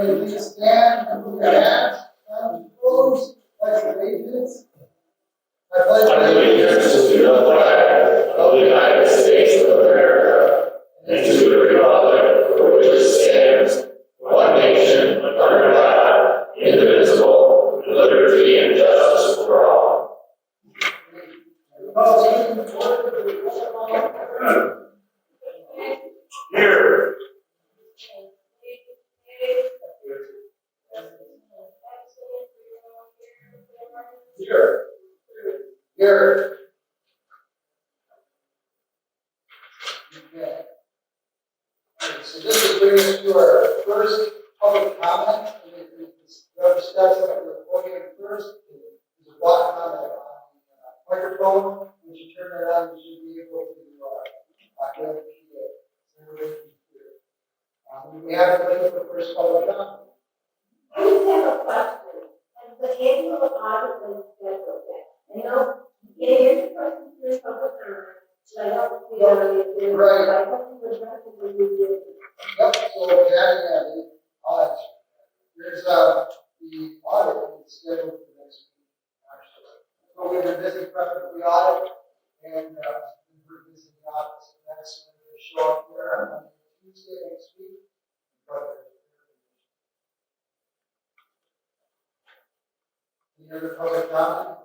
Everybody please stand and move your hands. Close. Pledge allegiance. I pledge allegiance to the flag of the United States of America and to the republic for which it stands, one nation, under God, indivisible, with liberty and justice for all. Here. Here. Here. Okay. So this will bring us to our first public comment. Whoever steps up to the podium first is a button on the microphone. When you turn it on, you should be able to get the PA. We have to wait for the first public comment. I just have a question. Has the annual audit been scheduled yet? I know, here's the person who's public comment, so I don't see already. Right. I don't think the rest of the review. Yep, so Patty, I'll answer. There's the audit is scheduled for next week, actually. So we've been busy prepping for the audit, and we're busy in the office. Next, we're going to show up here on Tuesday next week. Any other public comment?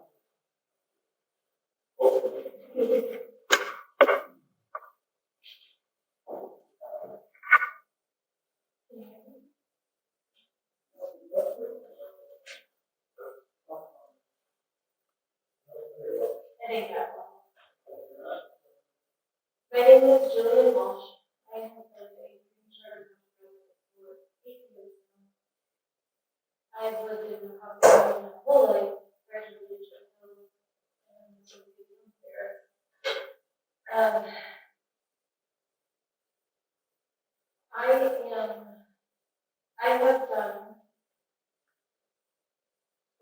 My name is Julian Walsh. I have been a Green Township for 8 years now. I've lived in the hospital my whole life, graduated from and so there. I have done,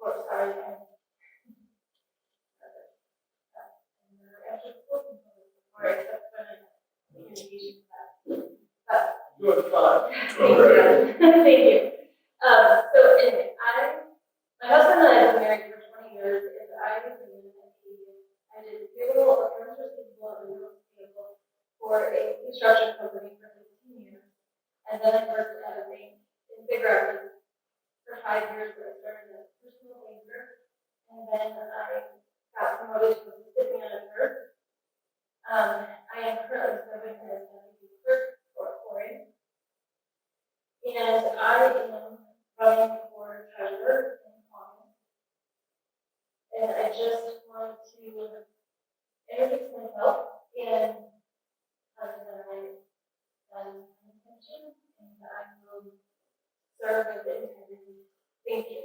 sorry, Good fun. Thank you. So anyway, my husband and I have been married for 20 years, and I was in I did payroll, accounts receivable, and real estate for a construction company for 15 years. And then I worked at a bank in Big Rapids for 5 years, where I started as a personal banker. And then I got promoted to a city manager. I am currently serving as deputy clerk for Corey. And I am running for treasurer in Congress. And I just wanted to introduce myself and tell you that I am intention and I will serve with integrity. Thank you.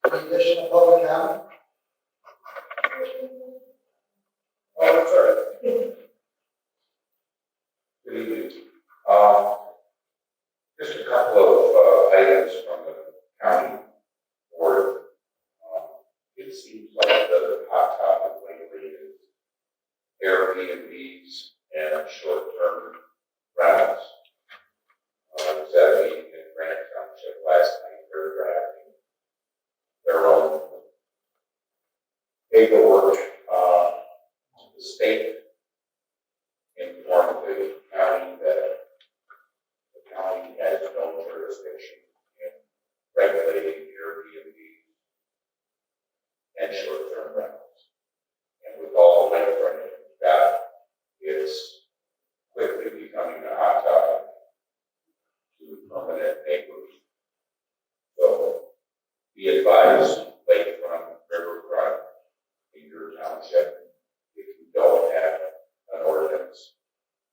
Any additional public comment? Oh, sorry. Good evening. Just a couple of items from the county board. It seems like the hot topic lately is Airbnbs and short-term rentals. I was at a meeting in Green Township last night. They're drafting their own paperwork. The state informed the county that the county has no jurisdiction in regulating Airbnb and short-term rentals. And with all the land running that, it's quickly becoming a hot topic to permanent neighbors. So be advised, lakefront, riverfront, in your township, if you don't have an ordinance,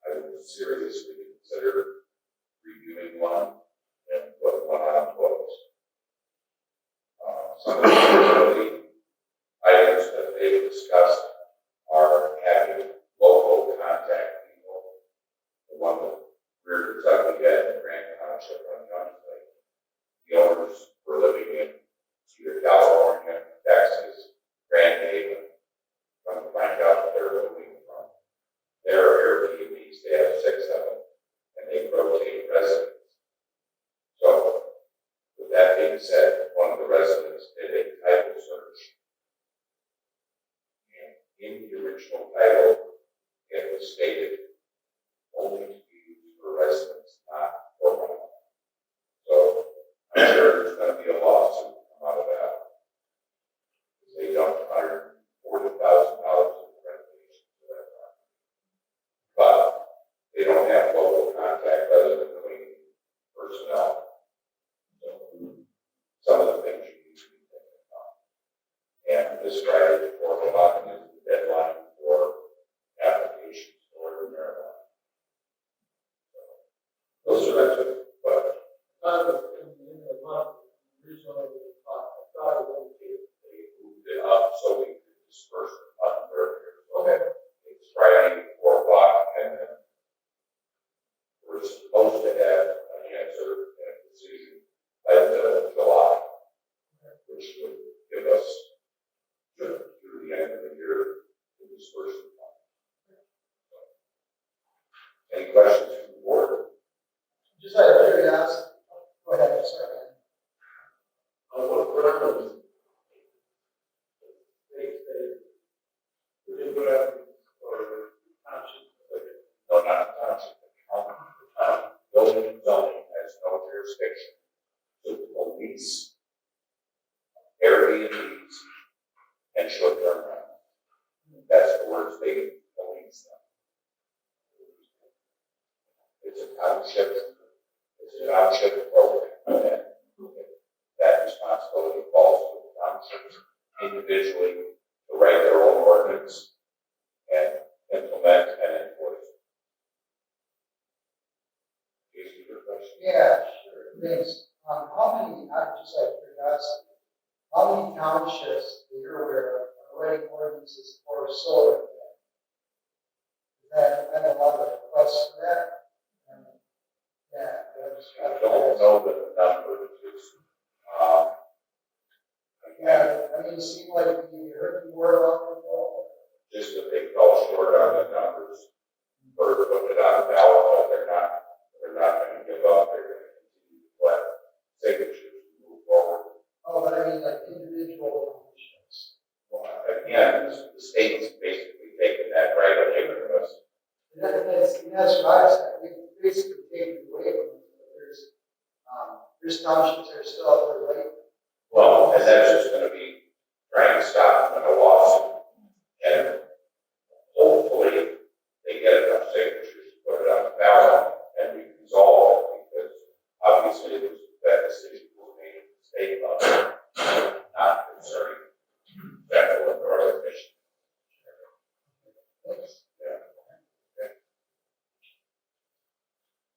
I would seriously consider reviewing one and put one on books. Some of the items that they've discussed are having local contact people. The one that we're exactly at in Grant Township on Youngsley, the owners were living in either California, Texas, Grand Haven, from That being said, one of the residents did a title search. And in the original title, it was stated only to be used for residents, not for rental. So I'm sure there's going to be a lawsuit come out of that. They dumped $140,000 in renovations to that property. But they don't have local contact other than cleaning personnel. So some of the things you need to be thinking about. And this Friday, 4 o'clock is the deadline for applications for the marijuana. So those are my two, but in the month, originally, I thought it was okay. they moved it up so we could disperse the funds earlier. So Okay. it's Friday, 4 o'clock, and then we're supposed to have an answer and a decision by the middle of July, which would give us through the end of the year to disperse the funds. Any questions from the board? Just out of curiosity, go ahead, sorry. What happens? They put out or township. No, not township, the county. Building and zoning has no jurisdiction to police Airbnbs and short-term rentals. That's the words they police them. It's a township program. That responsibility falls to the townships individually to write their own ordinance and implement and enforce. Do you see your question? Yeah, sure, thanks. How many, just out of curiosity, how many townships that you're aware of are writing ordinances for solar? Is that, I have a lot of requests for that? Yeah, I just I don't know the numbers. Yeah, I mean, it seemed like you heard the word on it all. Just that they fell short on the numbers for putting it on the ballot, but they're not going to give up. They're going to continue to collect signatures and move forward. Oh, but I mean, like individual townships. Well, again, the state's basically taking that right away from us. And that's what I said, we basically take it away from them, but there's townships that are still out there waiting. Well, and that's just going to be trying to stop them in a lawsuit. And hopefully they get enough signatures to put it on the ballot and we resolve it, because obviously that decision was made at the state level, not concerning federal or Michigan. Yeah. Okay.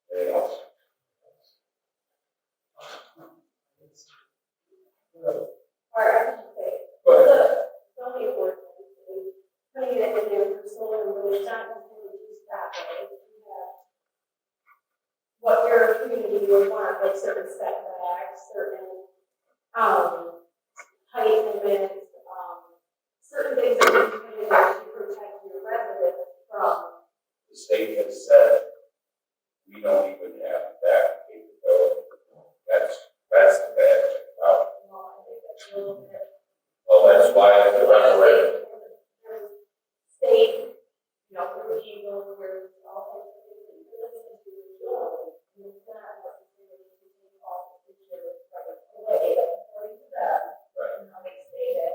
Anything else? Or I should say, Go ahead. the zoning ordinance, putting it in there for solar, and really not necessarily just that way. You have what your community would want, like certain setbacks, certain, height limits, certain things that you can do to protect your residents from. The state has said we don't even have that capability. That's the bad thing about it. I think that's a little bit. Well, that's why it's a referendum. State, you know, for legal, where all kinds of things that you listen to is good. And it's not necessarily to take all the pictures right away, but according to them, Right. and how they state it,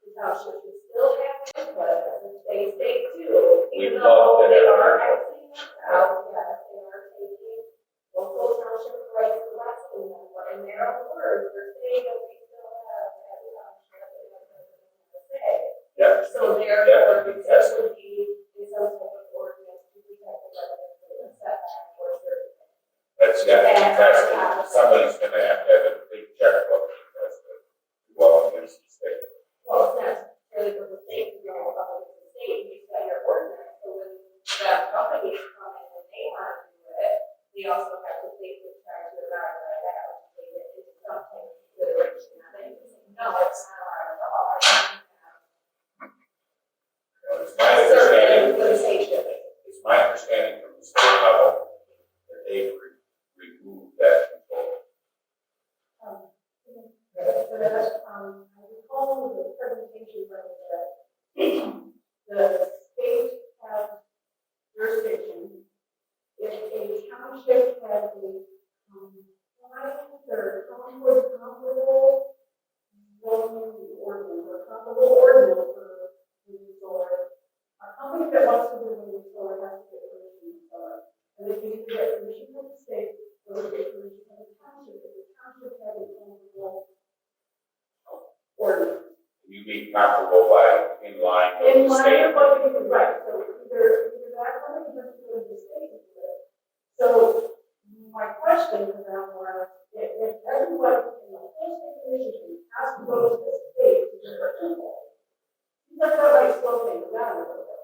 the township should still have input, as they state too, even We'd love though to they have are input. acting this out, yes, they are taking local township rights to lesson them, but in their own words, they're saying that we still have, as a township, a say. Yeah. So Yeah, therefore, that's- this would be some type of ordinance to protect the residents from the setback or certain things. That's got to be tested. Somebody's going to have a big checkbook to test it. Well, against the state. Well, it's not necessarily for the state to go up against the state, you set your ordinance, so when the companies come in and they want to do it, they also have to take the time to evaluate that, and take it into something consideration, and they can say, no, it's not our law. It's my Certain understanding. limitation. It's my understanding from the state level that they've removed that control. that, I recall the presentation from the state has jurisdiction. If a township has a, or comparable zoning ordinance or comparable ordinance for wind solar, a company that wants to do wind solar has to get permission from solar. And they can either get permission from the state or they get permission from the township. If the township has a comparable ordinance. You be comparable by in line with In the line state. with what they do, right, so either that one or just go to the state and do it. So my question to them was, if everybody in the whole state of Michigan has to go to the state to do their people, that's not like slow things down a little bit.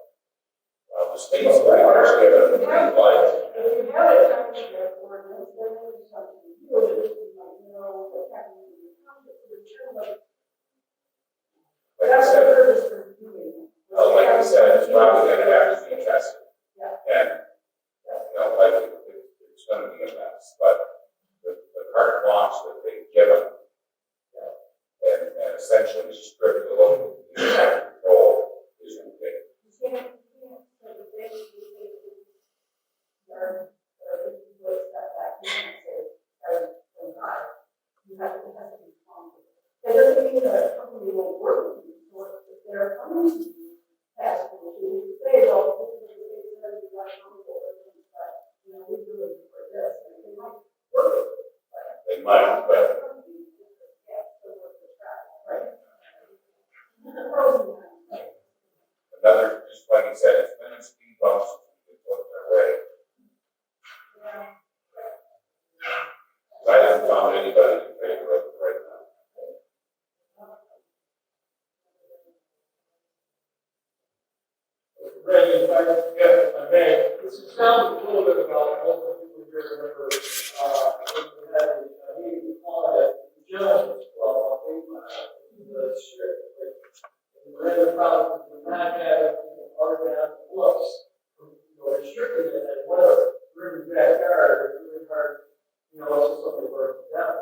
The state's pretty much given the green light. If you have a township ordinance, then there's something to do with it, you might know what's happening in the township, to determine what. Like I That's said, what they're just doing. like I said, it's probably gonna have to be tested. Yeah. And, like, it's gonna be a mess, but the carte blanche that they've given, and essentially stripped the local control is okay. You can't, so the thing is, or if you put that back, you can't say, you have to be calm. That doesn't mean that a company won't work with you, or if they're coming to you, ask them, you say, well, this is the thing that you want to come for, but, we do it for this, and they might work with it, right? They might, but another, just like you said, it's been speed bumps, it's put their way. I haven't found anybody in favor of it right now. Randy, if I may, this sounds a little bit about what the people here remember, when we had a meeting on that, the gentleman's club, the strip, and the other problem is we not have autographed books, restricted it, and whatever, we're in the backyard, it's really hard, also somebody works it down.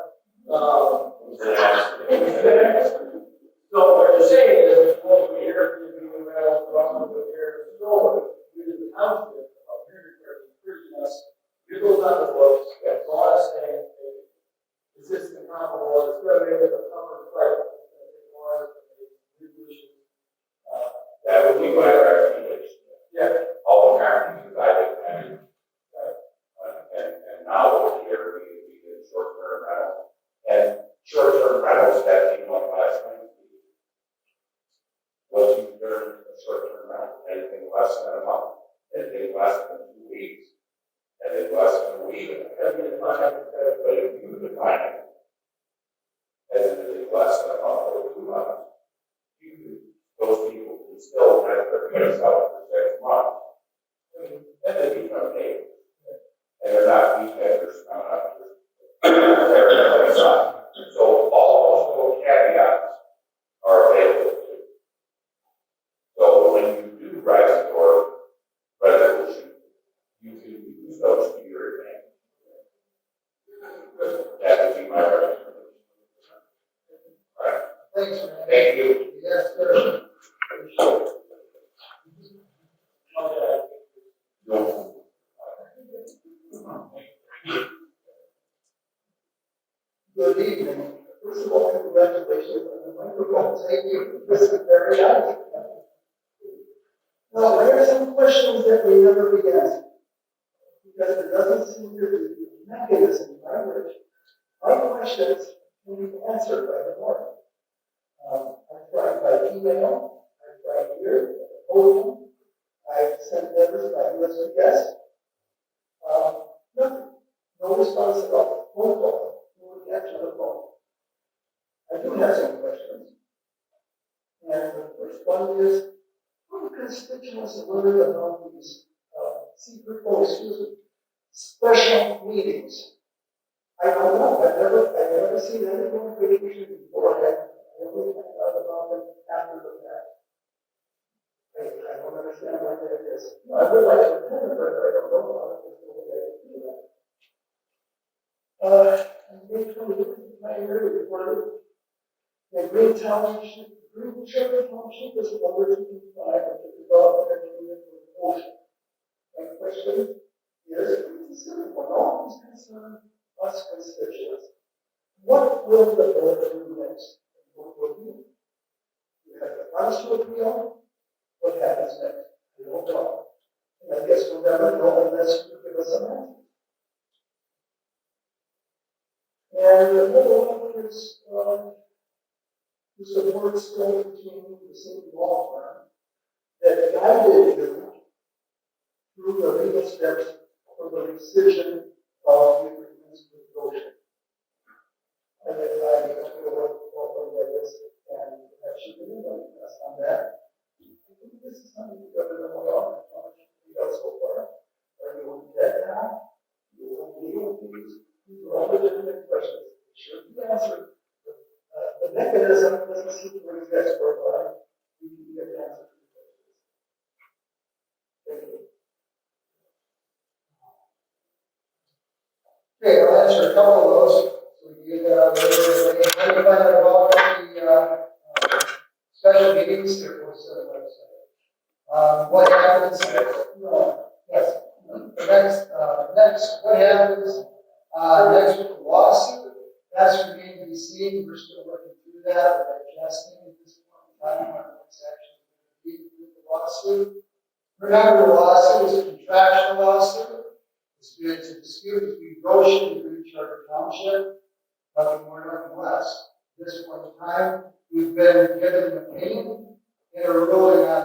So what you're saying is, well, we hear you being around, with your store, using the township, up here, encouraging us, you go down the books, that's all I'm saying, is this the comparable, it's going to make it a common fight, That would be my recommendation. yeah. All the counties that I've had, and now over here, we did short-term rentals, and short-term rentals that came up last night. Was you consider a short-term rental, anything less than a month, anything less than 2 weeks, anything less than a week, but if you define it as anything less than a month or 2 months, those people can still rent their place out for 6 months. And they become neighbors. And they're not weekenders coming up to tear their place up. So all those little caveats are available to you. So when you do write your resolution, you can use those to your advantage. That would be my recommendation. All right. Thanks, man. Thank you. Yes, sir. Good evening. First of all, congratulations on the microphone. Thank you. This is very nice. Now, there are some questions that we never began, because there doesn't seem to be a mechanism by which my questions can be answered by the board. I've tried by email, I've tried here, at the podium, I've sent letters by USPS. Nothing. No response at all. Phone call. Nobody answered the phone. I do have some questions. And the first one is, how do constituents learn about these special meetings? I don't know. I've never seen any notification beforehand. I only found out about them after the fact. I don't understand why that is. I would like to attend it, but I don't know about it. There's no way I can do that. And they told me this is my area reported. And Green Township, Green Township is over 55 of the development agreement with Ocean. My question is, it's a simple one, all these concern us constituents. What will the board do next? What will you? You have the funds to appeal. What happens next? We don't know. And I guess we'll never know unless you give us an answer. And the middle one is, the board still continue the same law firm that guided you through the legal steps for the rescission of the agreements with Ocean. And then I feel what this and actually anybody press on that. I think this is something you got to know about. So far, are you on debt now? You will legal fees. These are all the different questions. Should be answered. The mechanism doesn't seem to really get for a while. We can get the answer to the questions. Thank you. Okay, I'll answer a couple of those. So you get how to find out about the special meetings here for the website. What happens? Yes. Next, what happens next with the lawsuit? That's remained to be seen. We're still working through that. We're digesting at this point in time what next action is going to be with the lawsuit. Remember, the lawsuit is a contractual lawsuit. It's a dispute between Goshen and Green Township. Nothing more, nothing less. At this point in time, we've been given an opinion and a ruling on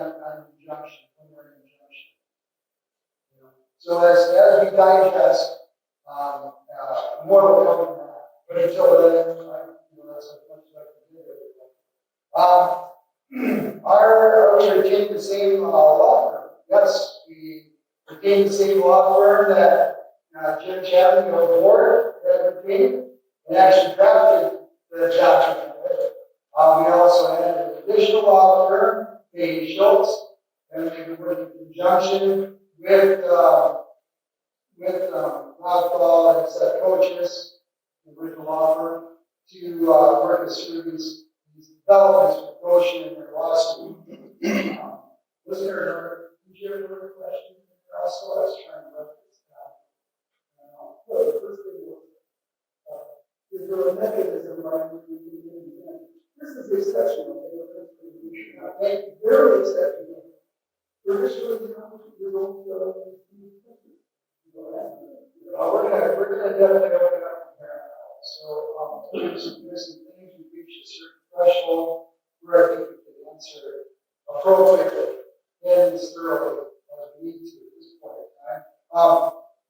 injunction, preliminary injunction. So as we digest, more will come from that. But until then, that's as much as I can do. Are we retaining the same law firm? Yes, we retain the same law firm that Jim Chapman, the board, that retained and actually drafted the document with. We also had an additional law firm, Dave Schultz, and we've been working in conjunction with Rob Paul and Seth Coaches, the original law firm, to work us through these developments with Goshen and their lawsuit. Was there another? Did you ever have a question? Also, I was trying to write this down. Well, the first thing was, is there a mechanism by which we can do it? This is exceptional. Very exceptional. We're just really we're gonna definitely open up the parallel. So there's some things we reach a certain threshold where I think we can answer appropriately and thoroughly as we need to at this point in time.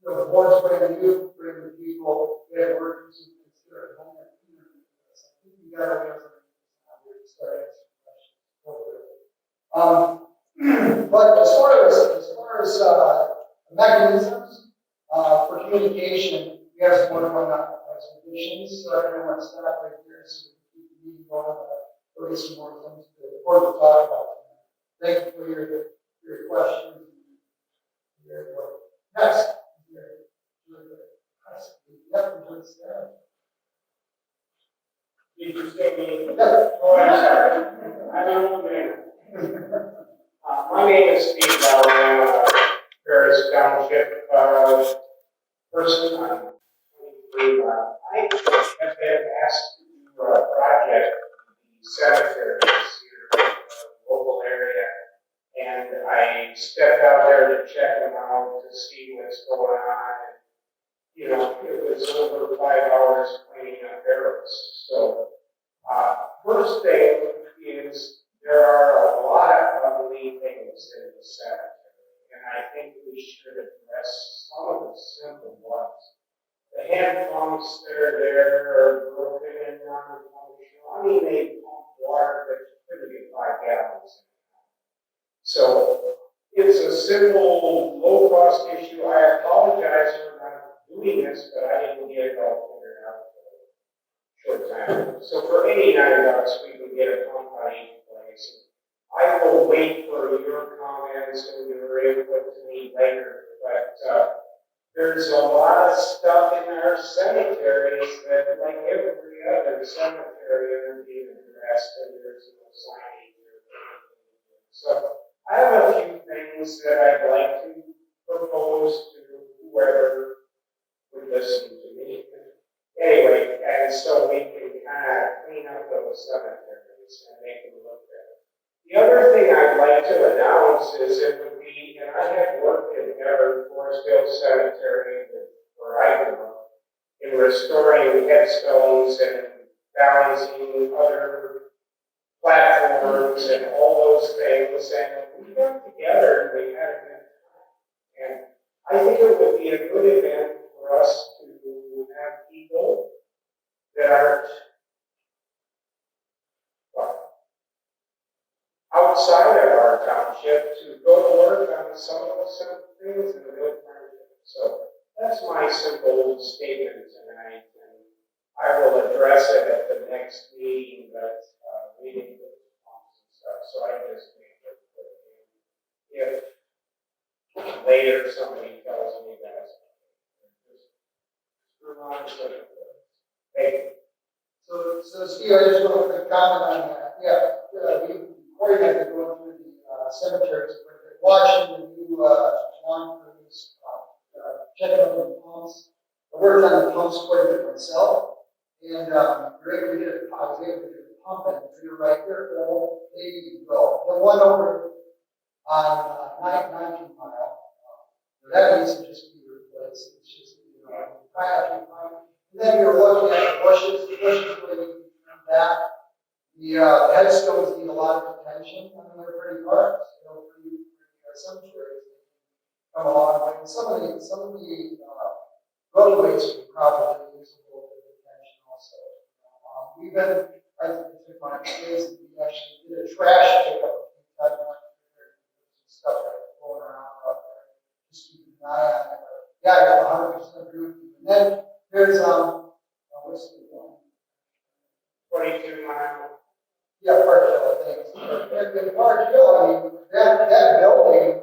The board's brand new, bring the people that work with some things here at home. I think we got to start answering questions appropriately. But as far as mechanisms for communication, we have some more going on expeditions. So I don't want to stop right there so we can keep the meeting going. There'll be some more things to the board to talk about. Thank you for your questions. Next. Interesting meeting. I don't know the name. My name is Steve Bauer. I'm a Paris Township person. I'm 23. I have been asked to do a project in the cemeteries here in the local area, and I stepped out there to check them out to see what's going on. And, it was over 5 hours cleaning up barrels. So, first thing is there are a lot of ugly things in the cemetery, and I think we should address some of the simple ones. The hand pumps that are there are broken and non-functional. I mean, they pump water, but you couldn't get 5 gallons. So it's a simple, low-cost issue. I apologize for not doing this, but I didn't get it all figured out for a short time. So for $89, we can get a pump on each place. I will wait for your comments and your input to me later, but there's a lot of stuff in our cemeteries that, like every other cemetery, are being addressed. those cemeteries and make them look better. The other thing I'd like to announce is it would be, and I had worked in Everett Forest Hill Cemetery where I grew up, in restoring headstones and balancing other platforms and all those things, and we got together and we had a good time. And I think it would be a good event for us to have people that aren't outside of our township to go to work on some of the simple things in the Green Township. So that's my simple statement tonight, and I will address it at the next meeting, but meeting with pumps and stuff. So I just need to put it in. If later somebody tells me that, just remind me. Hey. So Steve, I just want a quick comment on that. Yeah, Corey and I have been going through the cemeteries, watching the new lawn crews, checking over the pumps. I worked on the pumps quite a bit myself, and I was able to get a pump in for you right there, full, ready to go. The one over on 19 mile, that needs to just be replaced. It's just, and then you're looking at the bushes really come back. The headstones need a lot of attention. I mean, they're pretty parks, pretty cemeteries come along. And some of the roadways would probably use a little bit of attention also. We've been, I think it took my days, we actually did a trash pickup a few times. Some stuff that's going around out there. Just keep an eye on it. Yeah, I 100% agree with you. And then there's what's the one? 22 mile. Yeah, Park Hill, I think. And Park Hill, I mean, that building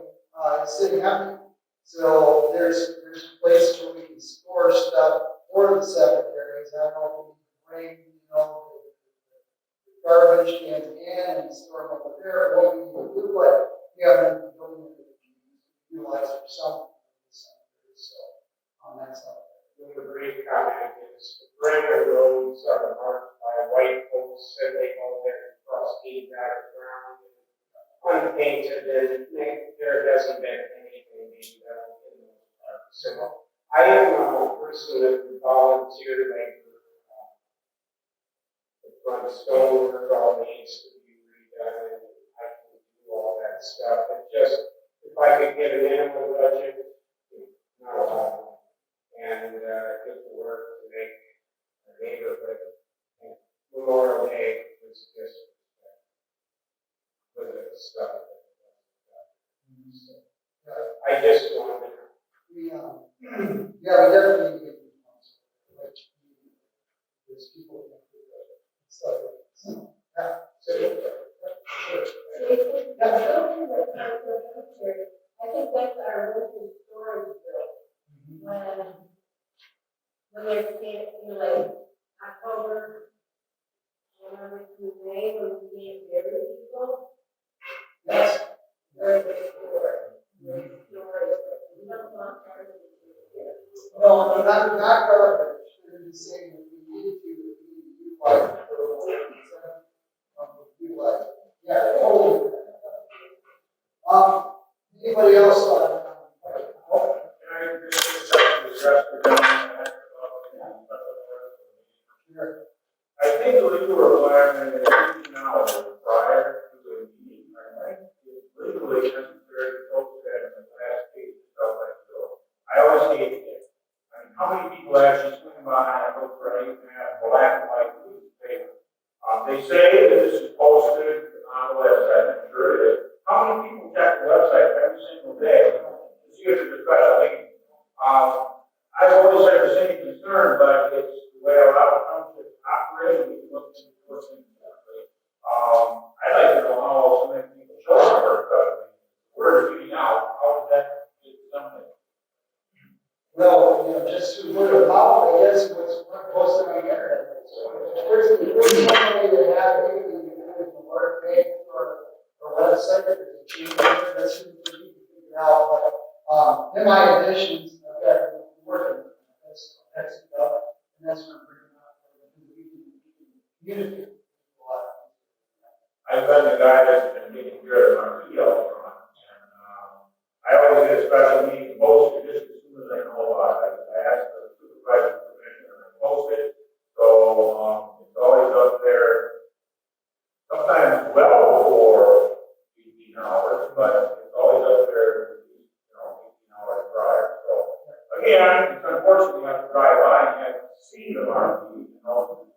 is sitting empty. So there's places where we can store stuff for the cemeteries. I don't know if we can bring, the garbage cans in and store them over there. What we need to do, but we have a building that we can utilize for something in the cemetery. So that's all. The brief comment is the perimeter roads are marked by white posts and they go there and cross beams out of the ground and unpainted, and there hasn't been anything being done in those parks. So I am a person that would volunteer to make the front stone work all needs to be redone, and I can do all that stuff. It just, if I could get an animal budget, not a lot. And get to work to make a neighborhood. And Memorial Day was just with the stuff. So, I just wanted to. We definitely need to get there's people that do stuff like this. Yeah. So, I think that's our local storage bill. When they're like October, November to May, when we can't bury people. yes. No, not garbage. They're just saying that we needed to utilize it for yeah, totally. Anybody else on? I think the legal requirement is now prior to the meeting, right? It's legally necessary to post that in the last page of stuff like that. I always hate it. I mean, how many people actually swing by and look for anything that black and white piece of paper? They say that this is posted on the website, I'm sure it is. How many people check the website every single day to see if there's a special meeting? I've always had the same concern, but it's the way a lot of townships operate. We can look into those things differently. I'd like to know how so many people show up for word is getting out. How does that get something? Well, just through word of mouth, I guess what's posted on the internet. There's somebody that have maybe the work page or website that is changing that's what you can figure out. But in my additions, I've got working that's stuff, and that's what I'm bringing up. We can communicate been the guy that's been taking care of our key out front. And, I always get a special meeting posted just as soon as I know about it. I ask the supervisor permission and I post it. So, it's always up there, sometimes well before 18 hours, but it's always up there, 18 hours prior. So, again, it's unfortunate you have to drive by and you haven't seen the marquee, but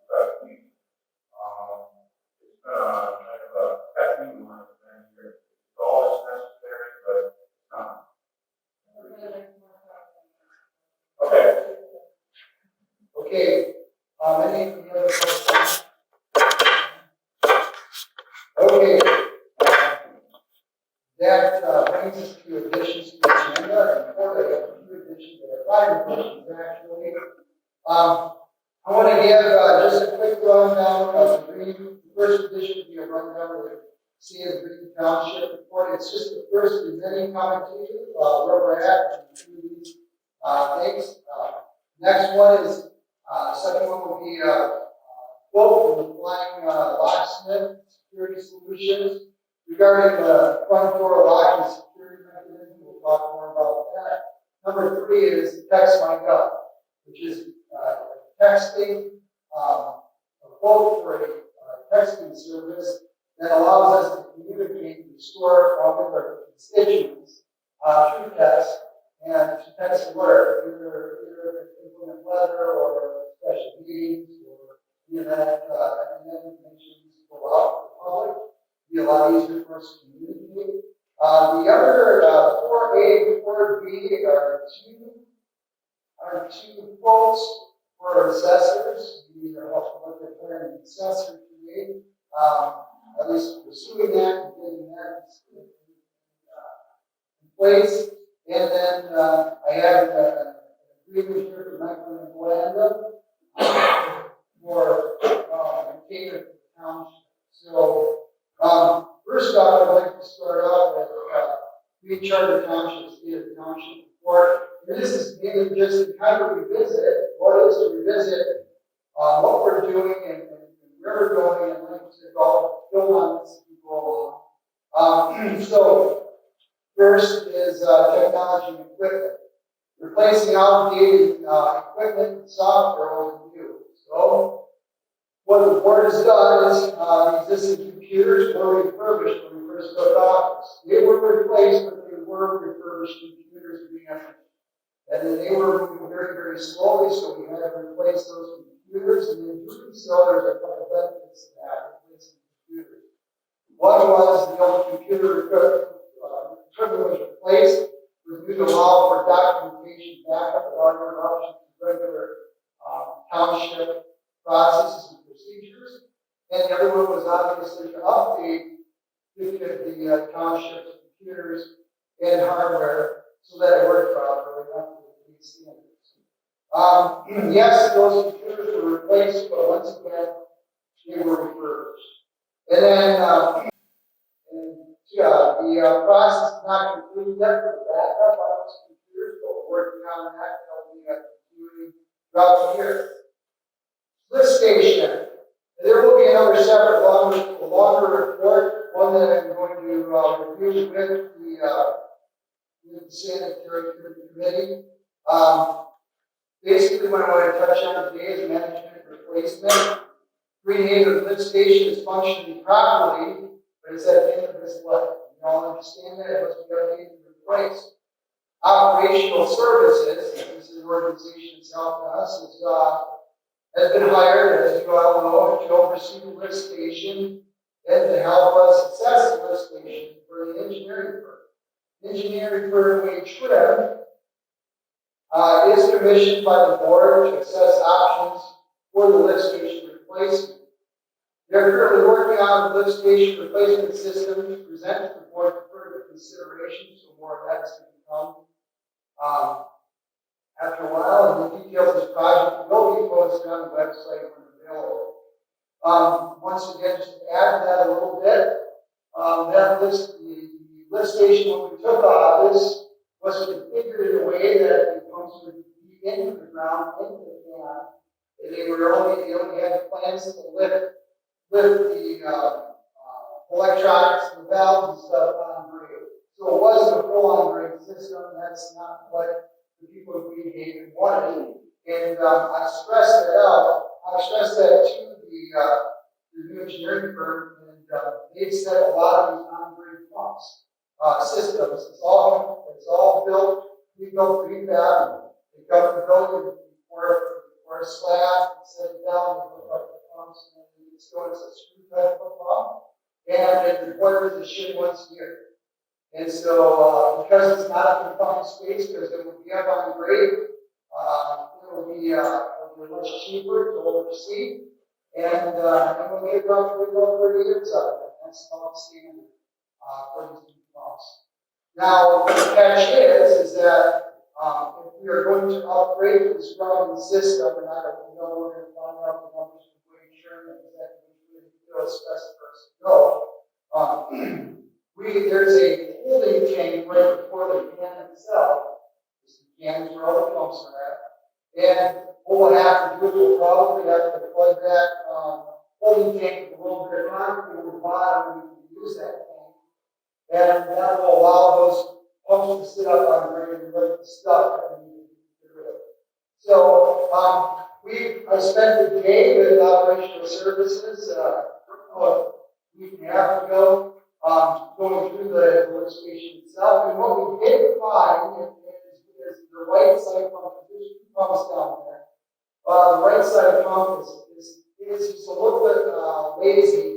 it's kind of a testing one thing here. It's all that's necessary, but it's not. Okay. Okay, any other questions? Okay, that brings us to additions to the agenda, and before I have two additions, there are 5 additions actually. I want to give just a quick rundown of the first edition will be a rundown of the City of Green Township report. It's just the first of many coming to you, where we're at and through these things. Next one is, second one will be a quote from the Flying Locksmith Security Solutions regarding the front door lock and security mechanism. We'll talk more about that. Number 3 is Text My Gov, which is texting, a quote for a texting service that allows us to communicate and store all of our constituents through text and to text alert, either implement weather or special meetings or internet, and then information go out to the public. Be a lot easier for us to communicate. The other 4A and 4B are two quotes for assessors. We either help look at an assessor create, at least pursuing that and getting that in place. And then I have an agreement here for Michael and Blanda for Decatur Township. So first off, I'd like to start off with Green Charter Township, State of Township report. And this is mainly just to kind of revisit what is to revisit what we're doing and where we're going, and like I said, I'll build on this as we go along. So first is technology and equipment. Replacing outdated equipment and software with new. So what the board has done is the existing computers were refurbished when we first took office. They were replaced, but they were refurbished computers being, and then they were moving very, very slowly, so we had to replace those computers. And in doing so, there's a couple benefits to that, replacing computers. One was the old computer equipment was replaced with new to allow for documentation backup without interruption to regular township processes and procedures. And the other one was obviously to update the township's computers and hardware so that it worked properly up to the standards. Yes, those computers were replaced, but once again, they were refurbished. And then the process is not completed yet for the backup on those computers, but we're working on that. That'll be continuing throughout the year. Lift station. There will be another separate longer report, one that I'm going to review with the sanitary committee. Basically, what I want to touch on today is management replacement. Green Haven lift station is functioning properly, but it's at the end of its life. You all understand that it must be updated and replaced. Operational services, this is an organization that's helping us, has been hired, as you all know, to oversee the lift station and to help us assess the lift station for the engineering firm. Engineering firm Wade Trim is commissioned by the board to assess options for the lift station replacement. They're currently working on the lift station replacement system to present to the board for further consideration, so more of that is to come. After a while, and the details of this project will be posted on the website when available. Once again, just to add to that a little bit, the lift station when we took office was configured in a way that the pumps would be into the ground, into the can. And they only had plans to lift the electronics, the valves and stuff on grade. So it wasn't a full-on grade system. That's not what the people who gave wanted. And I stressed that out. I stressed that to the new engineering firm, and they've said a lot of these on-grade pumps systems. It's all built. We built prefab. They come to the building for a slab, set it down, and hook up the pumps, and it's going as a screw type of pump, and it requires a ship once a year. And so, because it's not a confined space, because it will be up on grade, it will be much cheaper to oversee, and we'll get roughly about 30 years out of it. That's about standard for these new pumps. Now, the catch is that if we are going to upgrade this running system, and I don't know, we're going to find out the numbers from Wayne Sherman exactly which way it's best for us to go. There's a holding tank right before the can itself. The can is where all the pumps are at. And what we'll have to do is we'll probably have to plug that holding tank with a little bit of concrete on the bottom, and we can use that tank. And that will allow those pumps to sit up on grade and lift the stuff that we need to get rid of. So I spent the day with operational services a week and a half ago, going through the workstation itself. And what we did find is the right side pump. There's two pumps down there. The right side pump is just a little bit lazy.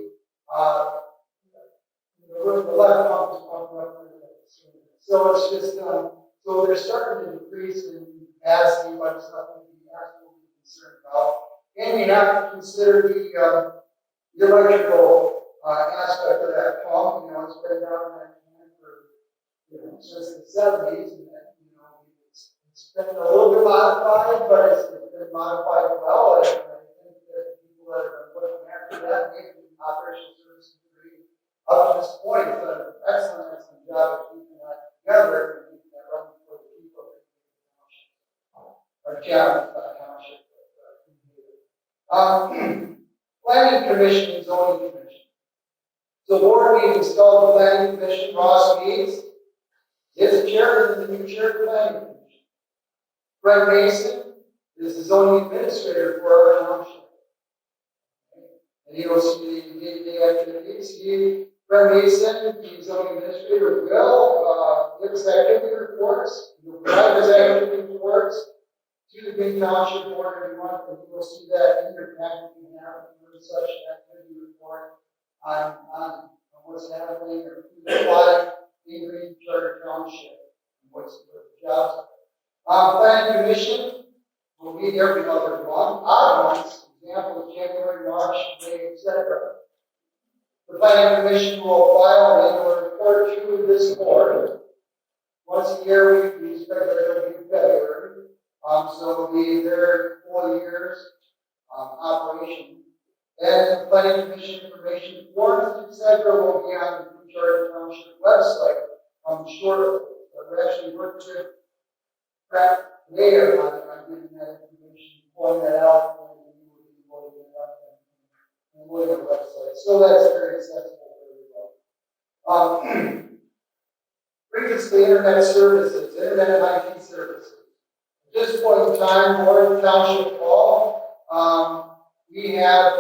The left pump is pumping up. So it's just, so they're starting to decrease in capacity, but it's nothing to be absolutely concerned about. And you have to consider the electrical aspect of that pump. It's been down in that can for, since the 70s, and it's been a little bit modified, but it's been modified well. And I think that people that have been looking after that, maybe operational services degree, up to this point, have done an excellent job of keeping that together and keeping that running for the people of the township. Or township. Planning Commission and Zoning Commission. So, board, we've installed the Planning Commission. Ross Meads is the chairman of the new chair of the Planning Commission. Fred Mason is the zoning administrator for our township. And you'll see the day-to-day activities. Fred Mason, the zoning administrator, will give us activity reports. He'll provide us activity reports to the Green Township board every month, and you will see that in your packet. You have such an activity report on what's happening or who's applied in Green Township and what the jobs are. Planning Commission will meet every other month. Odd months, example, January, March, May, etc. The Planning Commission will file an annual report to this board. Once a year, we expect that it'll be in February. So it'll be their 4 years operation. And the Planning Commission information forms, etc., will be on the Green Township website shortly. So we're actually working with Frank later on getting that information, pulling that out, and we will be loading it up and loading the website. So that's very accessible for everybody. Brings us to Internet services, Internet and IT services. At this point in time, Board of Township Hall, we have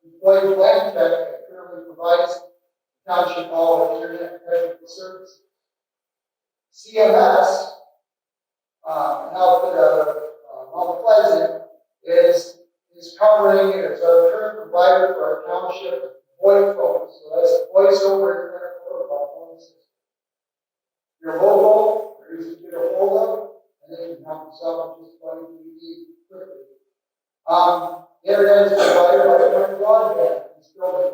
employed Blank Tech that currently provides Township Hall with Internet technical services. CMS, an outfit out of Mount Pleasant, is covering, it's our current provider for our township VoIP phones. So that's voice over Internet protocol phone system. You're mobile, you're easy to get a hold of, and then you can help yourself with just what you need quickly. Internet is provided by current broadband in this building.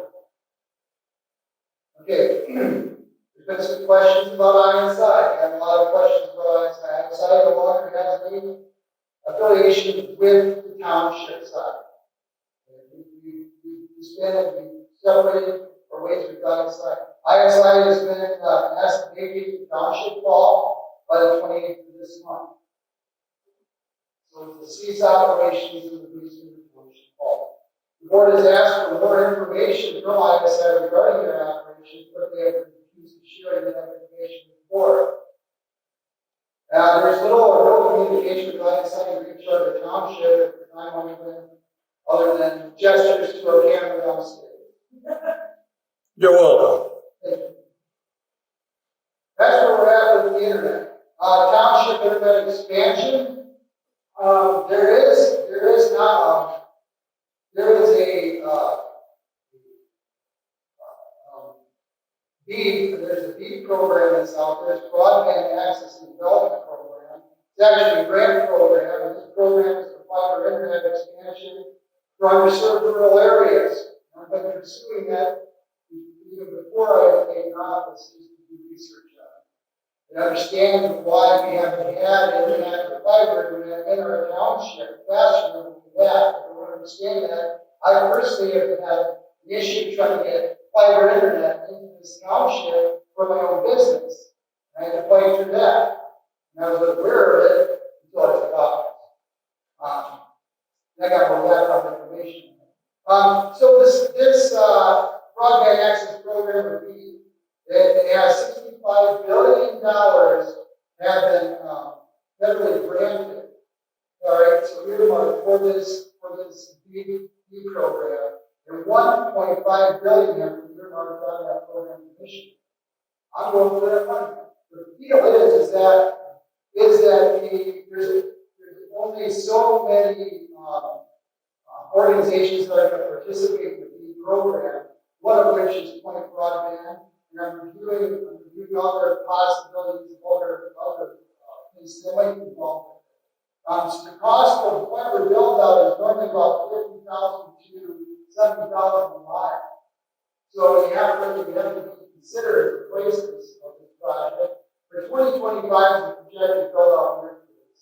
Okay, there's been some questions about INSI. I have a lot of questions about INSI. INSI no longer has any affiliation with the township side. We separated our ways with INSI. INSI has been asked to vacate the township hall by the 28th of this month. So it's the cease operations in the basement of the township hall. The board has asked for more information from ISI regarding their operations, but they have refused to share that information with the board. There's little or no communication with ISI and Green Township at the time, other than gestures to our camera downstairs. You're welcome. Thank you. That's where we're at with the internet. Township internet expansion. There is there's a BEAD program that's out there. It's broadband access and development program. It's actually a grant program, and this program is to fiber internet expansion for underserved rural areas. I've been pursuing that even before I was taken office, just to do research on it. And understand why we haven't had internet or fiber internet in our township faster than we have. I don't understand that. I personally have had an issue trying to get fiber internet into this township for my own business. I had to fight through that. And I was aware of it until I took office. And I got more background information. So this broadband access program would be, it has $65 billion have been federally granted. All right, so earmarked for this BEAD program, and $1.5 billion have been earmarked on that program commission. I'm going for that money. The deal is that there's only so many organizations that are going to participate in the BEAD program, one of which is Point Broadband, and I'm reviewing other possibilities of other things that might be involved. So the cost of fiber build out is normally about $50,000 to $70,000 a mile. So we have to be considered the places of this project. For 2025, the projected build out year for this.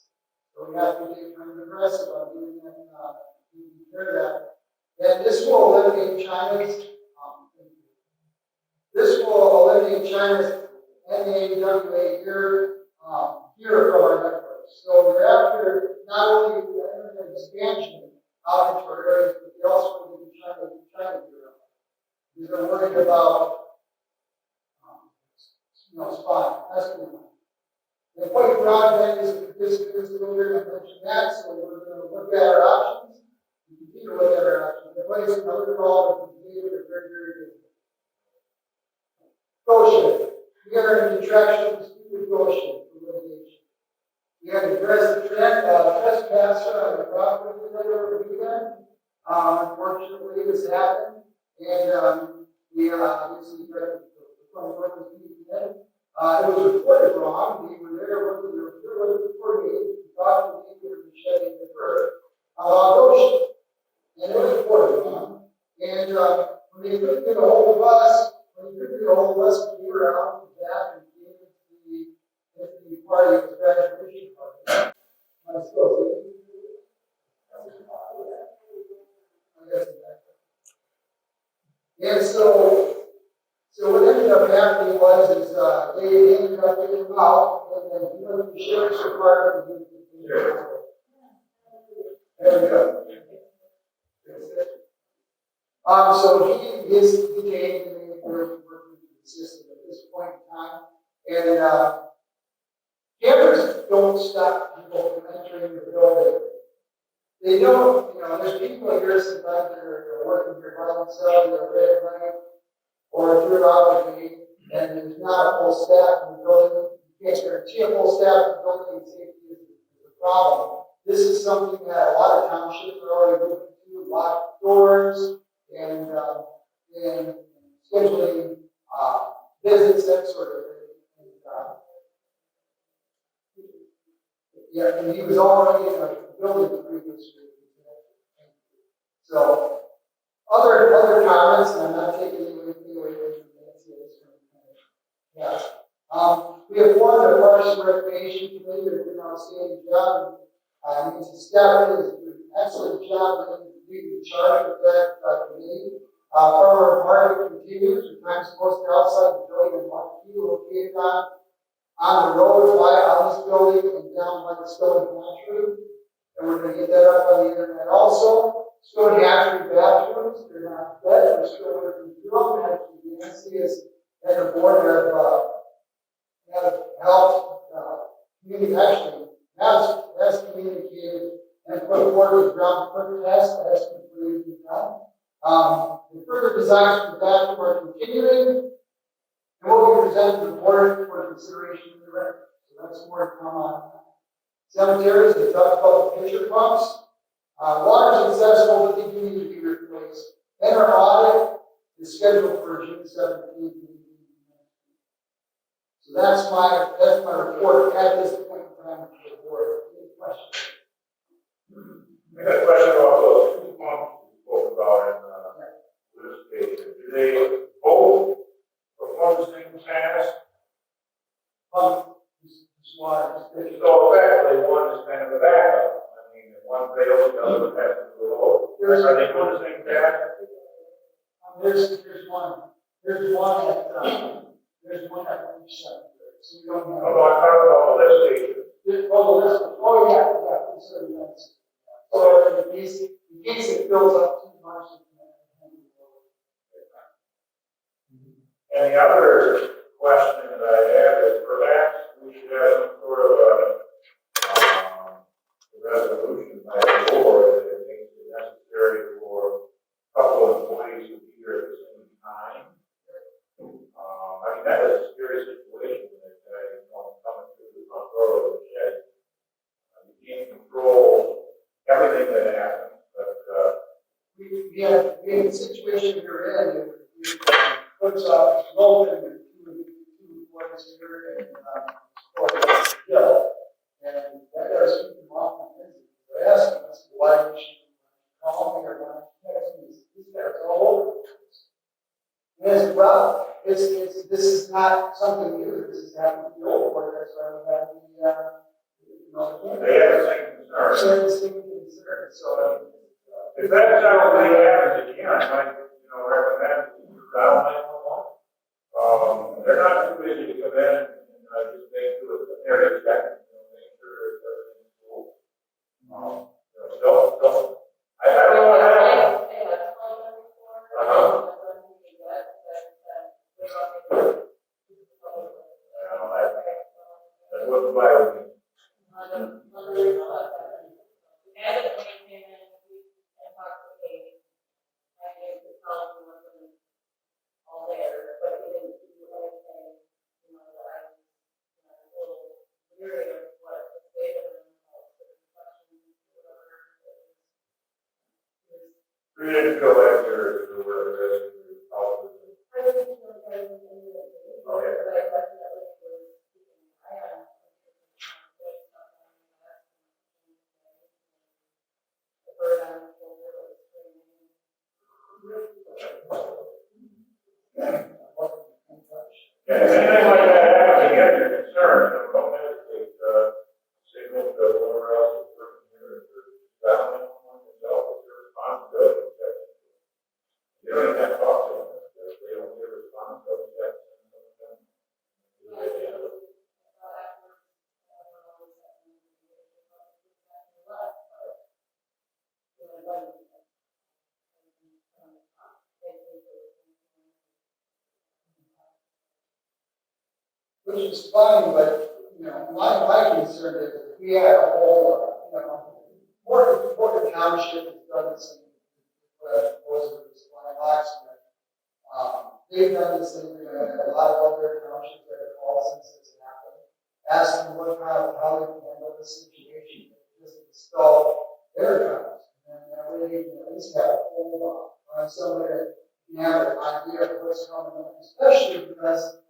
So we have to get kind of aggressive on doing that. And this will eliminate China's NAWA here from our network. So we're after not only the internet expansion out into our areas, but they also want to get China here. Because they're worried about spot. That's good. The Point Broadband is a participant earlier I mentioned that, so we're going to look at our options. We continue to look at our options. The place another call and continue to very, very good. Goshen. We are in contraction with Goshen for litigation. We had to address the trespasser on the property over the weekend. Unfortunately, this happened, and we obviously tried to work with people. It was reported wrong. We were there looking for me. We thought the people were shedding the dirt on Goshen, and it was reported wrong. And when they couldn't get a hold of us, we were out and back and came into the party of the graduation party. My skills. And so what ended up happening was they ended up getting him out, and then he went to the sheriff's department. There we go. So he came and they were working with the system at this point in time. And cameras don't stop people from entering the building. They don't, there's people here sometimes that are working here by themselves, they're red at night, or throughout the day, and there's not a full staff in the building. You can't guarantee a full staff in the building, and safety is a problem. This is something that a lot of townships are already looking to, lock doors, and scheduling visits, that sort of thing. And he was already in a building previously. So, other comments, and I'm not taking anything away from Nancy at this point. Yeah. We have formed a Parks and Recreation Committee. They're doing an outstanding job. Nancy Stephanie is doing an excellent job leading the charge with that committee. Farmer Market continues. The time's posted outside the building in Marquee, located on the road on this building and down by the stone hatchery. And we're going to get that up on the internet also. still have three bathrooms, they're not bed, we're still working through them, actually, Nancy is, and the board have helped, community actually, has communicated and put forward the ground permit test that has completely been done. The further designs for the bathroom are continuing, and will be presented to the board for consideration in the record. So that's more to come on. Cemeteries, we talked about the pitcher pumps. Water is accessible, but they do need to be replaced. And our audit is scheduled for June 17th. So that's my report at this point in time to the board. Any questions? I got a question about those two pumps you spoke about in this station. Do they both perform the same task? Pump is water. So effectively, one is kind of a backup. I mean, if one fails, the other has to go. Are they doing the same task? There's one. There's one at each side. So we don't have. Oh, I'm talking about the lift station. Oh, yeah, consider that. So in case it fills up too much. And the other question that I have is perhaps we should have some sort of a resolution by the board that makes it necessary for a couple of employees to be here at the same time. I mean, that is a serious situation that coming through the front door of the shed. You can't control everything that happens, but We have a situation we're in, puts up open with two employees here and Hill. And that does keep them off the business. They're asking us why we should call me or why text me. These guys are all over the place. And as well, this is not something new. This is happening to the old board. That's why we have they have the same concern. same concern. So, If that's how they happens again, I might, recommend dial 911. They're not too busy to come in and just make do an area check, make sure everything's cool. I don't know what happened. That wouldn't fly with me. We didn't feel like your word is your policy. Okay. Yeah, if anything like that happens again, you're concerned, don't hesitate, signal to whoever else is working here, or dialing on yourself, it's your responsibility. You don't even have to talk to them, if they don't get a response, they'll check. which is fine, but, my concern is if we had a whole, Porter Township has done the same, was with this line accident. They've done the same thing, a lot of other townships that have called since this happened, asking how they can handle this situation, just install their guns, and that way they can at least have a hold on somebody that can have an idea of what's coming up, especially because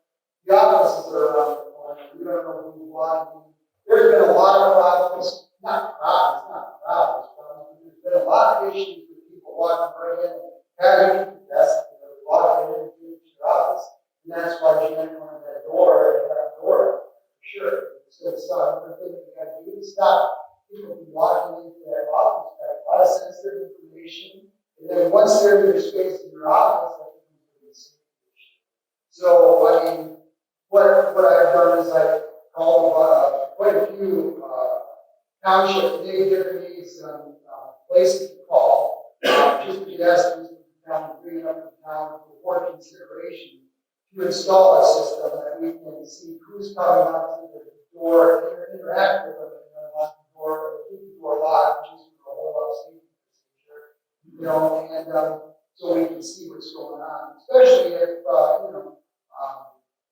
the offices are around the corner. We don't know who's watching. There's been a lot of problems, not problems, but there's been a lot of issues with people walking right in, having walking into your office, and that's why Jan wanted that door, for sure. So it's the thing that you got to do is stop people from walking into that office, got a lot of sensitive information, and then once they're in your space in your office, that becomes a situation. So, I mean, what I've done is I've called quite a few townships. They've given me some places to call. just be asked to town, bring it up to town for consideration to install a system that we can see who's coming up to the door, interact with them, and unlock the door, or keep the door locked, just for a whole lot of safety procedure, you know, and so we can see what's going on, especially if,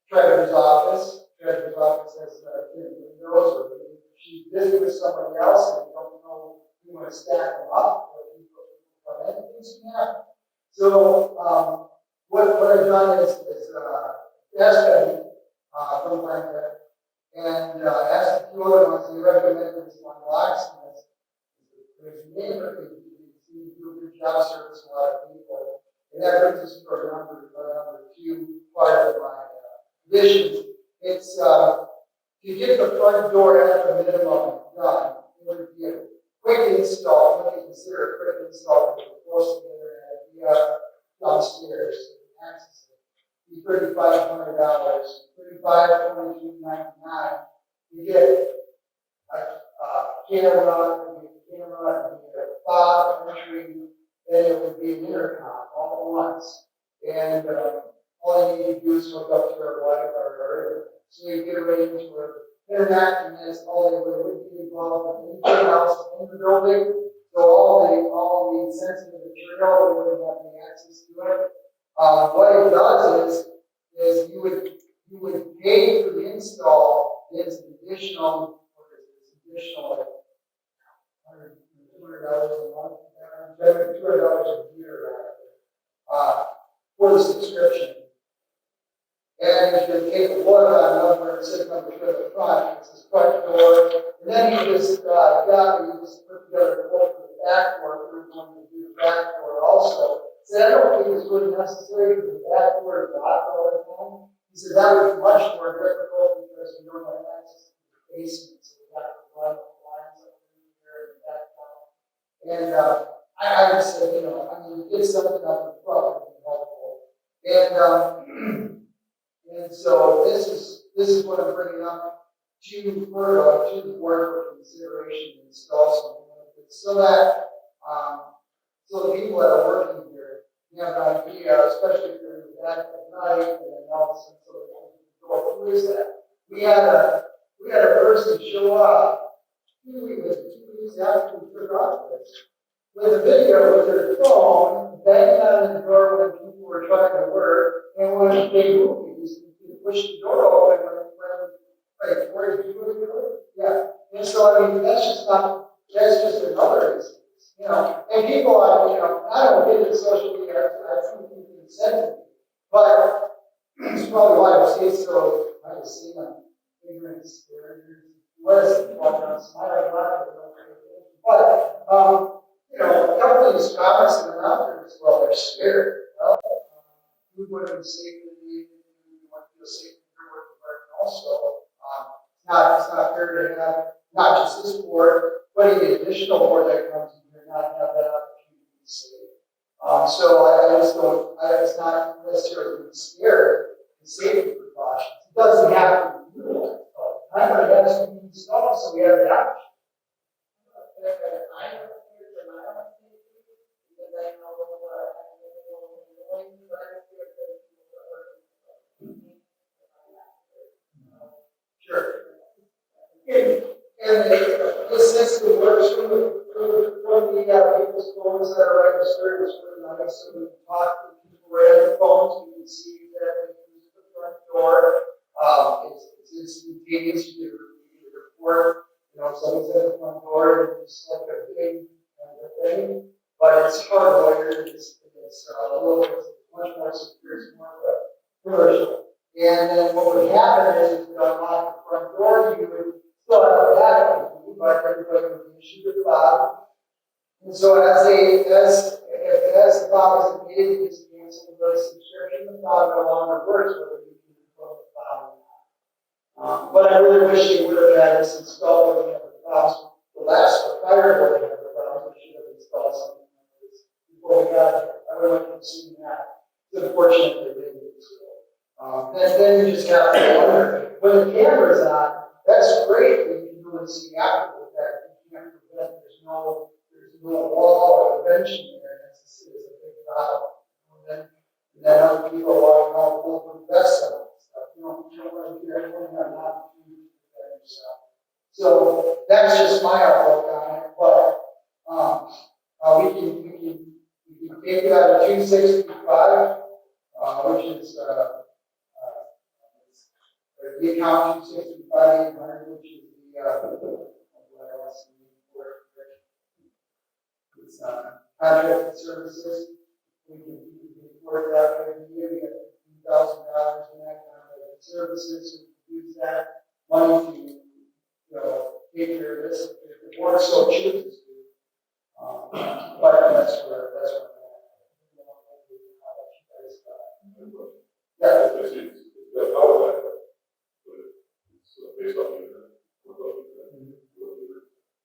treasurer's office has, windows, or she's busy with somebody else, and we don't know, we want to stack them up, or people come in, things can happen. So, what I've done is ask Betty, from Blanca, and ask a few other ones, they recommend this one, locksmith. There's a neighbor, you do a good job service a lot of people, and that brings us to our number two, part of my vision. It's, to get the front door at the minimum done, it would be a quick install, what they consider a quick install, for the force of the internet, via downstairs, access it. Be $3,500, $3,522.99. You get a camera, a fob entry, and it would be an intercom all at once. And all you need to do is hook up to our Wi-Fi or internet. So you get arranged for interacting as all they would be involved with anything else in the building. So all the sensitive material, we wouldn't have any access to it. What it does is you would pay for the install. There's additional $200 a month, $200 a year for the subscription. And if you take a look on where it says number 2 at the front, it says front door, and then you just put together a quote for the back door. We're going to do the back door also. So I don't think it's really necessary for the back door to lock all the time. He said that would be much more difficult because we don't have access to the basement, so we have to run the lines up through here and back down. And I just said, get something up in front would be helpful. And so this is what I'm bringing up to the board for consideration and install something, so that so the people that are working here, you have an idea, especially if you're in the back at night, and then all of a sudden, so who is that? We had a person show up 2 weeks after we took off this, with a video with their phone, banging on the door when people were trying to work, and when they moved, you push the door open when where did you go? Yeah. And so that's just another instance. And people I don't get in social media, I think people can send it, but it's probably why I say so. I just see my ignorance there. Less than 1 ounce, but a couple of these comments that are out there as well, they're scared. Well, we want to be safe in the evening, we want to feel safe in your work environment also. It's not fair to have not just this board, but any additional board that comes in here not have that opportunity to be safe. So I just don't, it's not necessarily being scared, it's safety precautions. It doesn't have to be utilized. I'm going to have some installed so we have the option. Sure. And this system works from the people's phones that are registered. It's really nice. So we can talk to people right on the phones. We can see exactly who's at the front door. It's instantaneous. You get a report. Someone's at the front door and it's like a big thing. But it's hardwired. It's much more secure. It's more of a commercial. And then what would happen is if you unlock the front door, you would still have a backup key, but everybody would be issued a fob. And so as the fob is needed, you just cancel the subscription. The fob no longer works, whether you can control the fob or not. But I really wish they would have had this installed when we had the fobs. The last fire board had the fobs. We should have installed something like this before we got here. I would like to have seen that. It's unfortunate they didn't. And then you just have to wonder, when the camera's on, that's great that you can really see after the fact. You can't prevent, there's no wall or bench in there. problem. And then other people are walking all over the best of it. You don't want to do that when you're not doing that yourself. So that's just my outlook on it, but, we can take it out of 265, which is, the account 265, 800, which is the, what else we need for it? It's, contract services. We can work that every year. We get $2,000 in that contract services. We can use that money to, take care of this if the board so chooses to. But that's where I'm at. Yeah. This is the power line, but it's based on the.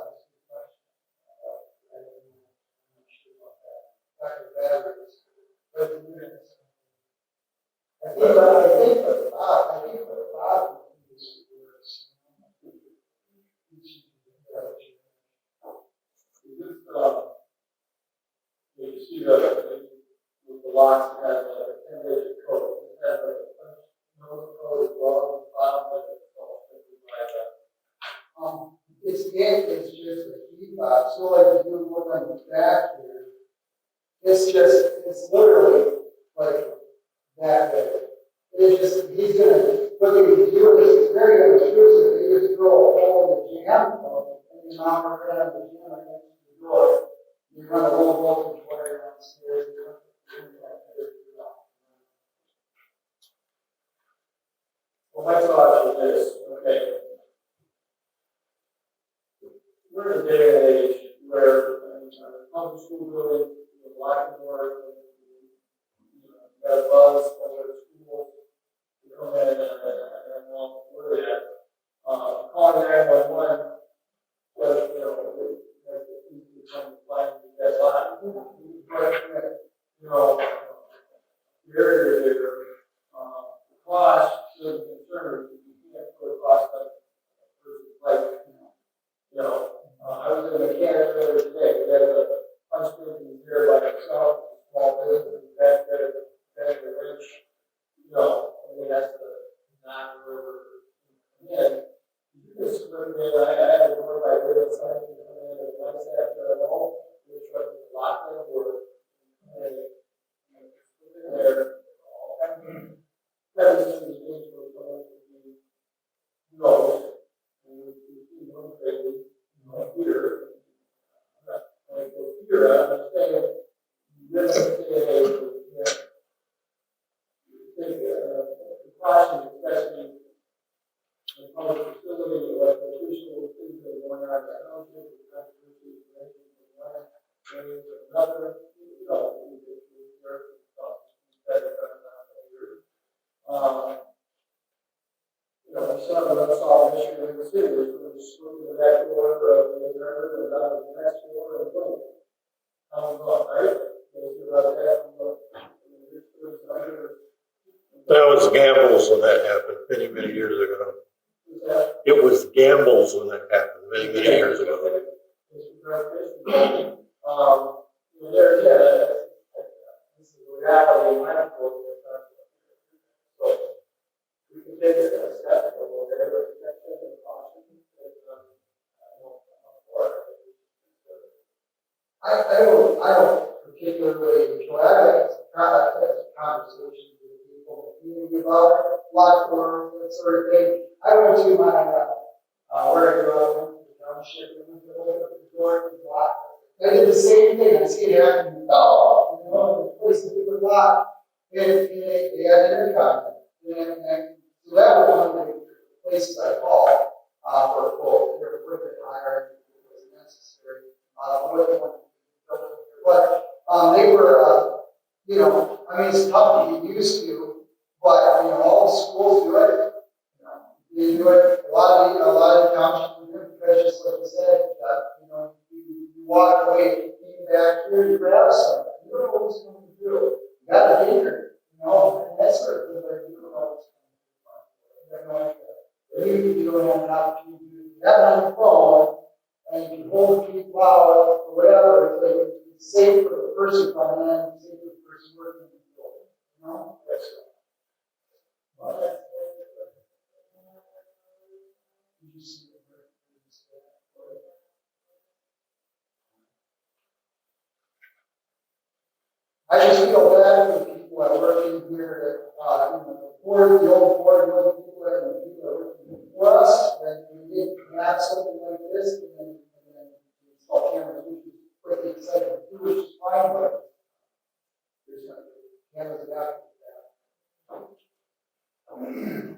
That's You see with the locks, it has a 10-digit code. It has a number code as well, like it's just a key fob. So like if you look on the back here, it's literally like that big. He's gonna, what they do is very unobtrusive. They just throw a hole in the jam, and you knock it around the jam against the door. You run a low voltage wire downstairs. well, my thought is this, okay. We're in a day and age where public school building, lock doors, you got a buzz, whether it's schools, you come in and I don't know where they're at. Calling 911, but, you come flying to that line. But, very, the cost should be concerned, you can't put a cost like, I was in a mechanic earlier today, we had a punch station here by itself, small business, that the rich, and that's the non-river. Yeah, you just look at I had a door by way of side, and once after the home, which was locked in or there. That is the things we're going to be, and we see one thing, here. Here, I understand, this is precaution, especially in public facility, like the official things that are going on in the township, the controversy, another, my son was unsolved issue in the city, we just looked at that door, the neighborhood, and out of the next door, and boom. Right? That was Gamble's when that happened many, many years ago. It was Gamble's when that happened many, many years ago. There again, this is the reality of my world. So we can take it a step or whatever, protection and caution. I don't particularly enjoy, I like conversations with people, community about it, lock doors, that sort of thing. I went to my, where I grew up, in the township, and we opened up the door and locked. I did the same thing, I see it happen, the place that people lock, and they had an intercom. And so that was one of the places I called, for a quote, for equipment hire, if it was necessary, but they were, it's tough to get used to, but all the schools do it. They do it. A lot of townships do it because, just like you said, you walk away, you back here, you grab something. You don't know what's going to do. You got to figure, and that sort of thing. But you don't know what's going to do. You have no idea. You don't have an opportunity. You have it on your phone. and you hold people out or whatever, it's like it's safe for the person coming in, it's safe for the person working in the building, you know? That's it. But, you see it, I just feel bad for the people that work in here that, the board, the old people and the people that work for us, that we did have something like this, and then install cameras, which is quickly exciting, which is fine, but there's not cameras out there.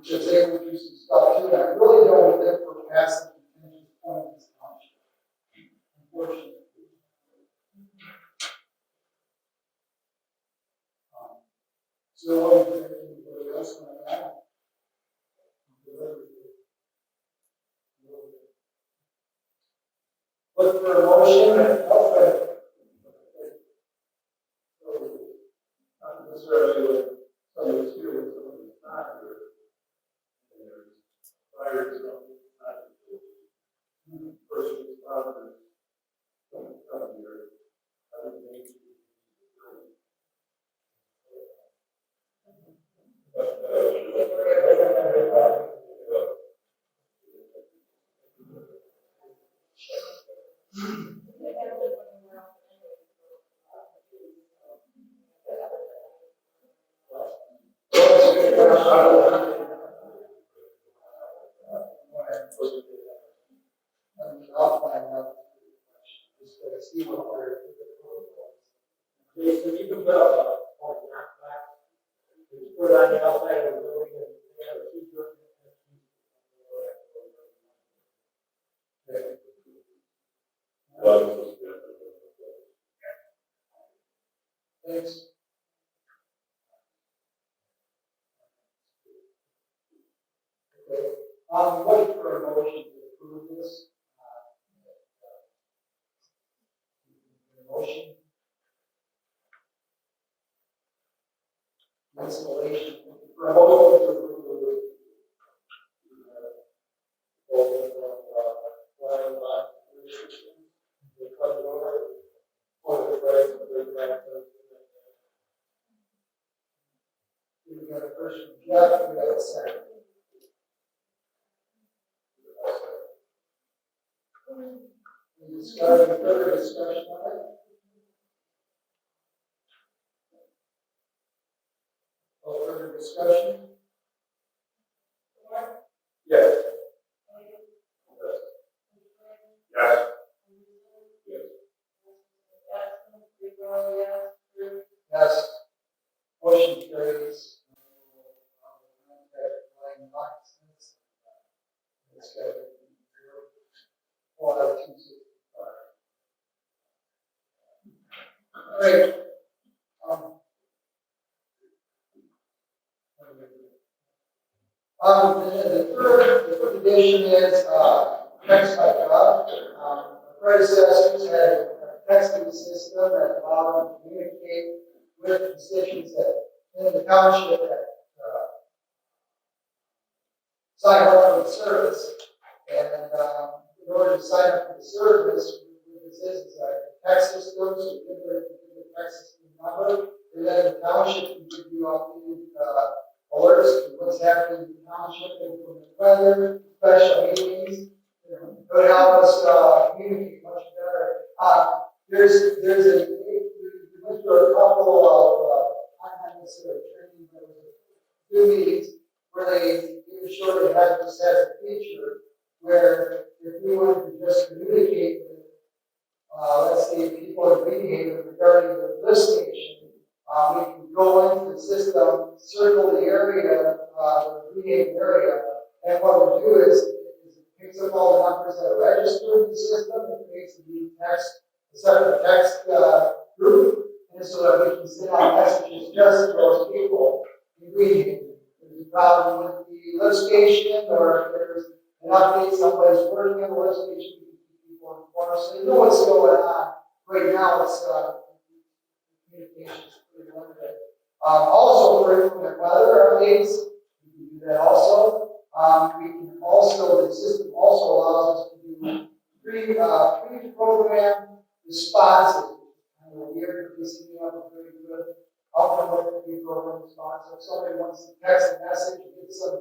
Just able to do some stuff too, and I really don't think we're past the potential point in this township. Unfortunately. So what do you think anybody else want to add? Look for a motion and help it. Not necessarily with somebody's here with somebody's not here. And there's prior to something not here. First responders don't come here. I would think I'll find out. Just to see what we're. Jason, you can put up a knock back. You put it on the outside of the building and they have a secret. Thanks. Okay. I'm waiting for a motion to approve this. Motion. Installation. For a motion to approve the line lot restriction. The cut over. For the price of the factor. We got a first from Jeff, we got a second. Any discussion, further discussion on it? No further discussion? Yes. Yes. Yes. Motion carries. It's got 4 out of 265. All right. The third condition is text by God. The predecessors had a texting system that allowed them to communicate with constituents that in the township that sign up for the service. And in order to sign up for the service, what this is a text system, so you give the text system number, and then the township can give you updated alerts to what's happening in the township, and from the weather, special meetings, it would help us communicate much better. We went through a couple of, not necessarily training, but two meetings where they made sure they had this as a feature where if we wanted to just communicate with, let's say, people in Greenhaven regarding the lift station, we can go into the system, circle the area, the Greenhaven area, and what we do is it picks up all the numbers that are registered in the system, it creates a new text, a separate text group, and so that we can send out messages just to those people in Greenhaven. If there's a problem with the lift station, or if there's an update, somebody's working on the lift station, we can keep people informed, so they know what's going on. Right now, it's communication is pretty limited. Also, for inclement weather updates, we can do that also. We can also, the system also allows us to do pre-program responses. And we're releasing up a very good outcome with the pre-program response. If somebody wants to text a message and get some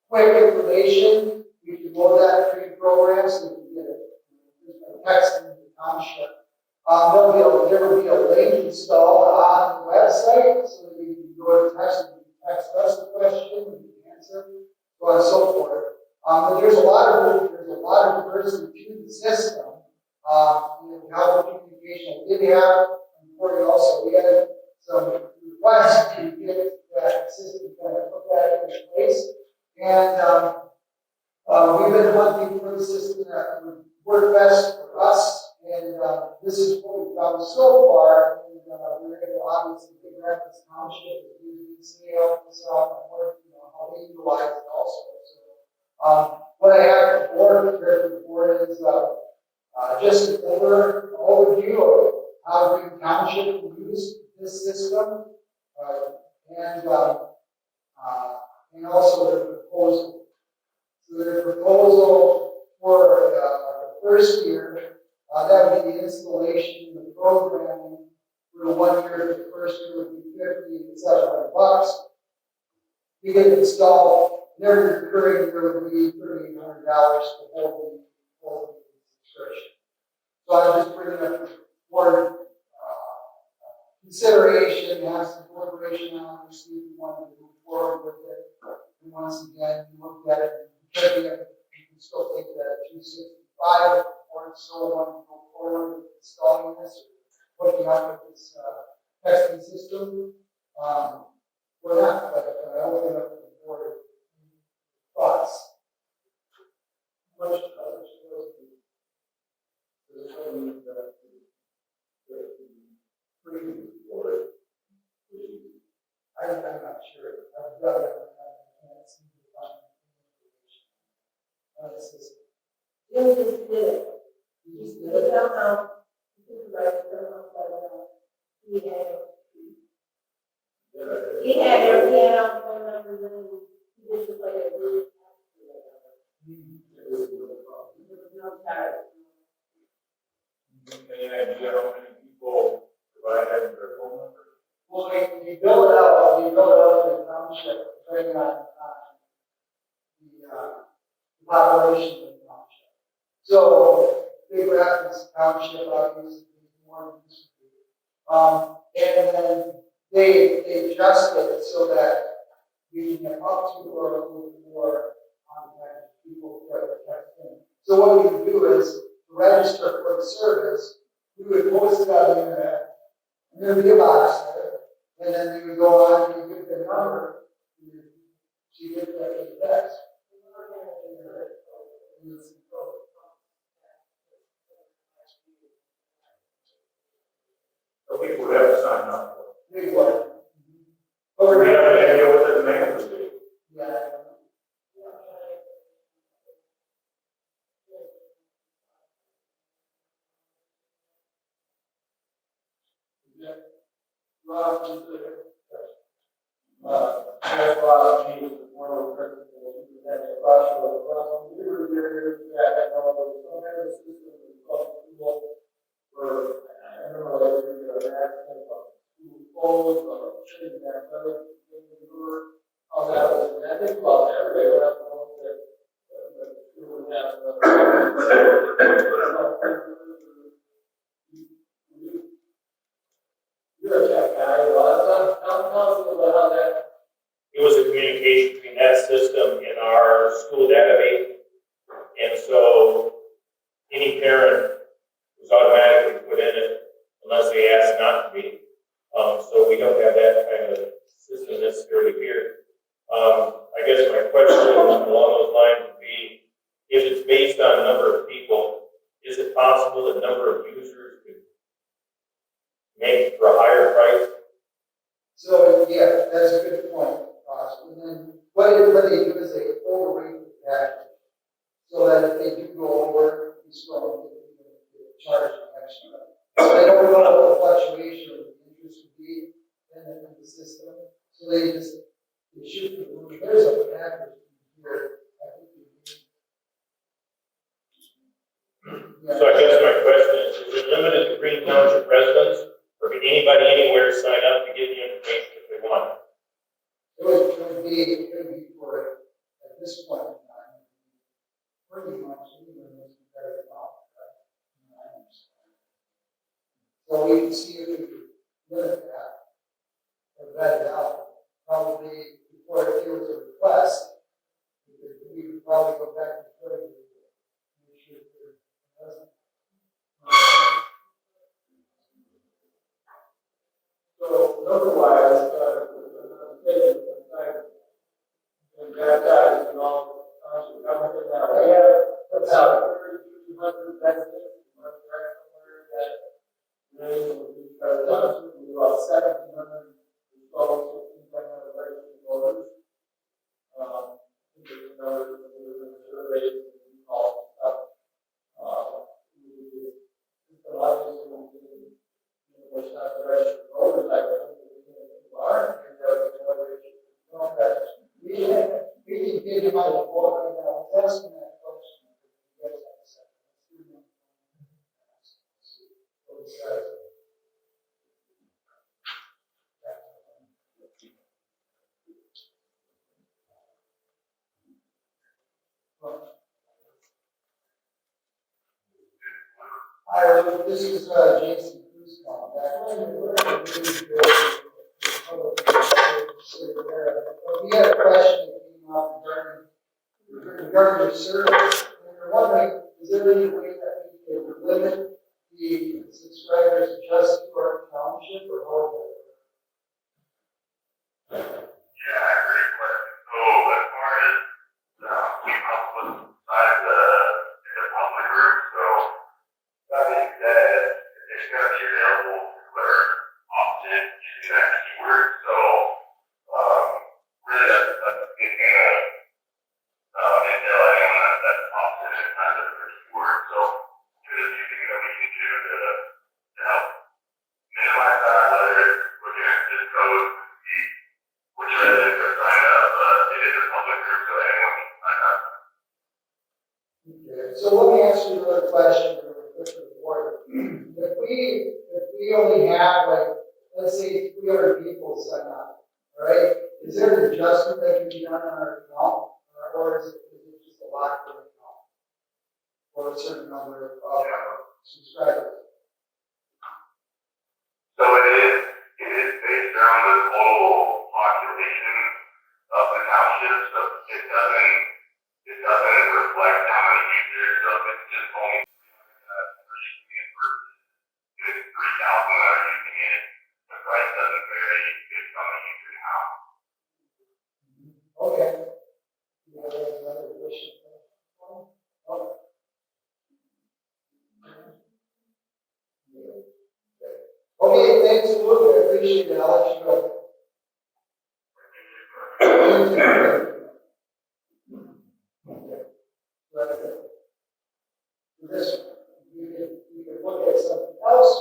quick information, we can load that pre-program so we can get it. Text in the township. There will be a link installed on the website so that you can go to text us the question and you can answer, so on and so forth. But there's a lot of diversity to the system. How the communication did have, before you also, we had some requests to get that system kind of put that in place. And we've been hunting for the system that would work best for us. And this is what we've done so far. And we're able to obviously figure out this township and use the help us out and work, how they utilize it also. So, what I have prepared before is just an overview of how Green Township will use this system, and also their proposal. So their proposal for the first year, that would be the installation and the programming for the 1 year. The first year would be $5,700. We get it installed. Their recurring year would be $3,800 to hold the subscription. So I'm just bringing up more consideration, have some deliberation on it, see if you want to move forward with it. And once again, you look at it, you can still take that at 265 or so want to go forward with installing this or looking up with this testing system. We're not, but I open up the board thoughts. Much I'm not sure. I've got it. I can't seem to find information on the system. You just did it. You just You did it? don't know. You can write it down, but he had phone numbers and he did just like a group. There was no time. Any idea how many people provide their phone number? Well, you build it out to the township, depending on the population of the township. So, Big Rapids Township obviously is more than this. And then they adjust it so that we can get up to or a little more contact people for the text in. So what we would do is to register for the service, we would post it on the internet, and there would be a box there, and then we would go on and you get the number, and you get that text. So people would have to sign up. We would. But we have an idea what the demand would be. Yeah. That's why me, one of the principals, who had a crossroad, we were here, that all of the system and people were, I remember like we were asking about school phones, or shooting that other thing we were, how that was, and I think about everybody would have to know that we would have you're a tech guy, well, tell us about how that. It was a communication between that system and our school database. And so any parent was automatically put in it unless they asked not to be. So we don't have that kind of system necessarily here. I guess my question along those lines would be, if it's based on number of people, is it possible the number of users could make for a higher price? So, yeah, that's a good point, Ross. And then what they do is they overrate the package. So that if they do go over, you still get charged extra. So they don't know what the fluctuation of the interest would be in the system. So they shoot the moon. There's a package here. I think you need. anybody anywhere to sign up to get the information if they want. It would be for, at this point in time, pretty much anyone that's very involved, right? So we can see if we could limit that, or vet it out, probably before it was a request, we could probably go back to the make sure there doesn't. So, otherwise, and baptized and all, everything that we have, about 300 residents, somewhere that we about 1,700 installed, 1,500 registered voters. Surveys and all stuff. It's not the registered voters, I think people are, we can give you my report right now, I'm asking that question. Hi, this is Jason Cruz calling back. We had a question that came up regarding your service. And we're wondering, is there any way that we can limit the subscribers just to our township or how would that work? Yeah, great question. So as far as we help with side the public group, so that being said, it's going to be available for often using that keyword. So really that's it's going to entail anyone that's often kind of the keyword. So there's a few things that we can do to help minimize that, whether it's looking at zip code, which residents are signed up, it is a public group, so anyone can sign up. Okay, so let me ask you another question really quick for the board. If we only have like, let's say 300 people sign up, all right? Is there an adjustment that can be done on our account, or is it just a locked in account for a certain number of subscribers? So it is based on the total population of the township, so it doesn't reflect how many users, so if it's just only 300 that are using it versus if it's 3,000 that are using it, the price doesn't vary based on the user count. Okay. You have another question? Oh. Okay, thanks, Luke. I appreciate it. I'll let you go. This, you can look at something else,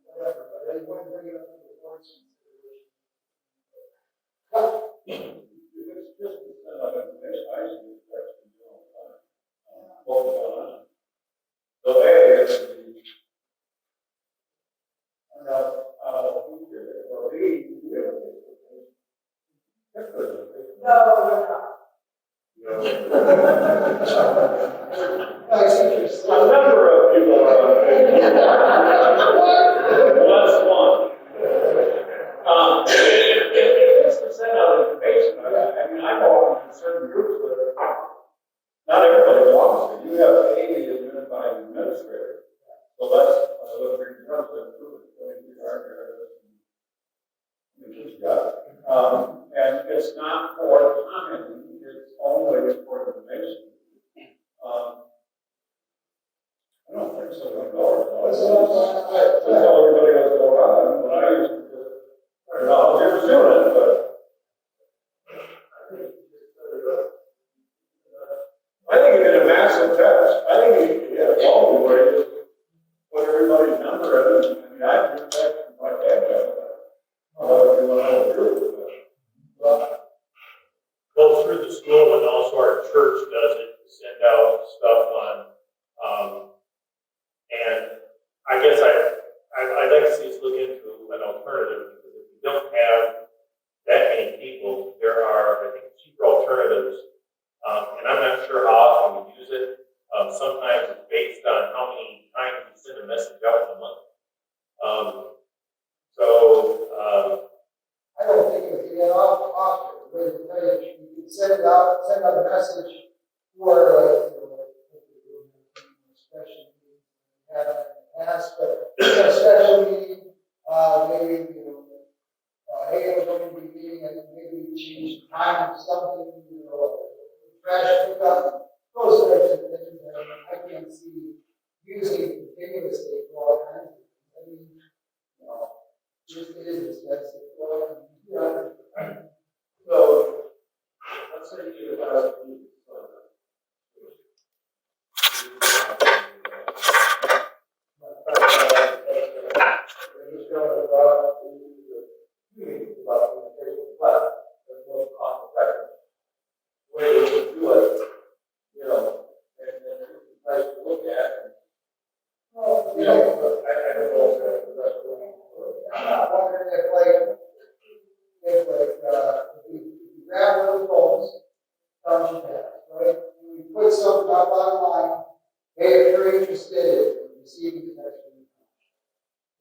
whatever, but I wouldn't bring it up to the board's consideration. It's just a set of information, I see the question all the time. What was going on? So, who did it, or we did it? A number of people are on Facebook. Plus one. It's the set of information. I mean, I belong to certain groups that not everybody belongs to. You have 80 identified administrators. So that's what Green Township group is going to be and it's not for commenting, it's only for information. I don't think so. That's how everybody else go around. When I used to just, I don't know how they were doing it, but I think it did a massive test. I think he had a phone where he just put everybody's number in. I mean, I do that my dad. Both through the school and also our church does it, send out stuff on, and I guess I'd like to see us look message out in a month. I don't think it would be an option, but you could send out a message for, special meeting, have in the past, but a special meeting, maybe, hey, we're going to be meeting, and maybe change the time of something, trash pickup, those types of things. I can't see using continuously for all kinds of things. I mean, it is expensive. So, let's say you have I'm not wondering if we grab one of the phones, township has, right? And we put something up online, hey, if you're interested in receiving the next one,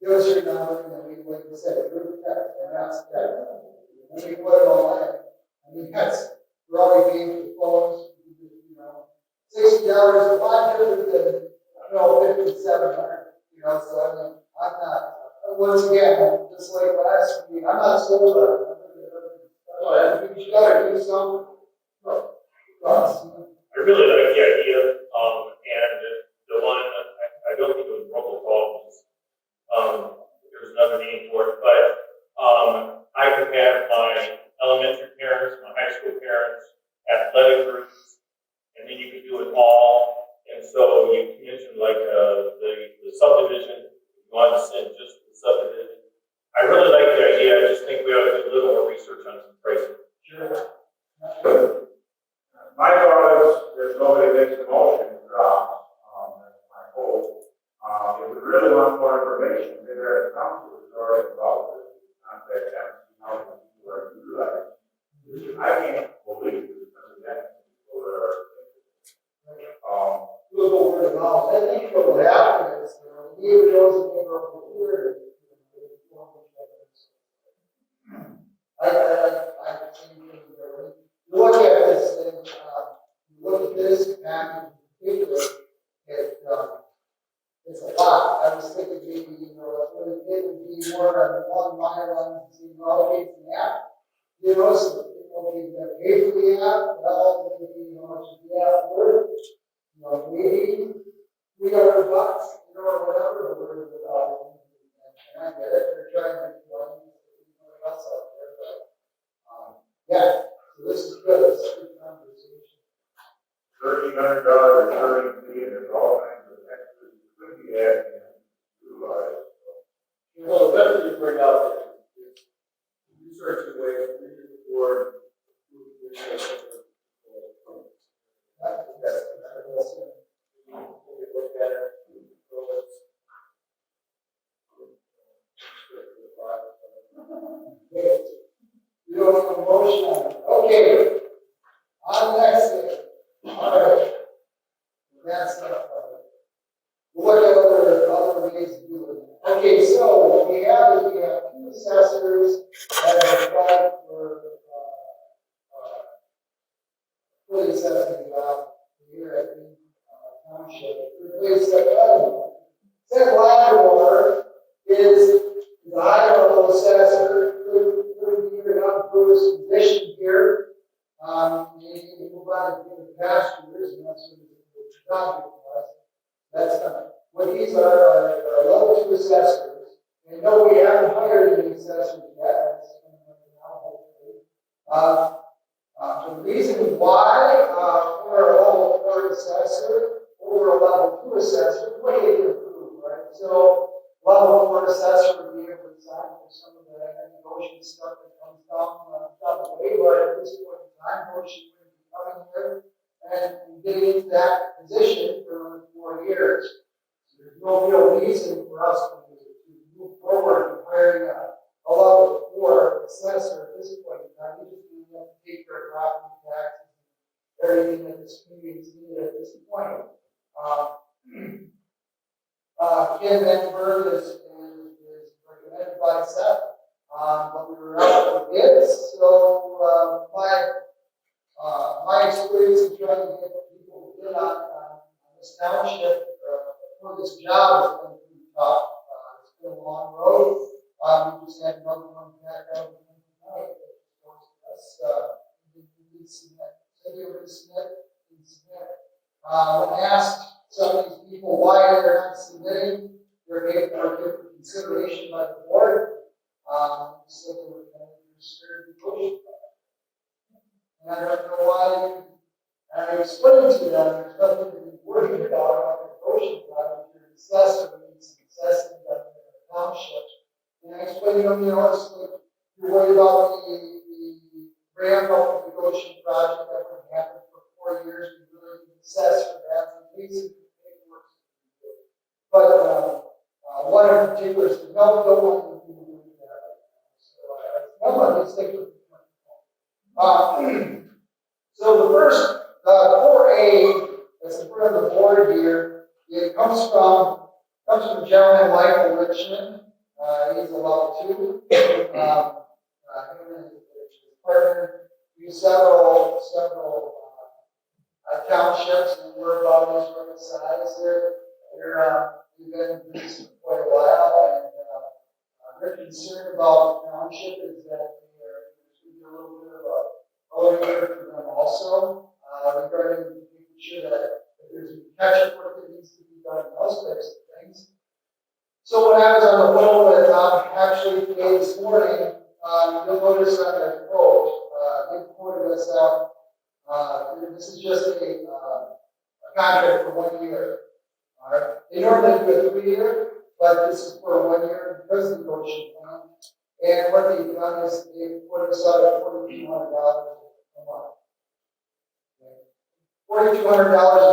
give us your number, and then we, like I said, group text, and that's text. And we put it all in. I mean, we're already paying for phones, $60 a lot different than, $5,700, so I mean, I'm not, once again, just like last week, I'm not sold on it. You gotta do something. I really like the idea, and the one, I don't think it was robocall, there's another name for it, but, I could have my elementary parents, my high school parents, athletic groups, and then you could do it all. And so you mentioned like, the subdivision, you want to send just the subdivision. I really like the idea, I just think we ought to do a little more research on some pricing. Sure. My thought is, if nobody makes a motion, drop, that's my hope. If we really want more information, maybe our council is already involved with it, contact them, see how many people are utilizing. I can't believe this, that people are, We'll go word of mouth. I think what will happen is, even those in the neighborhood here, I think you look at this and you look at this package in particular, it's a lot. I was thinking maybe, it would be more on one mile on all these the app. So people can get paid for the app, well, maybe how much the app worth. Maybe $300, or whatever, or without. And I get it, they're trying to make money, else out there, but, yeah, so this is good, it's a good conversation. $1,300 recurring fee, and there's all kinds of extras you could be adding to utilize. well, the better you bring up is researching ways to reach the board. You don't have a motion on it. Okay. On next thing. All right. That's not funny. We'll look at other ways to do it. Okay, so what we have is we have two assessors that have applied for the assessing job here at Green Township. Replace that other one. Said Lattimore is the high level assessor, third year up Bruce position here. You move on to the past years, and that's what the job was. That's what these are level 2 assessors. And no, we haven't hired any assessors yet. That's coming up now, hopefully. The reason why for a level 4 assessor over a level 2 assessor, way to improve, right? So level 4 assessor would be able to sign for some of the negotiation stuff that comes down the way, but at this point in time, motion would be coming here and getting into that position for 4 years. So there's no real reason for us to move forward and hiring a level 4 assessor at this point in time. We just need to take care of property taxes and everything that this community is needed at this point. Ken Vandenberg is recommended by Seth. But we were out for bids, so my experience in trying to get people to bid on this township for this job has been pretty tough. It's been a long road. We just had another one back out tonight. When asked some of these people why they're not submitting their paperwork for consideration by the board, said they were kind of scared to push. And I don't know why. And I explained to them there's nothing to be worried about the ocean project. Your assessor needs some assessing done in the township. And I explained to them, it's like you're worried about the ramp up of the ocean project that would happen for 4 years. We really need assessor that application paperwork. But one in particular said, no, don't want to do that. So let's take it. So the first 4A that's in front of the board here, it comes from a gentleman, Michael Richmond. He's a level 2. Him and his partner do several townships, and we're about this sort of size. They've been in business for quite a while, and their concern about the township is that there's going to be a little bit of a year for them also, regarding making sure that if there's catch-up work that needs to be done, those types of things. So when I was on the phone with actually today this morning, you'll notice on their quote, they quoted us out. This is just a contract for 1 year. All right. They normally do a 3-year, but this is for 1 year because of the ocean plan. And what they've done is they put us out at $4,200 a month. $4,200 a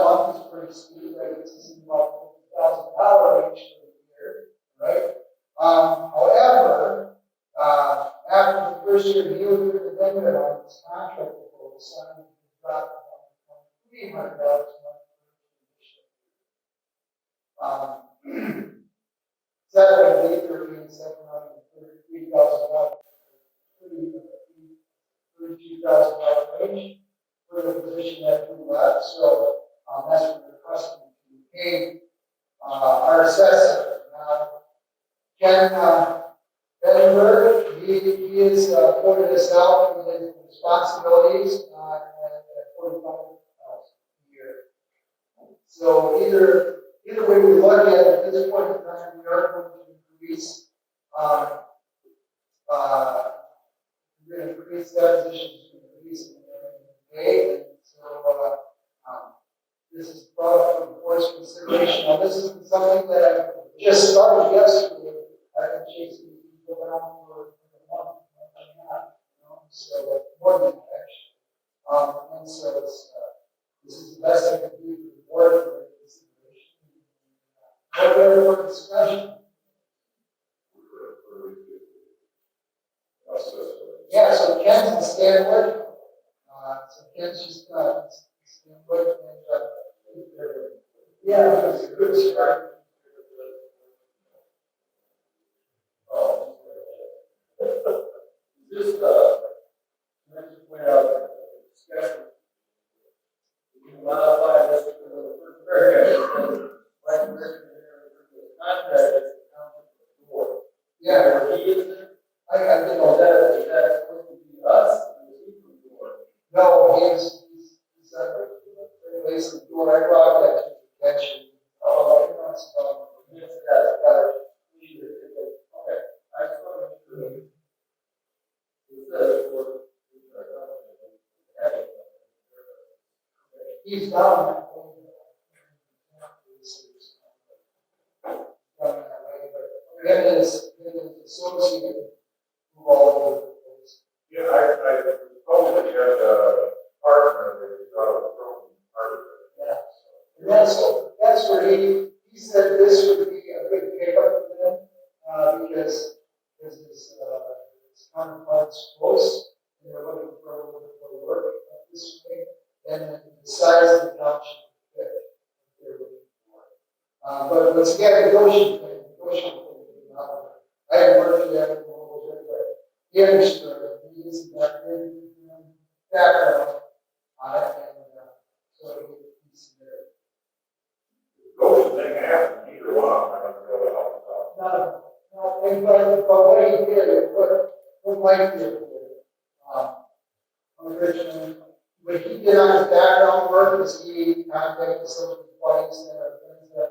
month is pretty steep, right? It's about $50,000 range for the year, right? However, after the first year, he was going to limit on this contract before we signed, it dropped $300 a month. 7 8 13 $733,000, $32,000 range for the position that we left. So that's what we're requesting to pay our assessor. Ken Vandenberg, he is quoted us out for his responsibilities at $45,000 a year. So either way we look at it, at this point in time, we are going to increase that position to increase in pay. And so this is brought up for the board's consideration. Now, this isn't something that I just started yesterday. I've been chasing people down for a month and a half, so more than that, actually. And so this is the best I can do for the board for the consideration. What better for discussion? Yeah, so Ken's in Stanwood. So Ken's just Stanwood. And, yeah, it's a good start. Just to point out discussion. You can modify this to the first paragraph. Like contract board. Yeah, he is. I didn't know that. Is that supposed to be us? No, he's replacing the door. I brought that to the attention. Oh, I know it's about this. Okay. I just want to make sure. He's down. It is associated with all of the things. Yeah, I probably had a partner that got a problem part of it. Yeah. And that's where he said this would be a good pickup for them, because his counterpart's close, and they're looking for a little bit more work this way, and the size of the township fit they're looking for. But it's again, negotiation. I haven't worked yet, but he understood it. He is that good background on it, and so he's there. Those thing happens, either one of them, I don't really help out. No, but what he did, what Mike did, originally, what he did on his background work is he contacted some of his buddies that are friends that,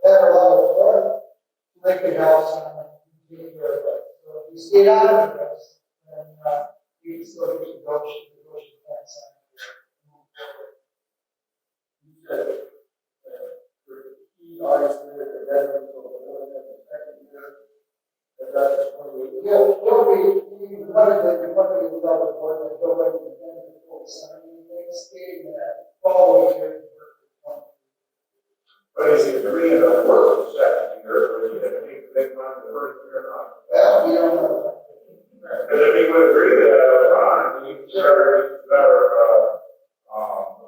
that are level 4, like the house on the so he stayed on with us, and he still gets to go fence on here. You said he obviously is a veteran, so the second year, that's 28. Yeah, one of the level 4 that go right to the end of the full signing thing, stating that following year. But is he agreeing to work the second year, or is he going to take the big one the first year or not? Well, we don't know. Because if he would agree to that, Ron, he's better,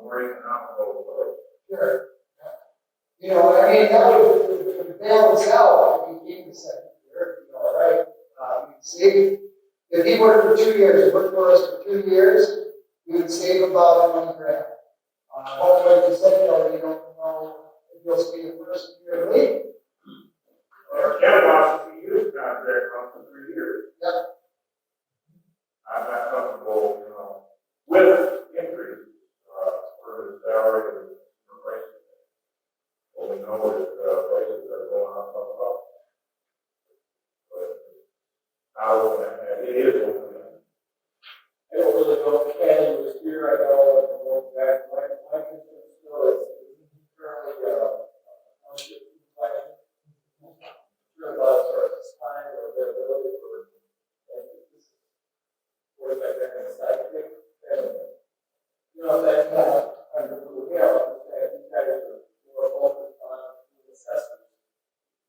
more economical. Sure. I mean, that would balance out if he came the second year, right? See, if he worked for 2 years, worked for us for 2 years, we would save about $20,000. Hopefully, like you said, you don't know if you'll stay the first year late. Or Ken wants to see his contract run for 3 years. Yep. I'm not comfortable, with increase, for his salary and prices. Well, we know that, prices are going up. But, it is open. I don't really know if Ken was here, I know, going back, my concern still is currently, township plan. Sure about sort of time or availability for, or is that kind of sidekick? And, that kind of, you guys are more focused on the assessment.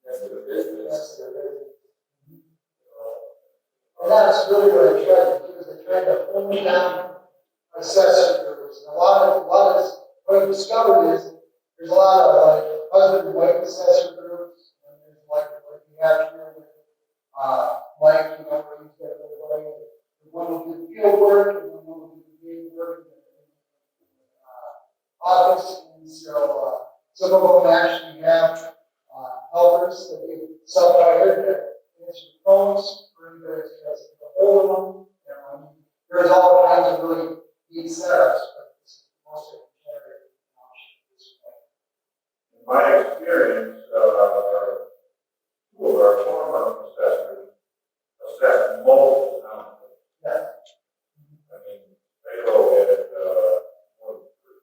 That's the business. And that's really what I tried to do, is I tried to hone down assessor groups. And a lot of what I've discovered is there's a lot of husband and wife assessor groups, and there's like we have here with Mike, where he's got everybody. One will do field work, and one will do field work in the office. And so some of them actually have helpers that they self-hired that answer the phones for you guys to get a hold of them. There's all kinds of really neat setups, but this is mostly generated this way. In my experience, two of our former assessors assessed multiple houses. Yeah. I mean, they go at, more than 3.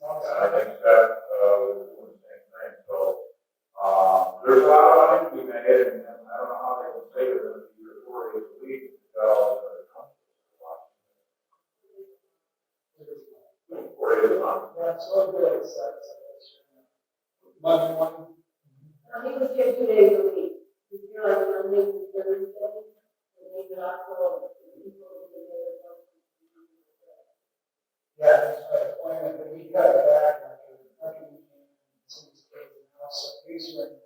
I think that, was doing the same thing. So, there's a lot of money to be made, and I don't know how they can say it in 3 or 4 days a week, until it comes to 4 days a month. Yeah, so good. Monday morning. He was here 2 days a week. You feel like Monday to Thursday, and maybe also people to be there. Yeah, that's right. Plan, but we cut it back after we came some days now, so he's ready.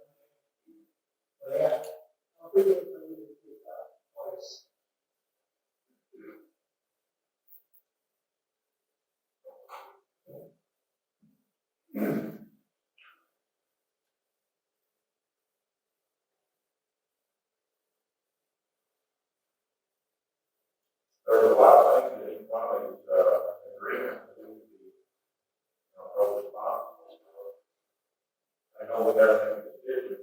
But yeah, I'll be able to do that twice. There's a lot of things that each one of these, agreements do to be, responsible. I know we gotta make a decision.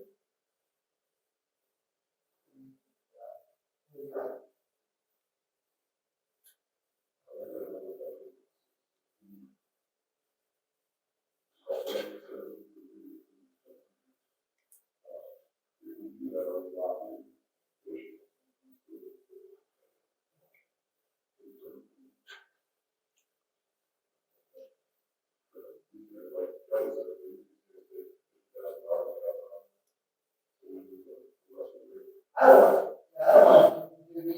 I don't want to be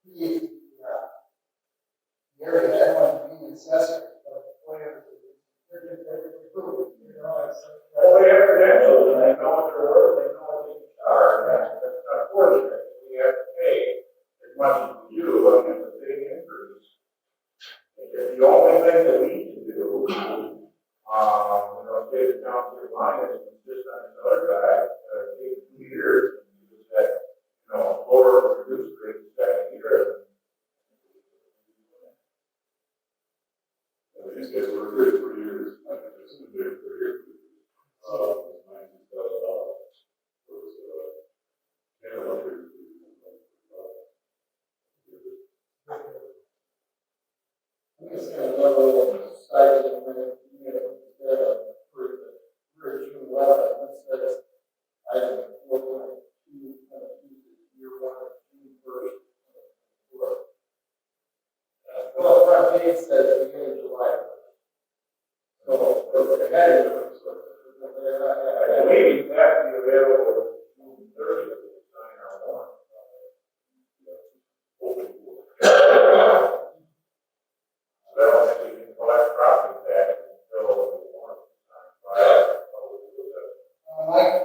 the area. I don't want to be the assessor, but the players, they're approved. shelter or they know they are, that's unfortunate. We have to pay as much as we do, and it's a big increase. The only thing that we can do, state of council line is just on another guy, take 2 years, and just that, lower reduce rate that year. I think that we're good for years. I think it's been good for years. I'm just gonna go a little side of the minute, for June 11th, that says, item 4.2, year 1, June 1st. Well, front page says beginning of July. So, we're ahead of it. I believe that be available June 30th, to sign our warrant. I don't think we can collect property tax until the warrant is signed by.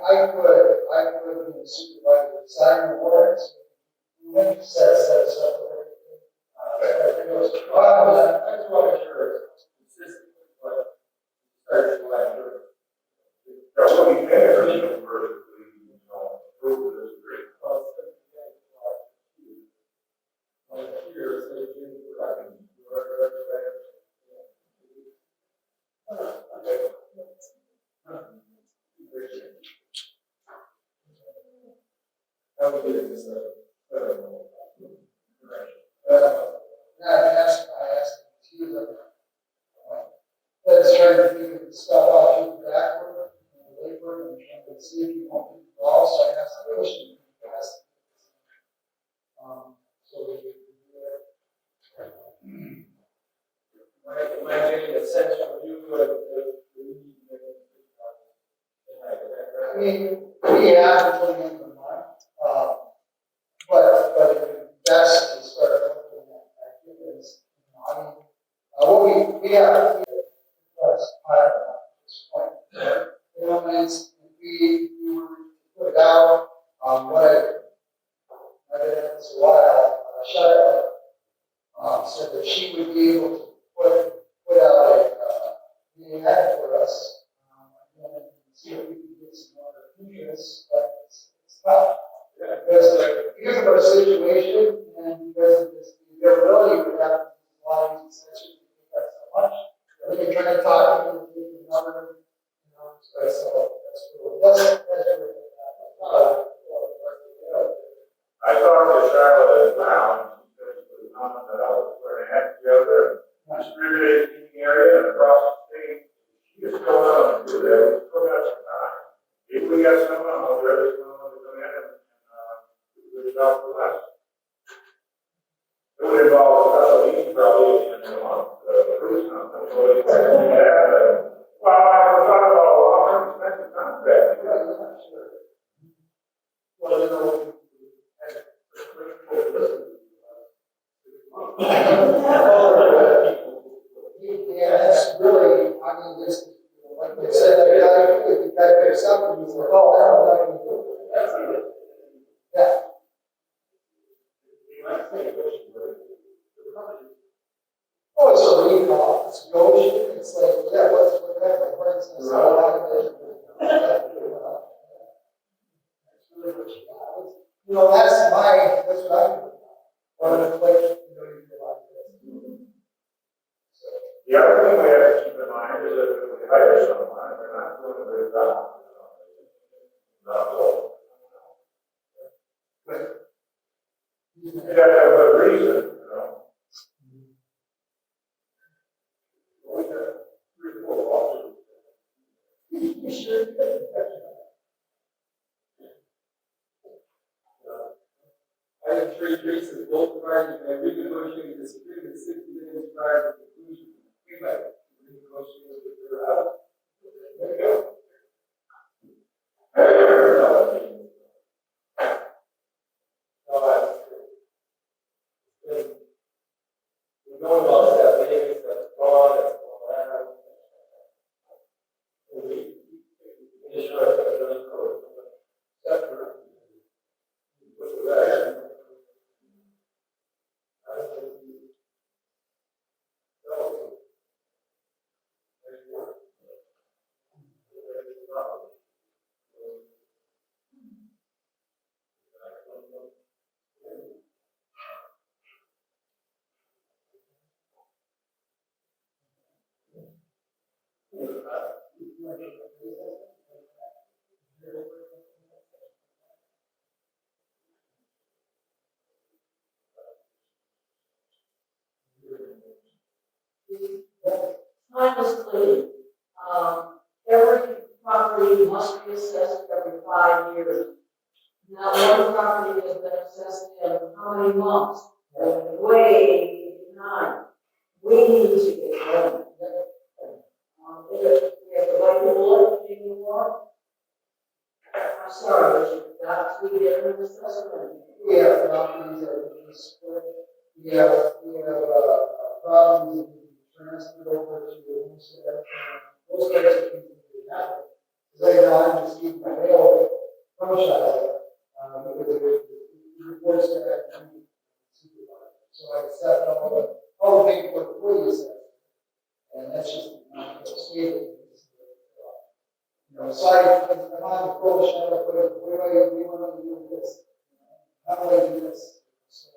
I could be the supervisor, sign the warrants. When you set us up. I just want to make sure it's consistent with what started July 1st. Yeah, we'll be paying for June 1st if we, approve this agreement. Here, it says June 1st. That would be just a correction. I asked you that. Let's try to figure this stuff out, look backward, and labor, and see if you want to involve. So I asked the question. So we can do that. Am I getting a sense from you that we need to make a I mean, we have until the end of the month, but it's best to start looking at activities. What we have plus higher at this point. Means if we were to put it out, what I did this a while, Shire, said that she would be able to put out the ad for us, and see if we can get some other interest, but it's tough. Because of our situation and because of this, the availability we have, a lot of these sessions, we think that's so much. We can try to talk to them, get the number, so that's really, that's really, I thought that Charlotte had found, because of the comment that I was going to add together, distributed in the area and across the state. She just go out and do that. We still got some time. If we got someone out there that's willing to come in and do a good job for us. It would involve probably at the end of the month, cruise company. Well, I was talking about a long-term expensive contract. well, yeah, that's really, I mean, this, like they said, the guy picks up and he's like, oh, that's what I can do. Yeah. Oh, it's a recall, it's negotiation, it's like, yeah, what kind of difference is that? That's really what that's what I do. One of the places, you feel like this. So, The other thing we have to keep in mind is that if we hire someone, they're not doing a good job. You have to have a good reason, We have 3 or 4 officers. you should. Item 3, cases both parties may renegotiate this agreement 60 days prior to conclusion. We might renegotiate with her out. There you go. No, that's true. We know about that lady that's gone, that's gone around. We just try to really code. 5 years. Now, one property has been assessed in how many months? Way behind. We need to get going. We have the right to look anymore. I'm sorry, but you've got to get an assessment. We have properties that are being split. We have properties that can be transferred over to the homestead. Those types of things that happen. Right now, I'm just keeping my mail from Shiloh, because it reports that I need supervisor. So I accept all the paperwork for you, and that's just not stable. You know, so I'm on the pro Shiloh, what do I want to do with this? How do I do this? So,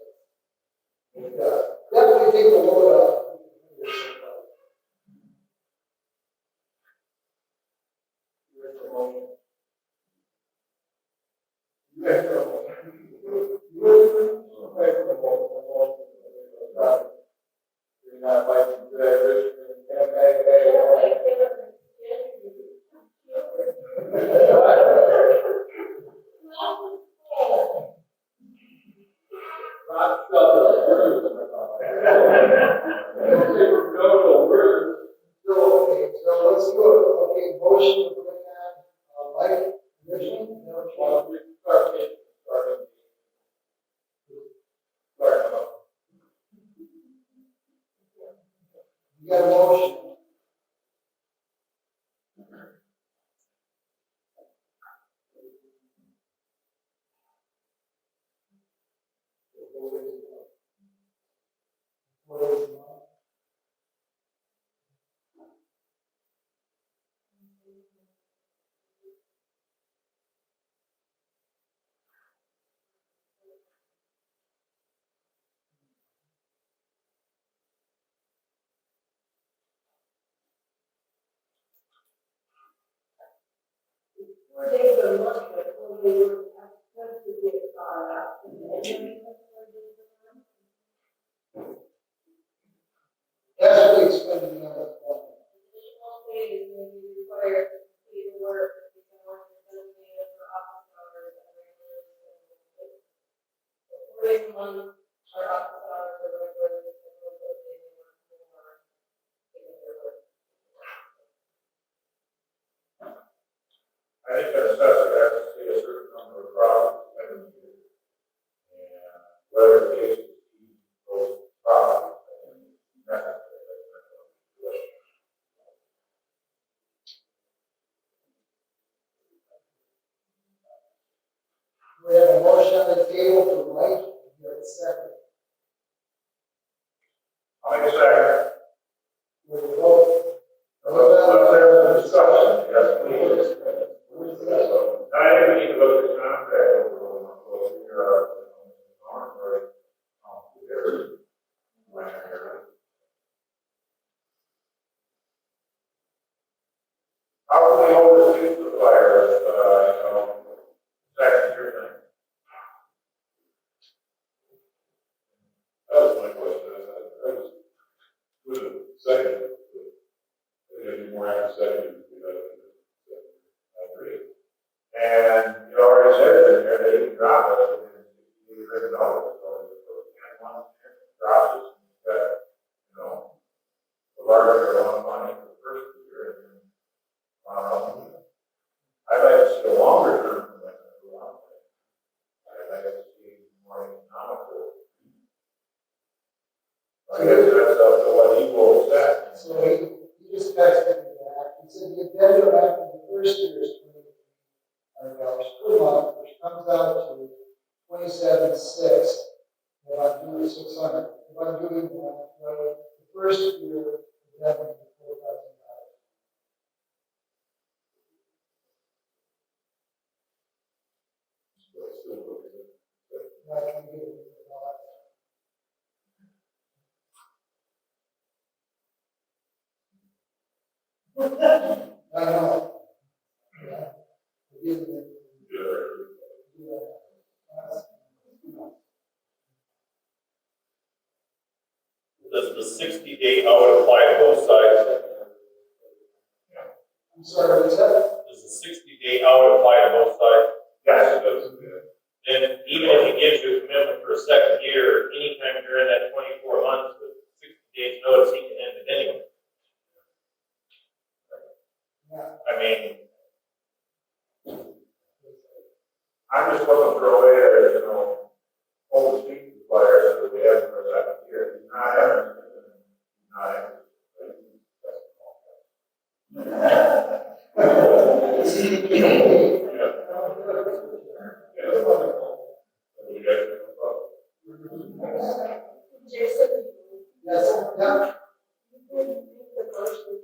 definitely take the load off. So let's do it. Okay, motion to bring on life commission. You got a motion. We're taking the money, but we were asked to get out. That's what we explained in the other point. Additional days may be required to complete the work if the work is designated for office hours and regular scheduled. So 4 days a month are office hours or regular scheduled, but they may work more to get their work. I think an assessor has to see a certain number of properties every year. And whether the case is those properties, I think is necessary. We have a motion on the table for Mike. You have a second. I'll make a second. We will vote. Let's discussion, yes, please. I think we need to look at the contract over a little more closely. How can we hold the street to fire if, second year thing? That was my question. I was with a second. Maybe more after second. I agree. And you already said it in there, they can drop it, and you didn't know it, so you can't drop it, that, the larger amount of money for the first year. I'd like to see a longer term commitment to one thing. I'd like to see more economical. I guess that's up to what he will accept. So he just texted me back. He said the addendum after the first year is $20 per month, which comes out to 27.6. If I'm doing 600. If I'm doing the first year, then $4,000. I can give it I know. Yeah. Does the 60-day, how it apply to both sides? I'm sorry, what's that? Does the 60-day, how it apply to both sides? I'm just looking for a way to, hold the seat to players that we have for a second year. He's not having, he's not having. Jason, Yes, yeah. you could make the motion.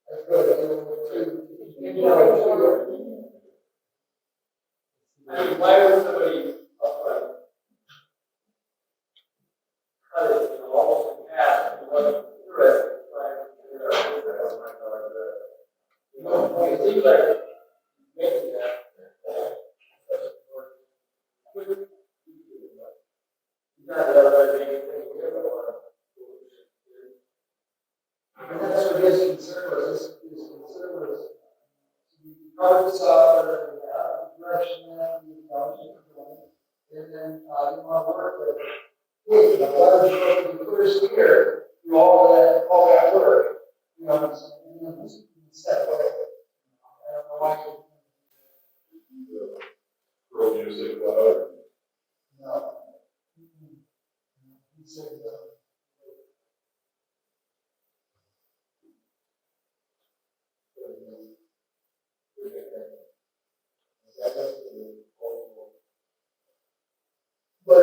That's good. I mean, why would somebody upright cut it, almost in half, and wasn't interested, right? It seems like making that. Not that other anything we ever want. And that's what his concern was. His concern was to cover the software, direction that the township is going. And then, you want to work with, hey, leverage for the first year, do all that work, and then step away. I don't know why Girl music, whatever. no. He said, but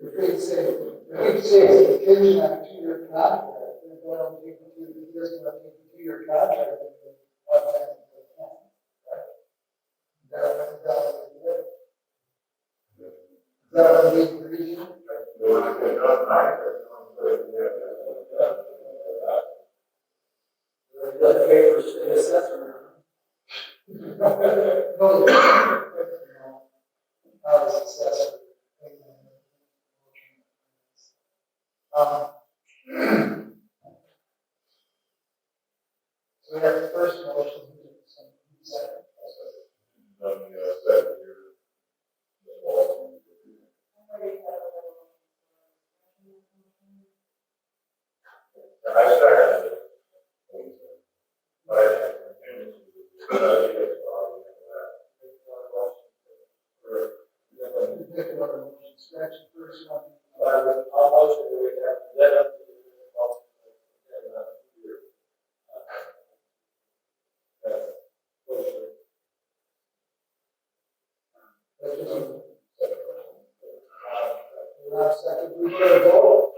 if they say it's contingent on a 2-year contract, then why don't we take a 2-year contract? Is that what we agree? The papers, the assessment. No, not a successor. So we have the first motion, second. I second it. Pick another motion, scratch the first one. I'll motion that we have that up to the Last second, we put a vote.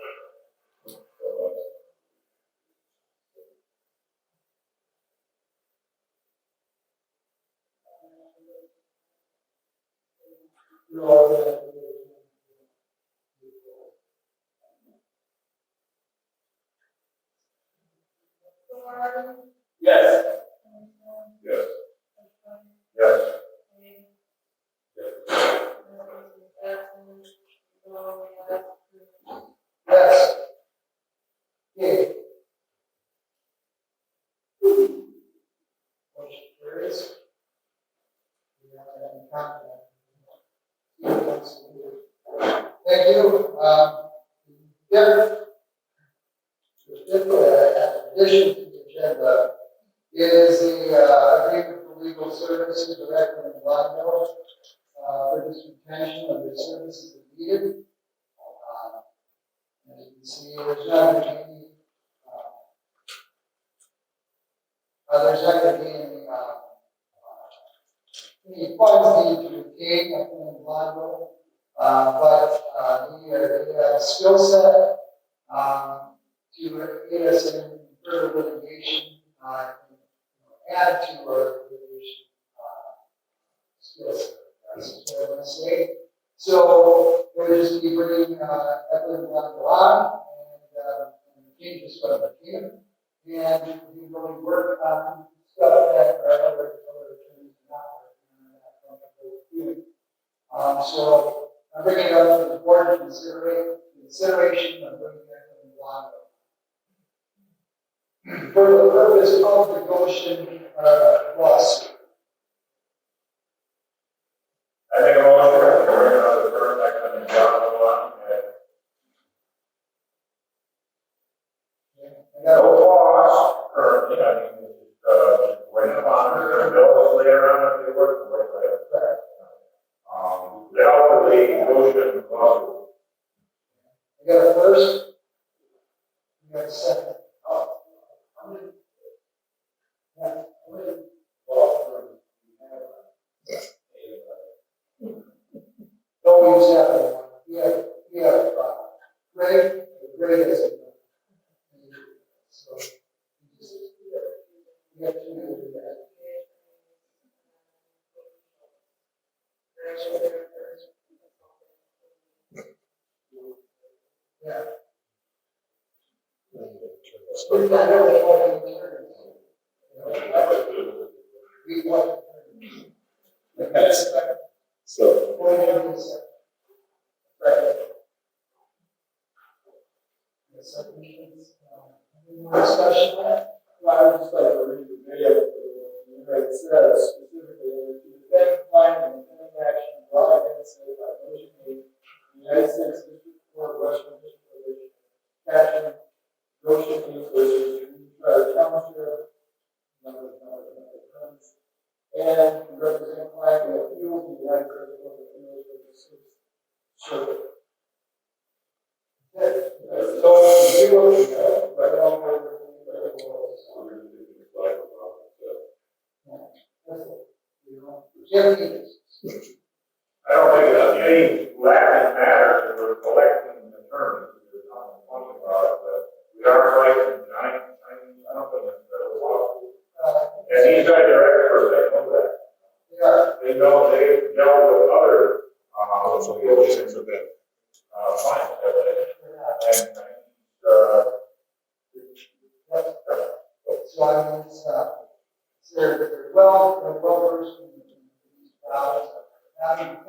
Yes. Yes. Yes. Yes. Okay. Motion carries. We have that in contact. Thank you. Addition to the agenda is the agreement for legal services directly in Blackwell for this retention of the services that needed. As you can see, there's not going to be any funds needed to retain in Blackwell, but he has skill set to aid us in further litigation, add to our litigation skill set. That's what I want to say. So we'll just be bringing Evelyn on and changes what we can, and we really work on stuff that our other attorneys are not comfortable doing. So I'm bringing it up to the board consideration of bringing Evelyn Blanco. For the purpose of the Goshen lawsuit. I think I'm all for another firm that can job a lot. No loss currently, I mean, when the bond is built else later on if they work for it, right? Without the motion, lawsuit. I got a first. You got a second. Don't use that one. We have, Greg is. So, you have to do that. Yeah. We've got everything. We want. So. Right. Any more discussion on that? Well, I would just like to read the video. It says specifically, to defend, find, and defend action brought against it by motion made, the United States District Court, Western District of Michigan, caption, Goshen Inc. versus Green Township, and to represent client and appeal to the United States Court of Appeals for the Sixth Circuit. So, zero, right on where I don't think it's any Latin matter that we're collecting the terms, we're not talking about it, but we are collecting nine, I don't think that's a lawsuit. And these guys are experts, they know that. They know, they've dealt with other, solutions of it. Fine, So I mean, they're well versed in these problems.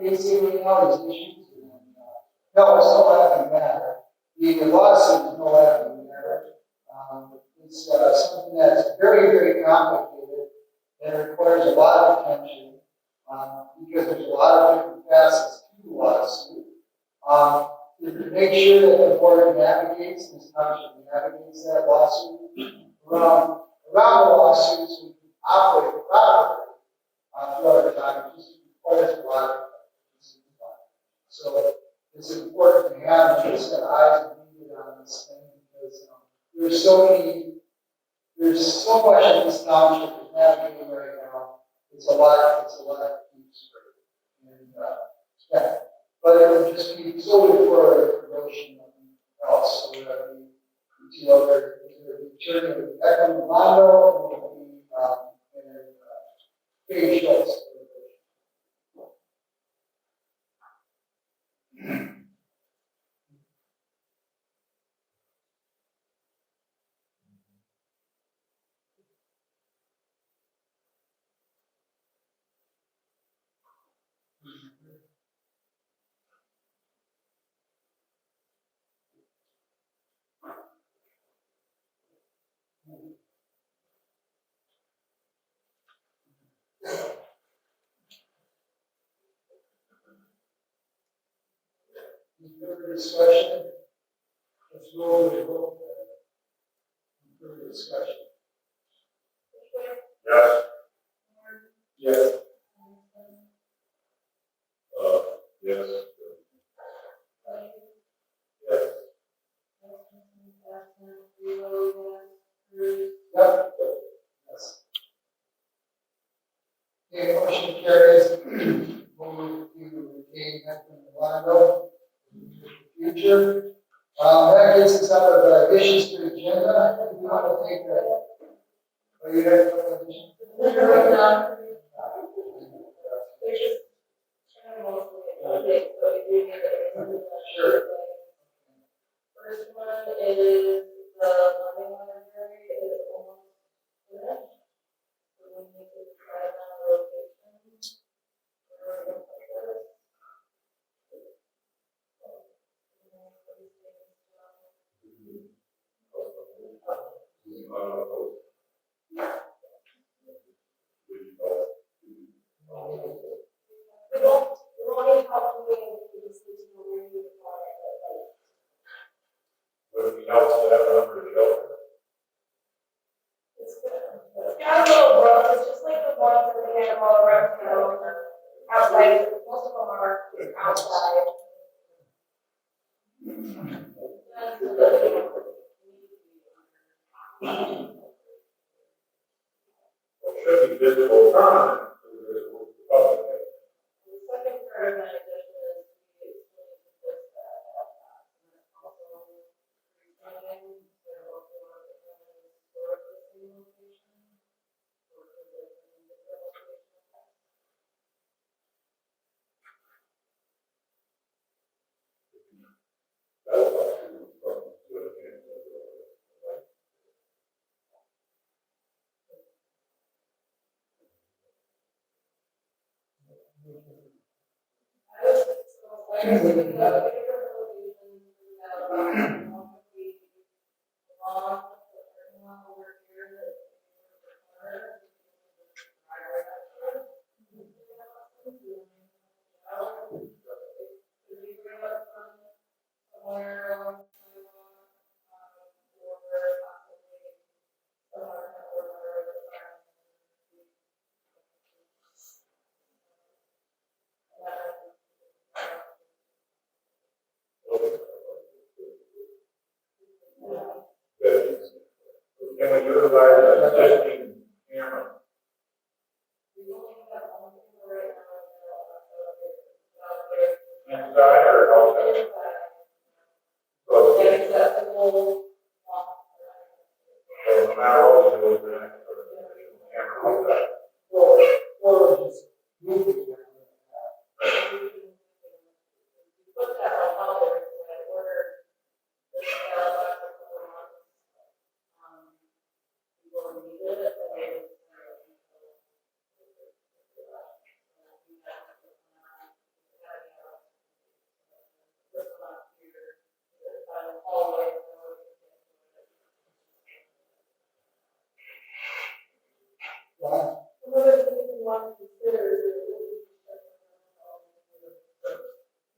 Facing all these issues. No, it's no laughing matter. The lawsuit is no laughing matter. It's something that's very, very complicated and requires a lot of attention because there's a lot of different facets to the lawsuit. To make sure that the board navigates, this township navigates that lawsuit. Around the lawsuits, we can operate properly throughout the time. It just requires a lot of attention. So it's important to have just set eyes and lead on this thing because there's so much in this township that's navigating right now. It's a lot to keep straight. And yeah. But it would just be solely for promotion of else. So that we two other, the attorney of Echo Mondo and Dave Schultz. Further discussion? Let's roll the vote. Further discussion? yes. Yes. Yes. Yes. Yep. Yes. Okay, motion carries. Move to retain Echo Mondo in the future. That gets us out of additions to the agenda. We want to take that. Oh, you have some additions? Sure. First one is the London Library is almost finished. So we need to decide on the location. We won't need help doing these things for you. Would it be helpful to have a number of the open? get them all around town, outside, most of them are outside. Should be visible time to the public. The second part of my addition is the explaining this, also retraining, they're also on the historic listing location, or the different locations. I was thinking about different locations, one would be along the parking lot over here that could you bring up from somewhere along the sidewalk, or possibly somewhere over the front? Can we utilize an existing camera? We only have one camera right now, Inside or outside? So, accessible. so no matter what we do, we're gonna put a camera outside. Or just move it. Put that on out there, so I ordered this last couple of months. People needed it, but they was Wow. another thing you want to consider is that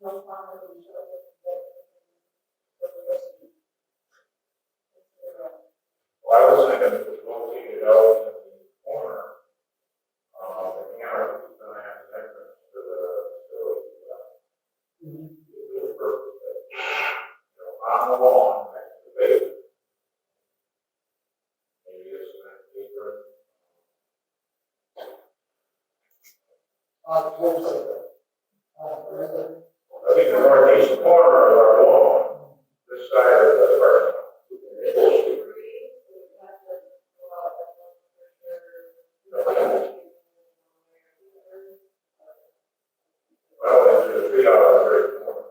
no problem with each other. Well, I was thinking if it was located out in the corner, the camera was gonna have an entrance to the facility. The purpose of, on the lawn, next to the base. Maybe it's an apron. What was it? Really? I think the northeast corner of our lawn, this side of the parking lot. Well, there's a tree out of the very corner.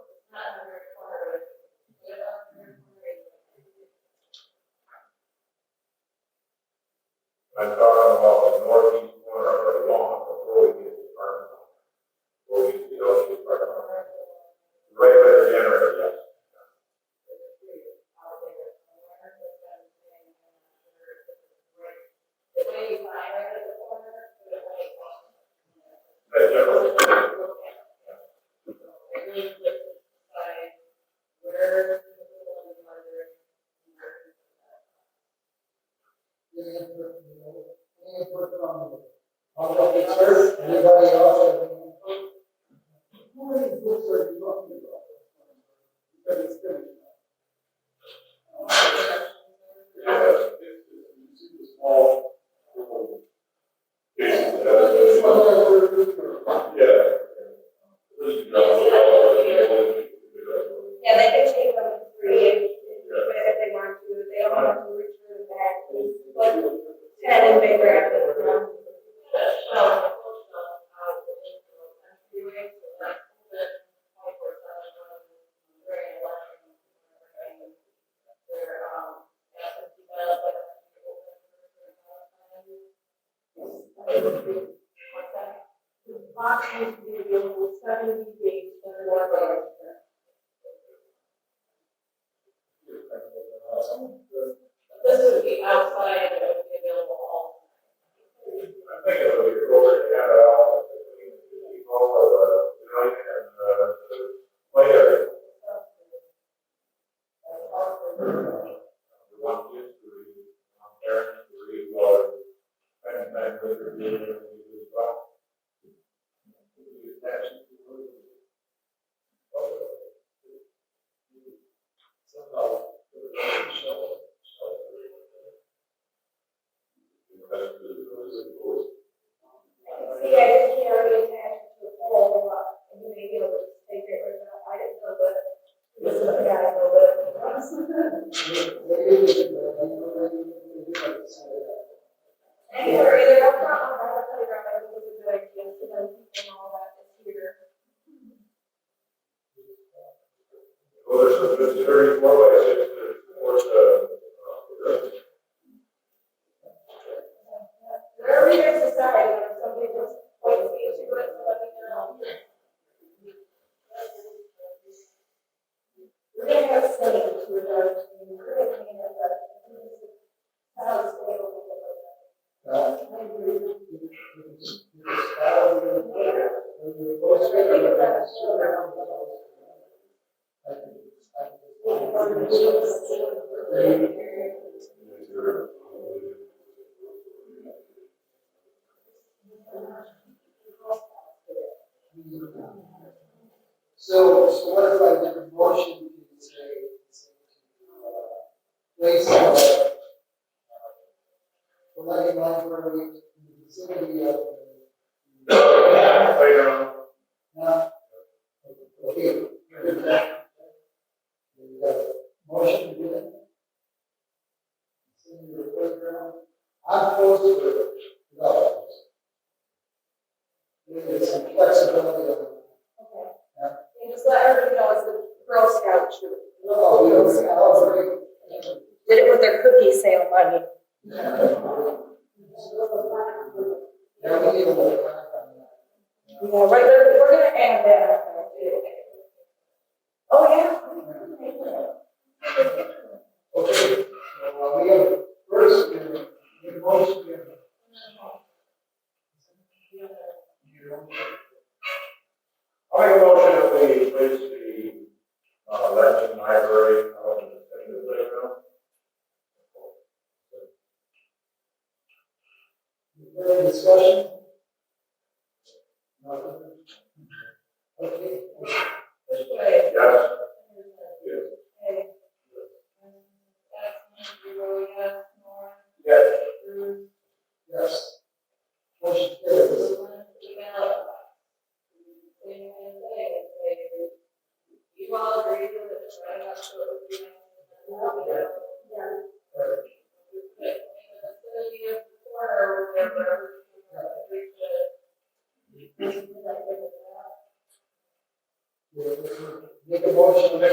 I'm talking about the northeast corner of our lawn before we get to the parking lot. Before we get to the parking lot. Right where the generator, yes. That generator. Any input from the public, sir? Anybody else have any input? How many books are you talking about? Because it's finished. It's a small. Yeah. Yeah, they can take them free if they want to, if they don't want to return it back, like 10 and bigger after the the box needs to be available 70 days before the this would be outside, and it would be available all. I think it would be appropriate to have it out, all of the night and the play area. We want kids to read, parents to read, while spending time with their children, as well. see, I didn't see already attached to the pole, and you may be able to take it or not, I didn't know, but this is the guy, a little and or either up front or on the playground, I think it's a good idea, so then people know that it's here. Well, there's 34 ways to support the, Wherever you guys decide, if somebody just wants me to do it, so let me know. We're gonna have singing to regard to, we're gonna clean it up. Sounds stable. So what if I did a motion to say, place the lighting library in the vicinity of the playground. now, okay, good that. We got a motion to do that. Vicinity of the playground. I'm opposed to it. No. There's some flexibility on it. Okay. And just let everybody know it's the Girl Scout troop. No, we don't have already. Did it with their cookie sale money. Yeah, we need a little time on that. Yeah, right, we're gonna add that. Oh, yeah. Okay, so we have first, we have a motion, we have. I make a motion that we place the, legend library out in the playground. Further discussion? Nothing? Okay. Which way? Yes. Yes. Okay. Yes, more. Yes. Yes. Motion carries. You all agree with it, right? That's what it would be. Yeah. Make a motion, to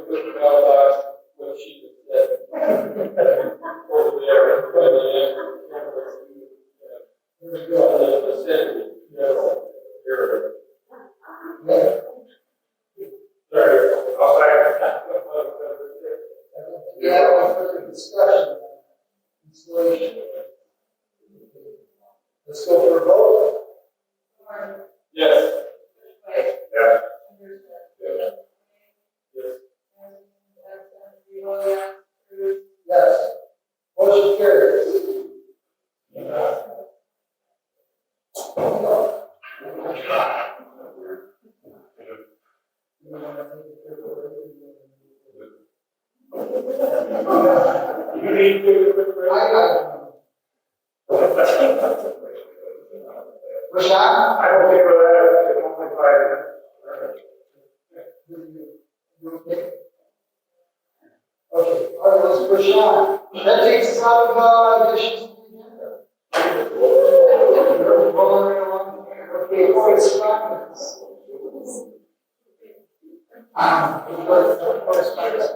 put the mailbox, what she just said. Over there, Here we go, the vicinity, here. Yeah. There, I'll second. Yeah, further discussion. Installation. Let's go for a vote. Yes. Yes. Yes. Yes. Motion carries. You need to. Rashawn? I don't think we're that, it's only 5 minutes. You okay? Okay, all right, let's push on. That takes us out of, additions to the agenda. We're rolling right along. Okay, correspondence. Correspondence.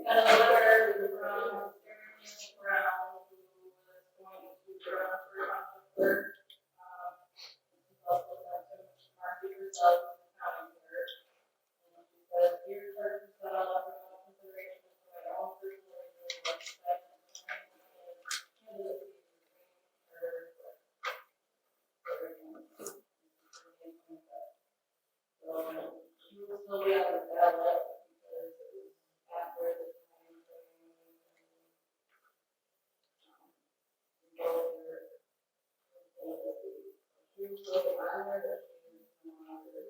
Got a letter from Brown, who was going to Brown for October. Also got some market results in the county clerk. And she says, here's her set up for my consideration for my own personal website. So, she will still be on the ballot because it was after the time frame. She was still on there, but she was no longer.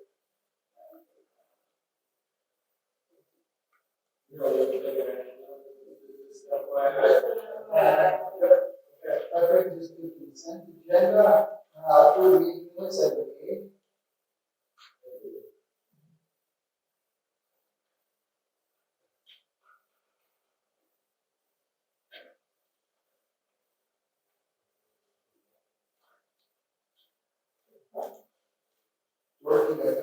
That brings us to consent agenda, approve meeting minutes as made. Working at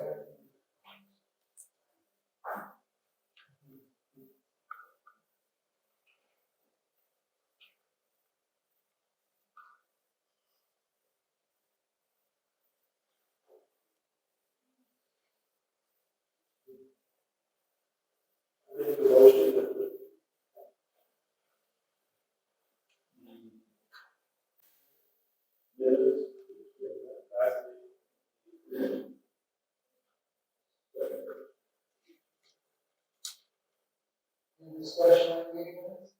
Make the motion that the minutes. any discussion on the meeting minutes?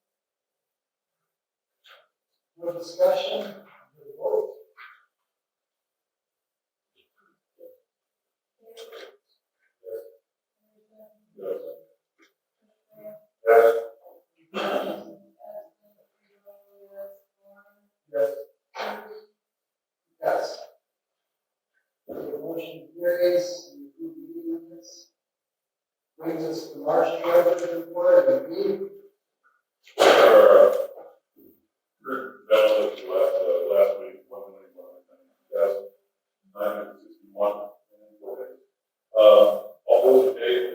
No discussion? Vote. Yes. Yes. Yes. The motion carries. We approve the meeting minutes. Brings us to March 12th report and B. Balance last week, 1,961. All those days,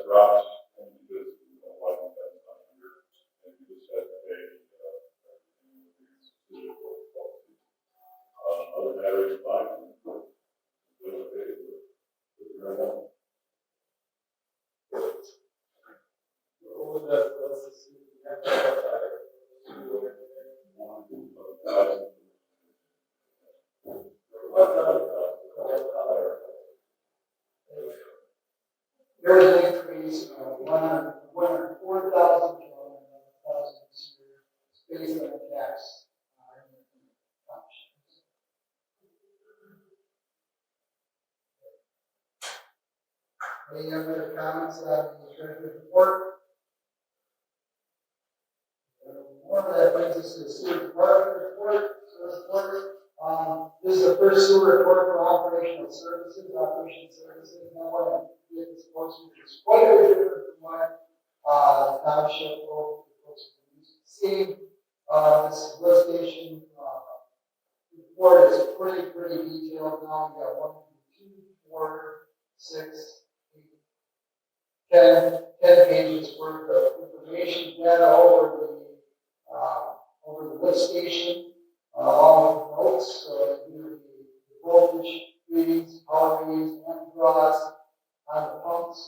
drops, and because we don't like that time of year, and we just had to pay, other matters, fine. There was an increase of 104,000 this year, based on the tax. Any other comments on the treasurer's report? One that brings us to the sewer department report. This is the first sewer report for operational services. Now, what I did is it's quite a bit different from what the township folks used to see. This lift station report is pretty detailed now. We got 1, 2, 4, 6, 8, 10 pages worth of information data over the lift station, along with notes. So the voltage readings, power readings, and draws on the pumps.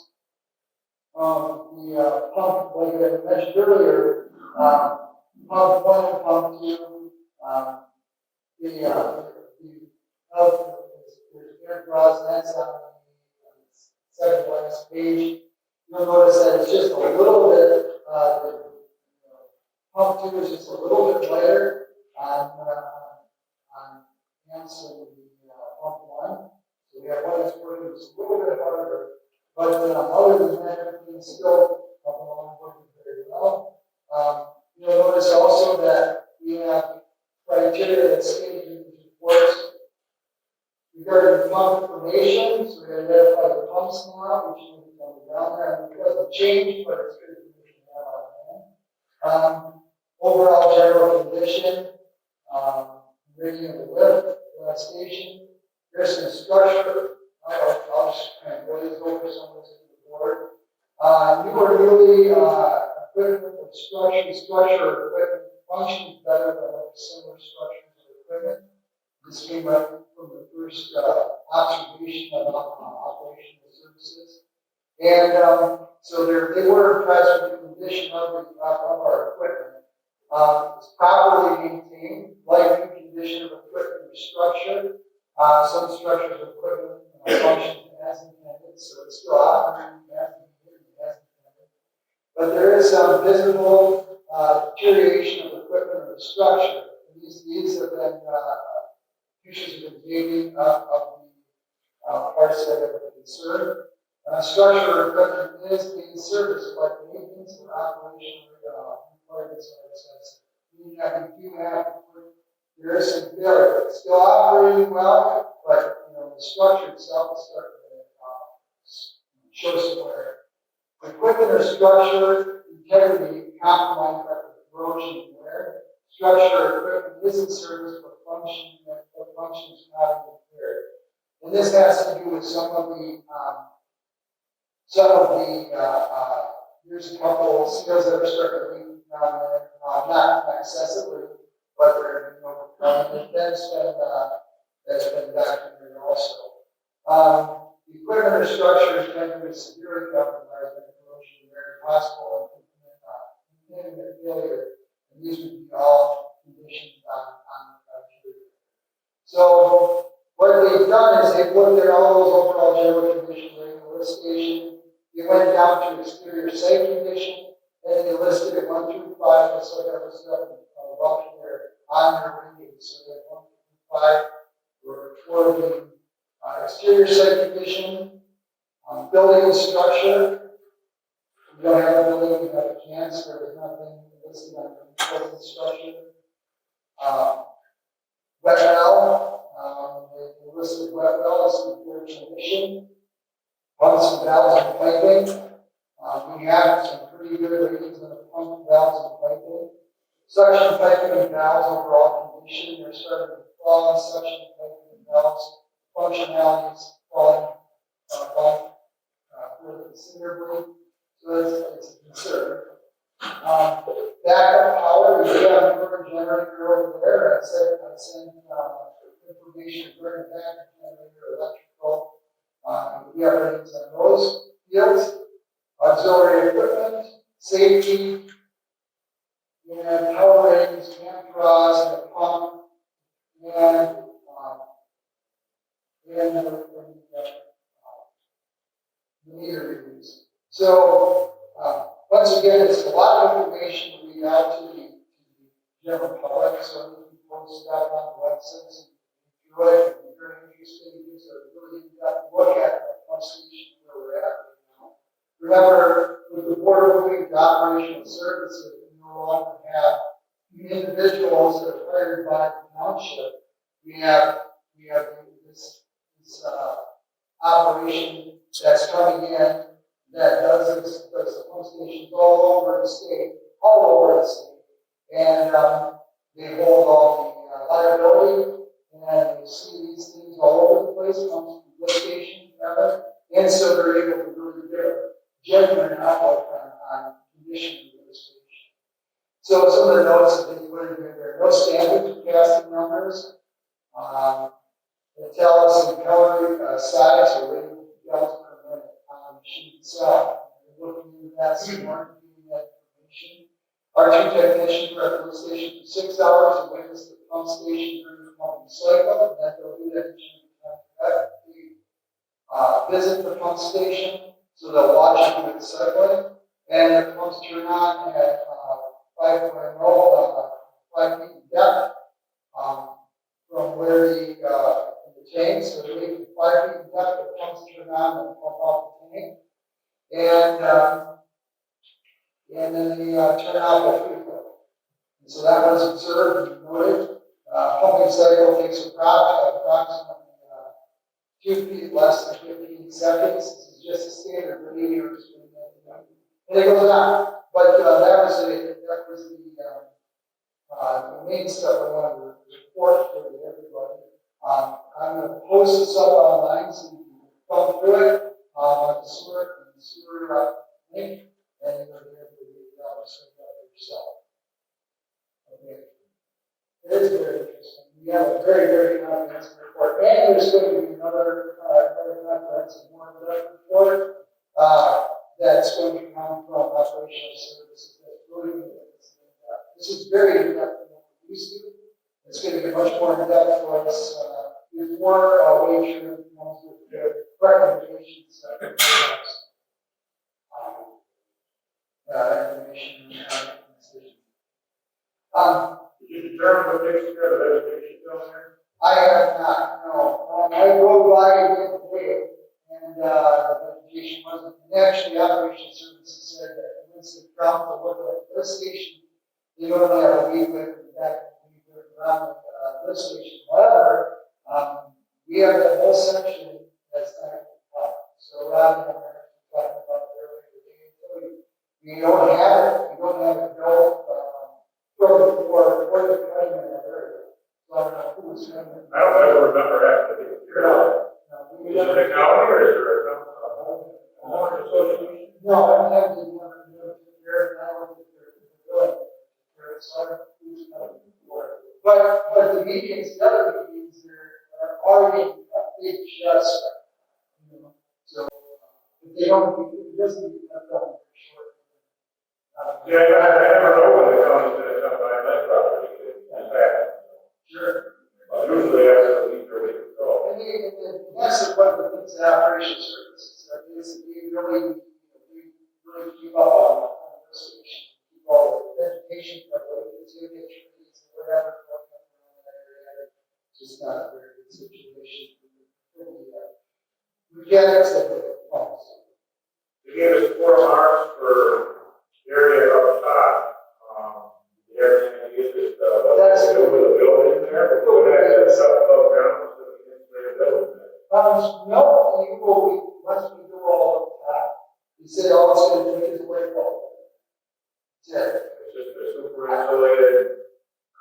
The pump, like I mentioned earlier, pump 1 and pump 2, there's air draws, and that's on the second last page. You'll notice that it's just a little bit, pump 2 is just a little bit lighter on answering the pump 1. So we have one that's working just a little bit harder. But other than that, everything's still up along working very well. You'll notice also that we have criteria that's stated in the reports regarding pump information. So we identify the pumps now, which will be coming down there. And it doesn't change, but it's good information to have on hand. Overall general condition, rating of the lift station. There's some structure. I'll just kind of glaze over some of this to the board. New or newly equipment of structure or equipment functions better than other similar structures or equipment. This came right from the first observation of operational services. And so they were impressed with the condition of our equipment. It's properly maintained, light condition of equipment or structure. Some structures of equipment function as intended, so it's still operating as intended. But there is some visible deterioration of equipment or the structure. And these have been issues have been dating of the parts that are concerned. Structure equipment is being serviced, but maintenance or operation requirements are excessive. We do have there is some failure. It's still operating well, but, the structure itself is starting to show some wear. The equipment or structure integrity compromised by the corrosion and wear. Structure or equipment isn't serviced for functions not impaired. And this has to do with some of the here's a couple of seals that are starting to leak down there, not excessively, but they're, that's been documented also. The equipment or structures tend to be severely compromised by corrosion where possible and failure. And these would be all conditions on the criteria. So what they've done is they've looked at all those overall general conditions in the list station. They went down to exterior safe condition, and they listed it 1 through 5, just like I listed up above here on their rating. So they 1 through 5 were for the exterior safe condition, building and structure. We don't have a building, we have a chance. There was nothing listed on the building structure. Wet well, they listed wet well as the poor condition. Pumps and valves and piping. We have some pretty good ratings on the pump, valves, and piping. Suction piping and valves overall condition. They're starting to fall in suction piping and valves. Functionality is falling really considerably. So it's a concern. Backup power, we do have a motor generator over there. I sent information for the backup generator, electrical. We have ratings on those fields. Auxiliary equipment, safety, and power ratings, camp draws, and the pump, and the meter readings. So, once again, it's a lot of information to read out to the general public, so we can post it out on the website. So if you really, if you're very interested in this, or really look at the pump station where we're at right now. Remember, with the board moving to operational services, we no longer have individuals that are hired by the township. We have this operation that's coming in that does the pump stations all over the state, and they hold all the liability, and you see these things all over the place, comes from the station, and so they're able to really get a genuine outlook on condition of the station. So some of the notes that they put in there, no standard for casting numbers. They tell us in calorie size or weight of gallons per minute on the machine itself. We're looking into that some more, giving that information. Our two technicians are at the station for 6 hours and witness the pump station during the pumping cycle, and that they'll do that each time. We visit the pump station, so they'll watch it with the cycling, and the pumps turn on at 5 feet in depth from where the tank, so they leave 5 feet in depth, the pumps turn on and pump off the tank, and then they turn off the free flow. And so that was observed and noted. Pumping cycle takes approximately 2 feet less than 15 seconds. This is just a standard radio experiment. And it goes on. But that was the main stuff I wanted to report for everybody. I'm going to post this up online so you can thumb through it on the sewer link, and you're going to be able to read it out for yourself. Okay. It is very interesting. We have a very, very comprehensive report, and there's going to be another comprehensive, more in-depth report that's going to come from operational services. That's really this is very in-depth than what we used to. It's going to get much more in-depth for us. There's more way through comes with the recommendations information decision. Did you determine what takes care of the vegetation down there? I have not, no. I drove by again today, and the vegetation wasn't. And actually, operational services said that once they dropped the look at this station, you don't have a weed with the back around we have the whole section that's not compliant. So rather than talking about it earlier, we don't have it, we don't have it built, for the cutting in that area. So I don't know who was doing it. I don't ever remember having to be here. No, Is it a county or is there a homeowner association? no, I don't have the one to do it here, I don't think they're doing it. So I don't know who's coming for it. But the meetings, the other meetings, are already a big just, you know, so if they don't, it doesn't be cut down very short. Yeah, I never know when the county's gonna come by my property. In fact, Sure. usually after the week or week or so. And that's one of the things that operation services, is we really keep up on investigation, keep all the education, trees, whatever, in that area. Just not a very good situation. We get it to the homes. They gave us 4 marks for area up top. The area is That's over the building there. But that stuff above ground, so we can clear the building there. No, you will, once we do all of that, you say all it's going to take is away from it. That's it. It's just a super insulated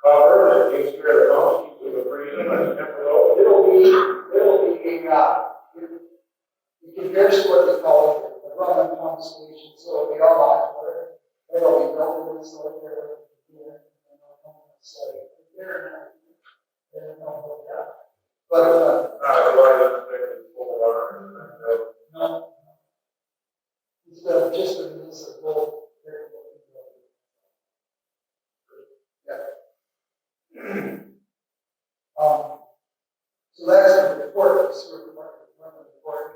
cover that takes care of the house, keeps it freezing and temperate. It'll be it compares to what they call it, the run pump station, so it'll be all on water. It'll be built in, so they're here, and they'll come and say, they're not, but, Otherwise, it's full of water. no. It's just a municipal. Yeah. So that's the report, the sewer department report.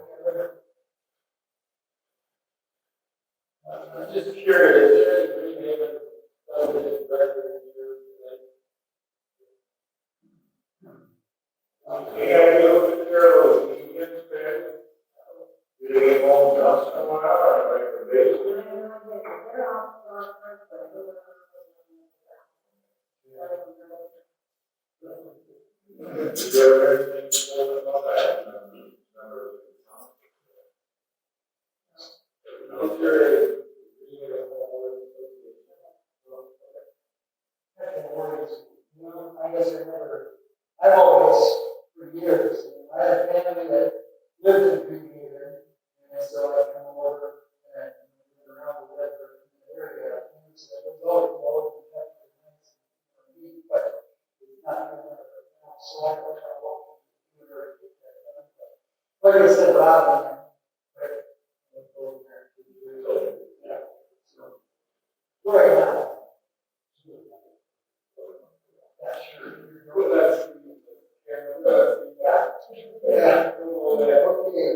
I'm just curious, is there any Green Haven subdivision record here today? Yeah, you look at there, those medians, man. Do they get home dust in a while, or like the basement? Is there anything told about that? Is there a I guess I've always, for years, I had a family that lived in Green Haven, and so I come over and moved around the weather in the area. And so it was always protected, but it's not going to so I don't know what to do or get that done. But like I said, Rob, right? Yeah. So, right now. Yeah, sure. Yeah. Okay.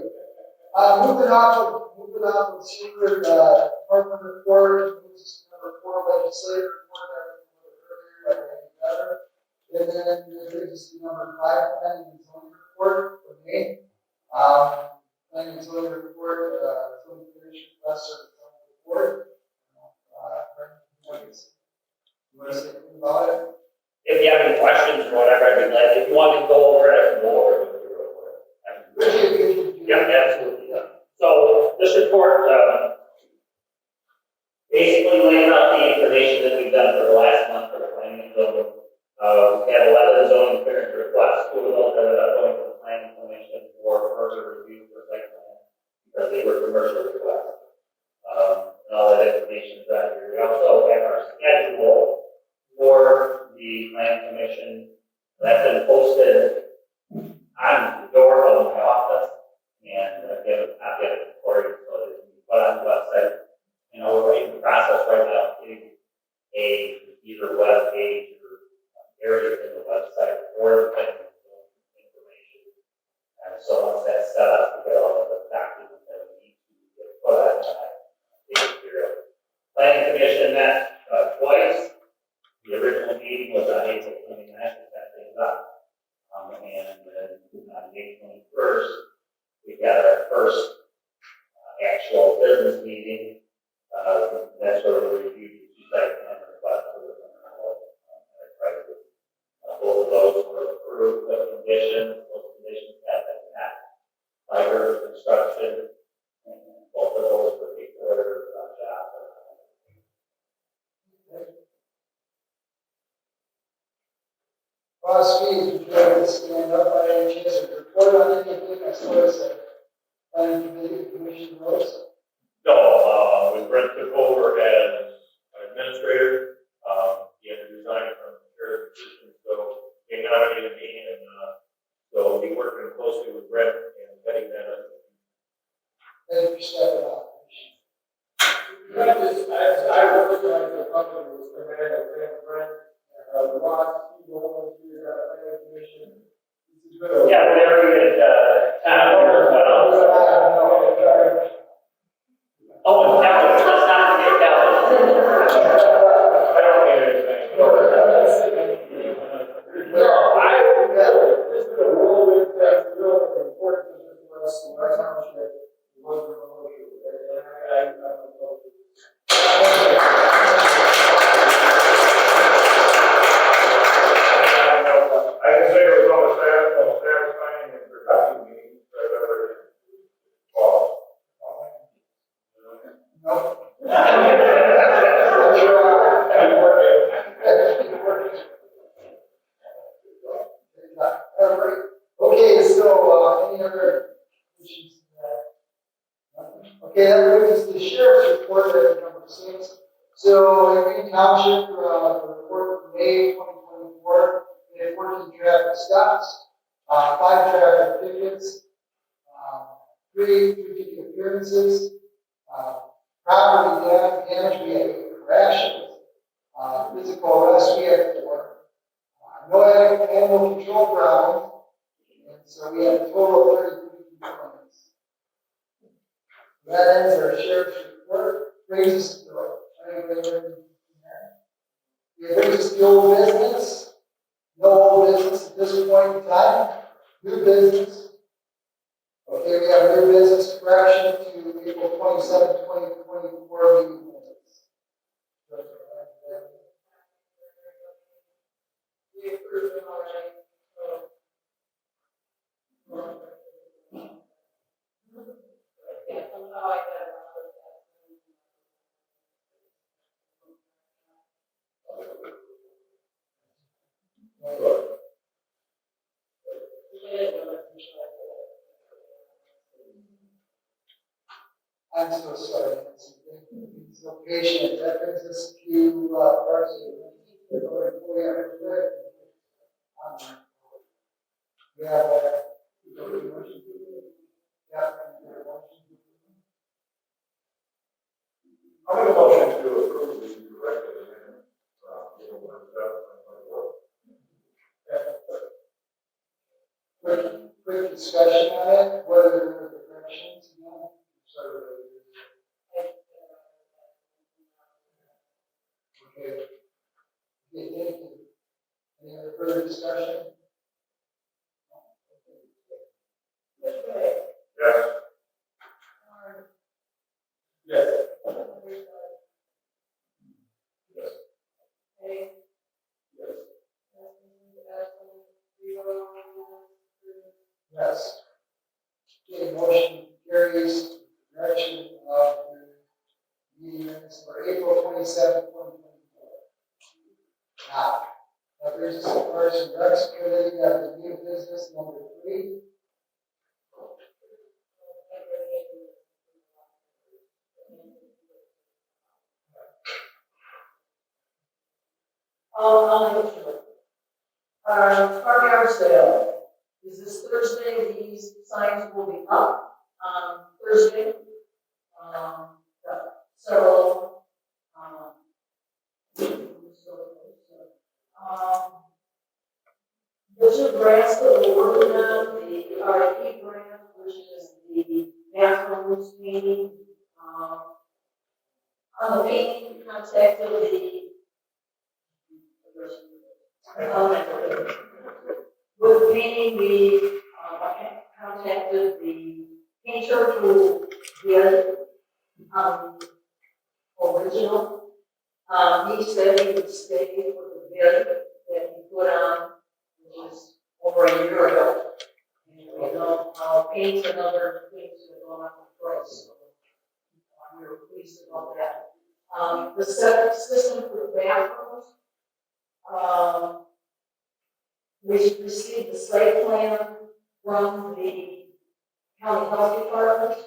Moving on to sewer, department report, which is number 4, legislative report that we went earlier, and then this is number 5, planning and zoning report for me. Planning and zoning report, zoning commission request or zoning report. You want to say anything about it? If you have any questions or whatever, I'd be glad, if you want me to go over it, I can go over it with you real quick. Yeah, absolutely. So this report, basically lays out the information that we've done for the last month for the planning and zoning. We had 11 zoning clearance requests, 2 of those ended up going to the planning commission for further review for site plan, because they were commercial requests. And all that information is out here. We also have our schedule for the planning commission. That's been posted on the door of my office, and give a copy of it for you so that it can be put on the website. You know, we're in the process right now of getting either web page or area in the website for the planning information. And so once that's set up, we get all of the documents that we need to get put on the material. Planning commission met twice. The original meeting was on April 29th, to set things up. And then on May 21st, we got our first actual business meeting. That's where we reviewed the site plan request for the prices. Both of those were approved with conditions. Those conditions have closely with Brett and heading that up. Thank you for stepping up. I recognize the company was command of Brent, the last few moments we got a planning commission. This is good. Yeah, whenever you get, town here as well. Oh, and Cabal, let's not forget Cabal. I don't need anything. No, I think that this is a whirlwind, that's real important to this last, my township, was the promotion, and I don't know. I can say it was almost satisfying and productive meeting that I've ever, well, No. Okay, so, any other issues? Okay, that brings us to the sheriff's report at number 6. So, in Green Township, the report from May 2024, we had 14 traffic stops, 5 traffic tickets, 3 ticket appearances, property damage, we had 8 crashes, physical arrest, we had 4, no animal control problems, and so we had a total of 33 complaints. That ends our sheriff's report. Brings us to it brings us to old business. No old business at this point in time. New business. Okay, we have new business correction to April 27, 2024 meeting minutes. We approved them already, so. Yeah, somehow I got I'm so sorry. So patient. That brings us to parts of we have I'll make a motion to approve the directed amendment. quick discussion on it. What are the corrections? Okay. Okay, thank you. Any other further discussion? Yes. Yes. Yes. Okay, motion carries direction of the meeting minutes for April 27, 2024. Now, that brings us to Parks and Recs Committee, the new business number 3. I'll make sure. Car yard sale, is this Thursday, these signs will be up, Thursday. So, there's a grants that we're working on, the RFP grant, which is the bathrooms painting, on the painting contacted with painting, we contacted the painter who did original. He said he would stay with the bid that he put on, which is over a year ago. And we know paint and other things are going up in price, so we were pleased about that. The septic system for the bathrooms, we received the site plan from the county health department.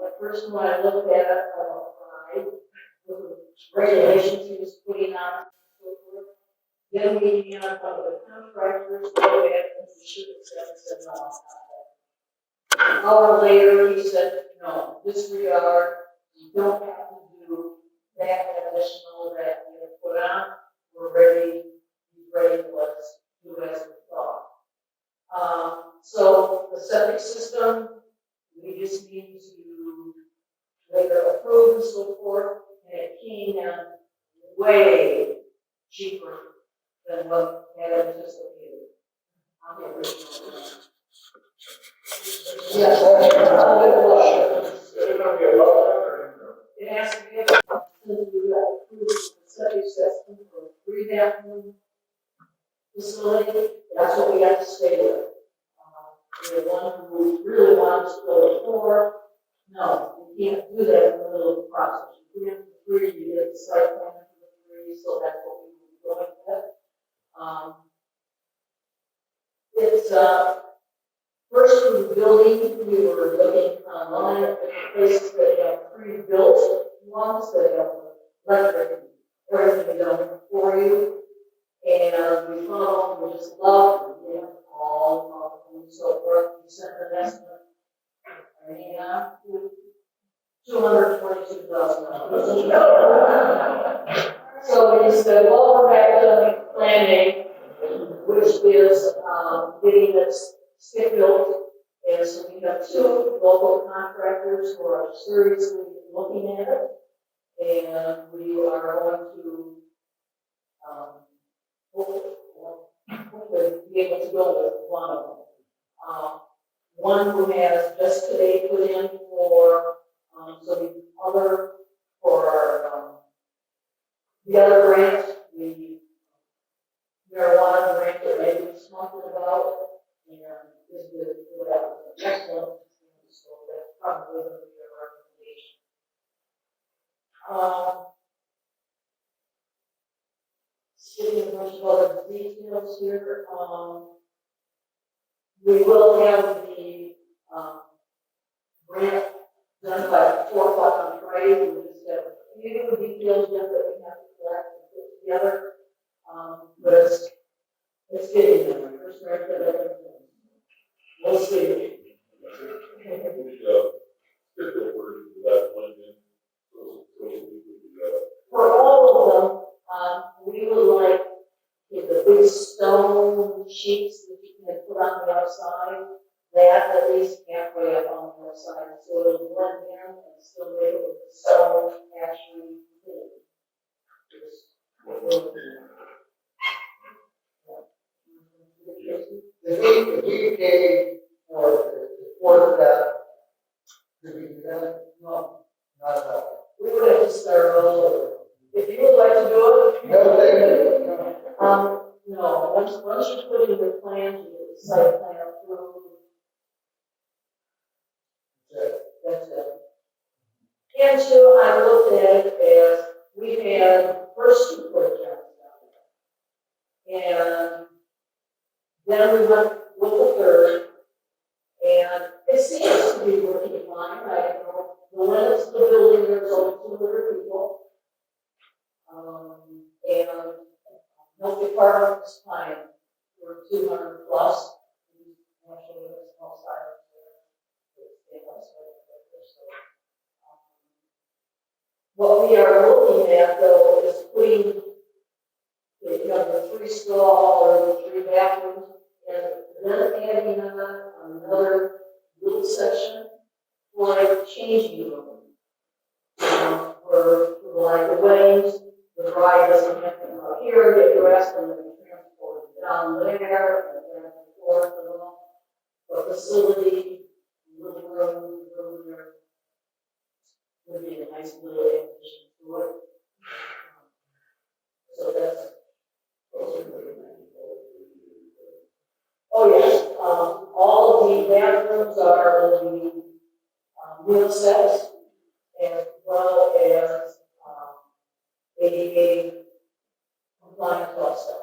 The first one I looked at, I with the regulations he was putting on, so forth. Then we had one of the contractors go back and shoot us and said, no, it's not that. An hour later, he said, no, disregard, you don't have to do that additional that you have put on. We're ready, he's ready, let's do as we thought. So the septic system, we just need to later approve and so forth, and it came in way cheaper than what had anticipated on the original plan. Yes, Is it gonna be above that or? it has to be, since we got approved the septic system for a 3-bathroom facility, that's what we have to stay with. The one who really wants to go to 4, no, you can't do that in the middle of the process. You do it for 3, you get the site plan for 3, so that's what we were going with. It's, first in the building, we were looking online at the places that have pre-built ones that have electric, everything done for you. And we found, we just loved it, we have all of them, so forth, we sent an estimate. And, $222,000. So we said, well, we're back to planning, which is getting this stick built. And so we have 2 local contractors who are seriously looking at it. And we are going to hopefully be able to go with one of them. One who has just today put in for the other grant, the marijuana grant that they were talking about, and this would have an excellent, so that's probably going to be a recommendation. Seeing a bunch of other details here, we will have the grant done by 4 o'clock on Friday. We just have a few details yet that we have to collect and put together. But it's getting there. First grant that everything. We'll see. For all of them, we would like the big stone sheets that you can put on the outside, that at least halfway up on the outside, so it'll blend in and still make it with the stone actually thin. If we pay for that, do we do that? No, not at all. We would have to start all over. If you would like to do it. No, thank you. No, once you put in your plans, you get the site plan approved. That's it. And 2, I looked at it as we had first 2 projects done. And then we went with the 3rd, and it seems to be working fine. I know the limits of the building, there's only 200 people. And no department is fine. We're 200 plus. Actually, there's no side what we are looking at, though, is putting the 3 stall or the 3 bathrooms, and then adding on another little section for a changing room. For like the weddings, the bride doesn't have to come up here, get dressed, and then transported down there, and then forth and all. The facility, little room there, would be a nice little addition to it. So that's. Oh yes, all of the bathrooms are in the meal sets, as well as ADA compliant also.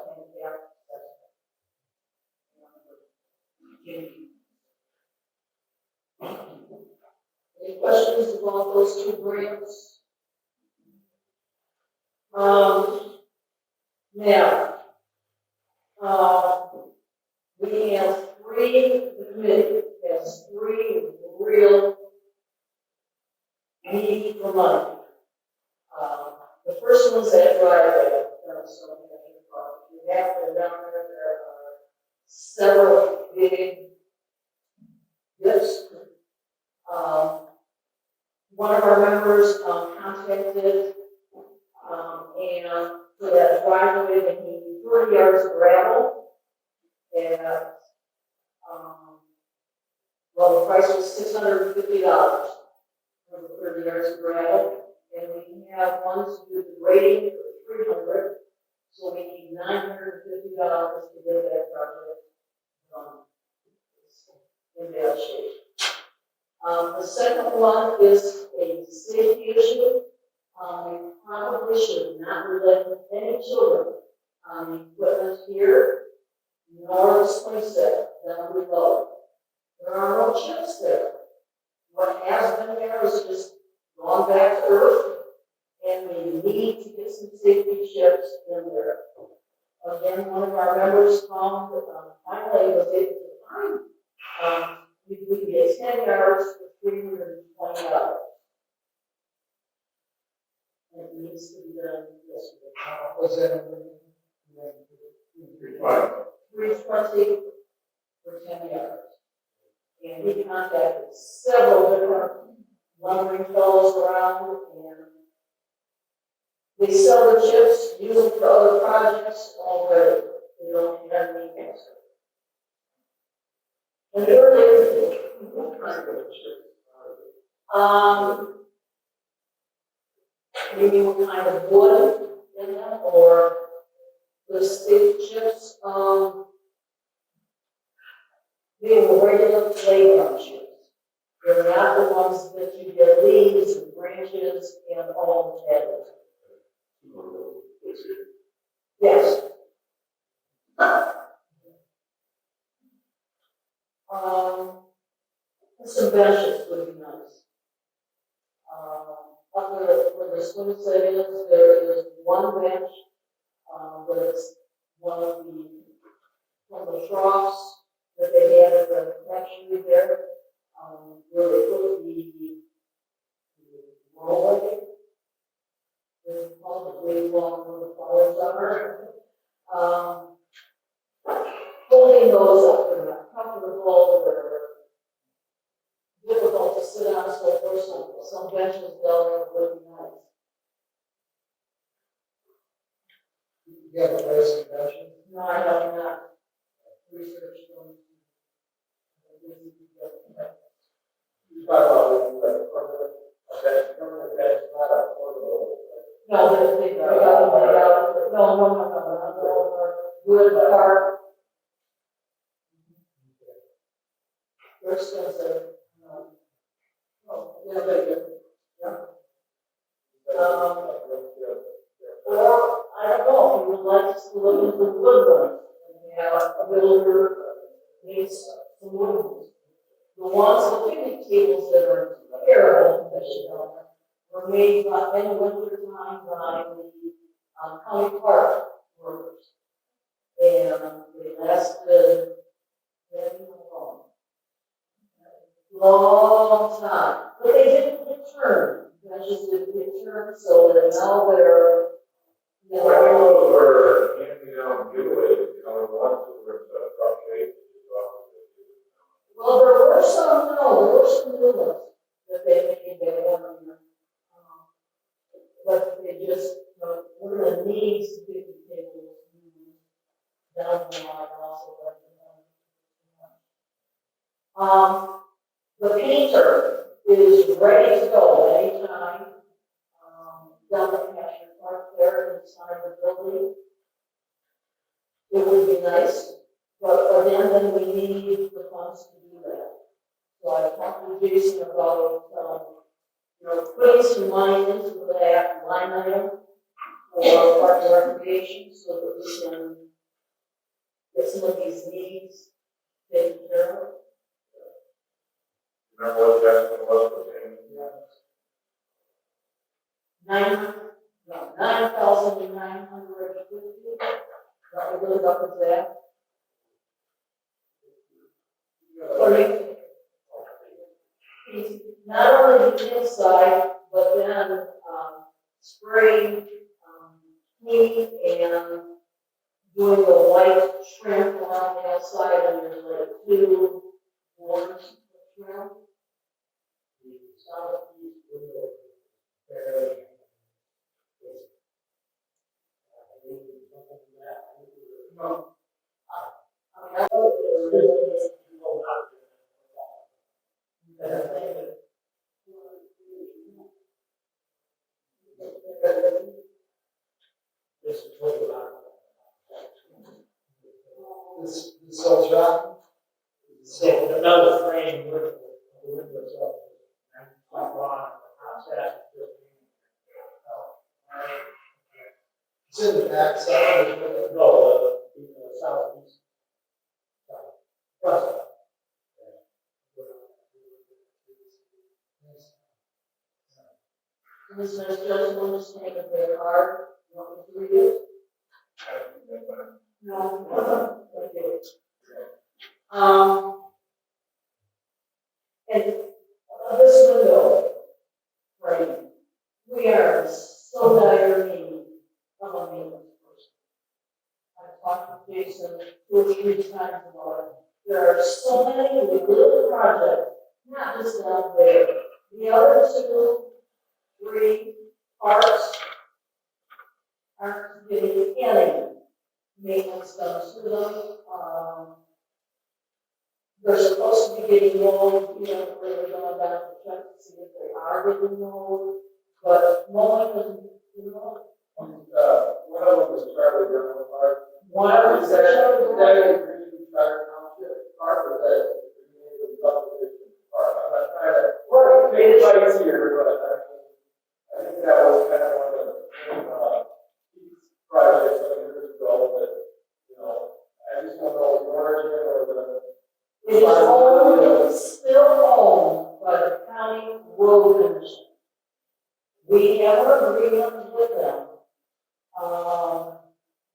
Any questions about those 2 grants? Now, We have the committee has three real need for money. The first one's that driveway. You have to down there are several big dips. One of our members contacted, and for that driveway, they need 30 yards of gravel. And, well, the price was $650 for the 30 yards of gravel. And we have one to do the grading for $300, so we need $950 to get that project done. In bad shape. The second one is a safety issue. We probably should not let any children on the equipment here, nor the swing set down below. There are no chips there. What has been there is just gone back to earth, and we need to get some safety chips in there. Again, one of our members found, finally was able to find, we could get 10 yards for $320. And it needs to be done yesterday. Was that? 320 for 10 yards. And we contacted several different lumbering fellows around, and they sell the chips, use them for other projects already. They don't have any answer. And the third is, What kind of chips maybe what kind of wood in them, or the stick chips, they were regular playground chips. They're not the ones that you get leaves and branches and all the others. Yes. Some benches would be nice. Up where the swing set is, there is one bench, that's one of the troughs that they had at the factory there, where they put the roll. There's probably one where the flowers are. Holding those up, they're not comfortable, they're difficult to sit on, so for some benches down there would be nice. You have a place in Belgium? No, I have not researched them. You talk about that's not affordable. No, they got no, wood park. They're expensive. Yeah, they're good. Yeah. Or, I don't know, if you would like us to look into the wood ones, and have a builder needs some wood ones. The ones, the picnic tables that are terrible, were made by, in the winter time by the county park workers. And they lasted long time, but they didn't return. They just didn't return, so that now they're, you know, Were handing out giveaways, the ones that were truck shaped. well, there were some new ones that they made that one year. But they just, one of the needs to be tables down the line also. The painter is ready to go anytime, down the National Park there inside the building. It would be nice, but again, then we need the funds to do that. So I talked to Jason about, putting some money into that line item for park and recreation so that we can get some of these needs taken care of. Remember what the estimate was for saying? 9,950. That would split up as that? Sorry? Not only the inside, but then, spraying, paint and doing the white trim on the outside, and there's like 2 boards of trim. No. I mean, I know This whole shop, so another frame with the windows up. And like on the outside. It's in the back side of the, no, the southeast. West. This is just one mistake of their card, you want me to read it? No. Okay. And this window, right, we are so dire need of a maintenance person. I've talked to Jason 2 or 3 times about it. There are so many little projects, not just down there. The other 2, 3 parks aren't getting any maintenance done to them. They're supposed to be getting mowed, you know, where they're going down to check to see if they are getting mowed, but mowing isn't, you know. One of them is Charlie Green Park. One of them is Charlie That is Green Township Park, or that is Park. I'm not trying to make it here, but I think that was kind of one of the projects some years ago that, you know, I just don't know the origin or the. It is only still owned by the county road commission. We have an agreement with them,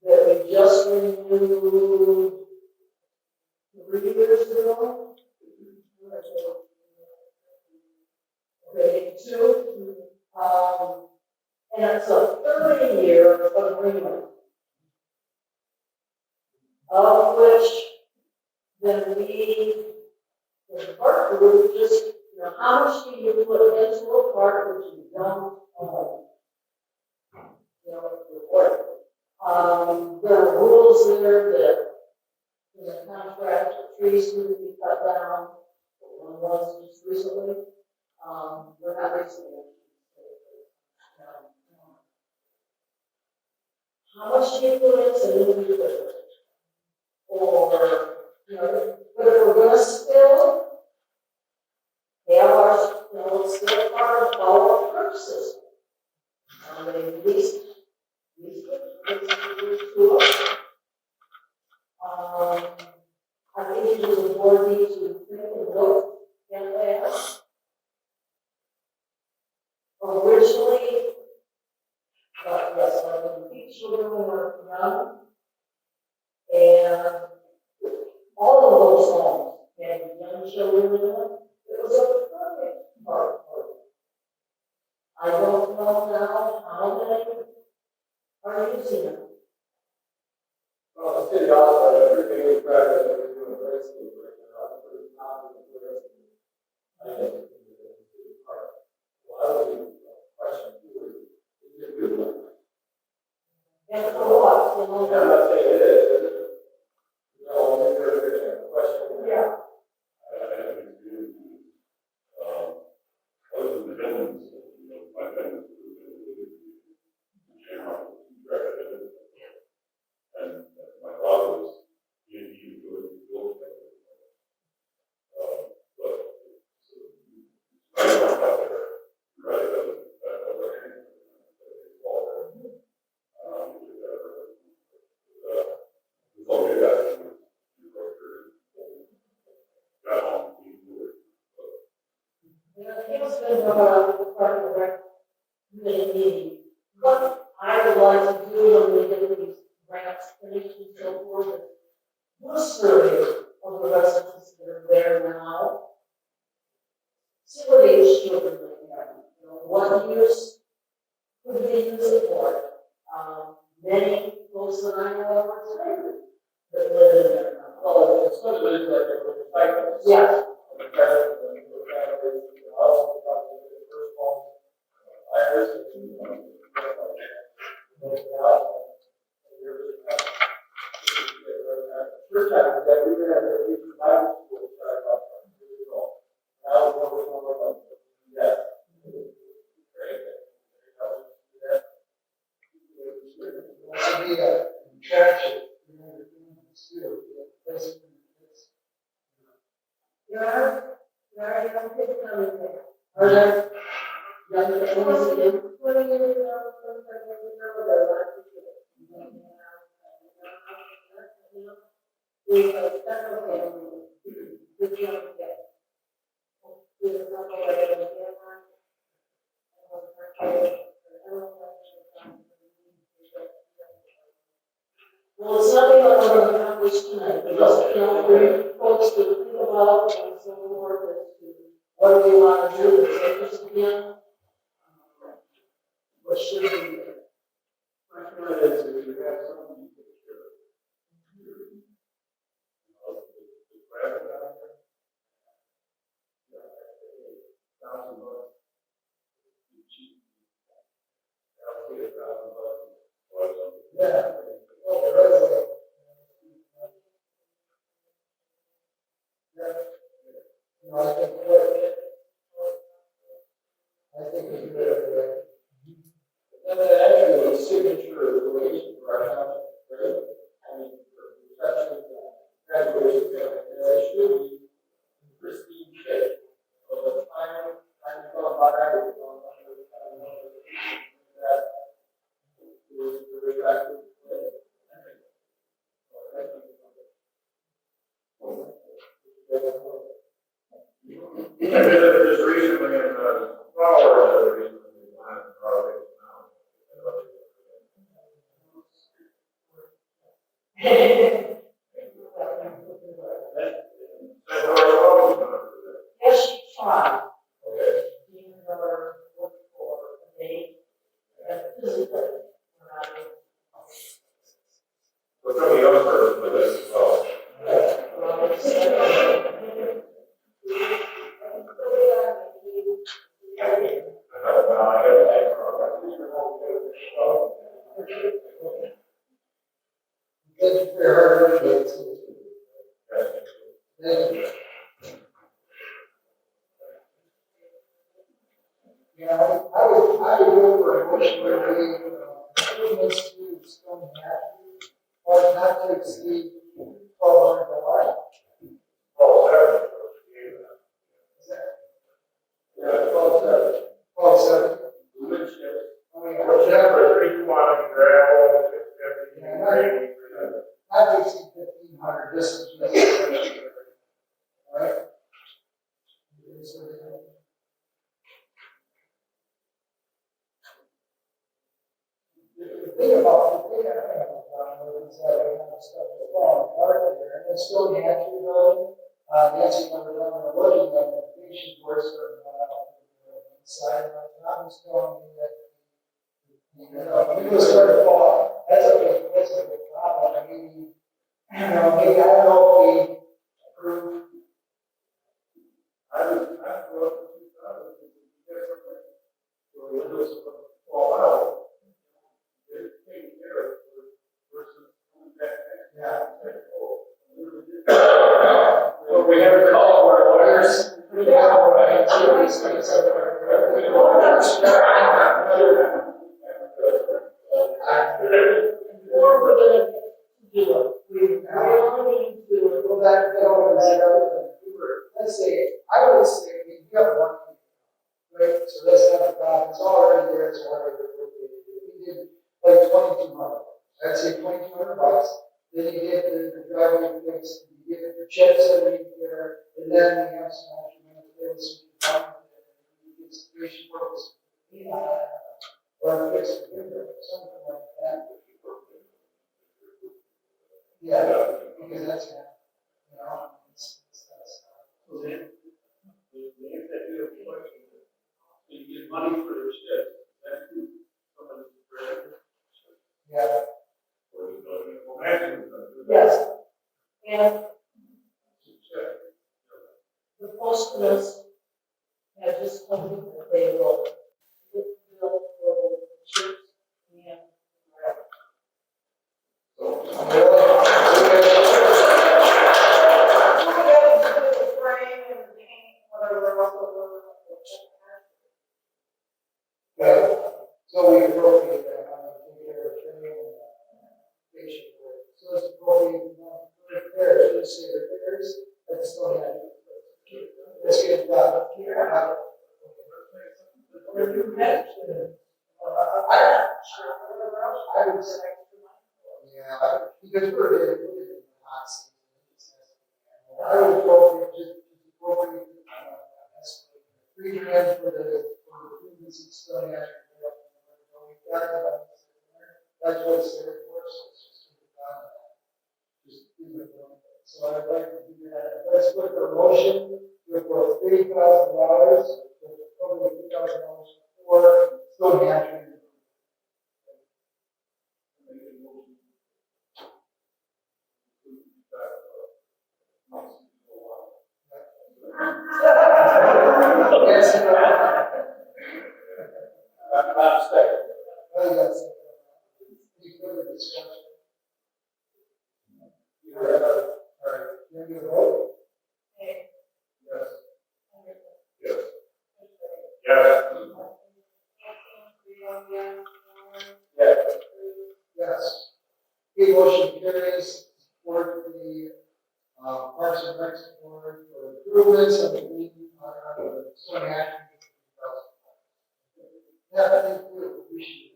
that we just renewed 3 years ago. Okay, 2, and it's a 30-year agreement, of which then the park group just, you know, how much do you put into a park which you don't own? You know, report. There are rules there that in the contract, trees need to be cut down, one was just recently, we're not recently. How much do you put into new equipment? Or, you know, but if we're gonna still have our, you know, still part of our park system. They leased it to us. I think it was a board need to think and look at that. Originally, yes, the beach children were young, and all of those homes had young children in them. It was a perfect park for them. I don't know now how many are using it. Well, the city also, everything we try to do in the rest of the work, you know, but it's not in the rest of the I think it's part. Well, I would question too, is it good? And for what? You know, I'm not saying it is it? You know, maybe there's a question. yeah. I have a view, other than the buildings, you know, my family and my father was, he would build that. But, I don't know about there, right, It was been brought up as part of the rec committee meeting. What I would like to do when we get these grants finished and so forth Yeah. First time that we were at the Bible school, started about 20 years ago. Now we're going over like, yeah. Be a traction. There are young kids coming there. Are there young kids coming in? 20 years ago, 25 years ago, there were lots of kids. We have several families, with young kids. We have not already done well, it's nothing that we're going to accomplish tonight, but just, for folks to think about and so forth as to what do we want to do with this again? What should we do? My point is, if you have something you take care of. The graphic out there. $1,000. Cheap. I'll pay $1,000. Yeah. Oh, right. Yeah. No, I think it's good. And then actually, the signature relation for our township, right? I mean, for reception, graduation, it should be in pristine shape. So the time you go by, we're going under the kind of notification that was the reflective. I visited just recently in Flowers, recently planted projects now. Yes, she tried. Okay. Even though look for a date, physically, we're not able But some of the other person with this as well. Thank you for your hard work. Thank you. Yeah, I would go for a motion where we, improvements to Stone Avenue, or not to exceed $1,200. Oh, Yeah, 12,700. 12,700. whichever, 3 quantity gravel, 650, Yeah, grading. not to exceed 1,500, this is just. All right? The thing about is that we have stuff that's falling apart there, and it's still natural building. Nancy, when we're done, we're looking at the patient works inside, and I'm just telling you that, we will start to fall. That's a big problem. I mean, maybe I don't know if we approve. I would go up to 2,000 if we get something. So the windows fall out. They're taking care of it versus coming back. Yeah. Well, we have a call of our lawyers. Or we're going to do it. We really need to Go back to let's say, I would say, we got one, right? So that's not a problem. It's already there. It's already there. We did like 2,200. I'd say $2,200. Then you get the driveway fixed, you get the chips underneath there, and then we have some extra minutes there, so you get some patient purpose. Or fix the window, something like that. Yeah, because that's, it's So then, if they do a question, you get money for their shit, that's somebody's credit. yeah. Well, imagine, yes. And posthumous have just told me that they will bill for the shirts and whatever. So we appropriate that, take care of training and patient care. So it's appropriate, repairs, let's say repairs, that's still had. Let's get it done. I would say, yeah, because we're in the hot season. I would appropriate, just appropriate, $3,000 for the improvements in Stony Ash. That's what it's there for, so it's just do it. So I'd like to do that. Let's put the motion with $3,000, probably $3,000 for Stony Ash. Yes. Any further discussion? All right, you ready to vote? Yes. Yes. Yes. Yes. The motion carries for the Parks and Rec Board for improvements of the Stony Ash. Yeah, thank you. Appreciate it.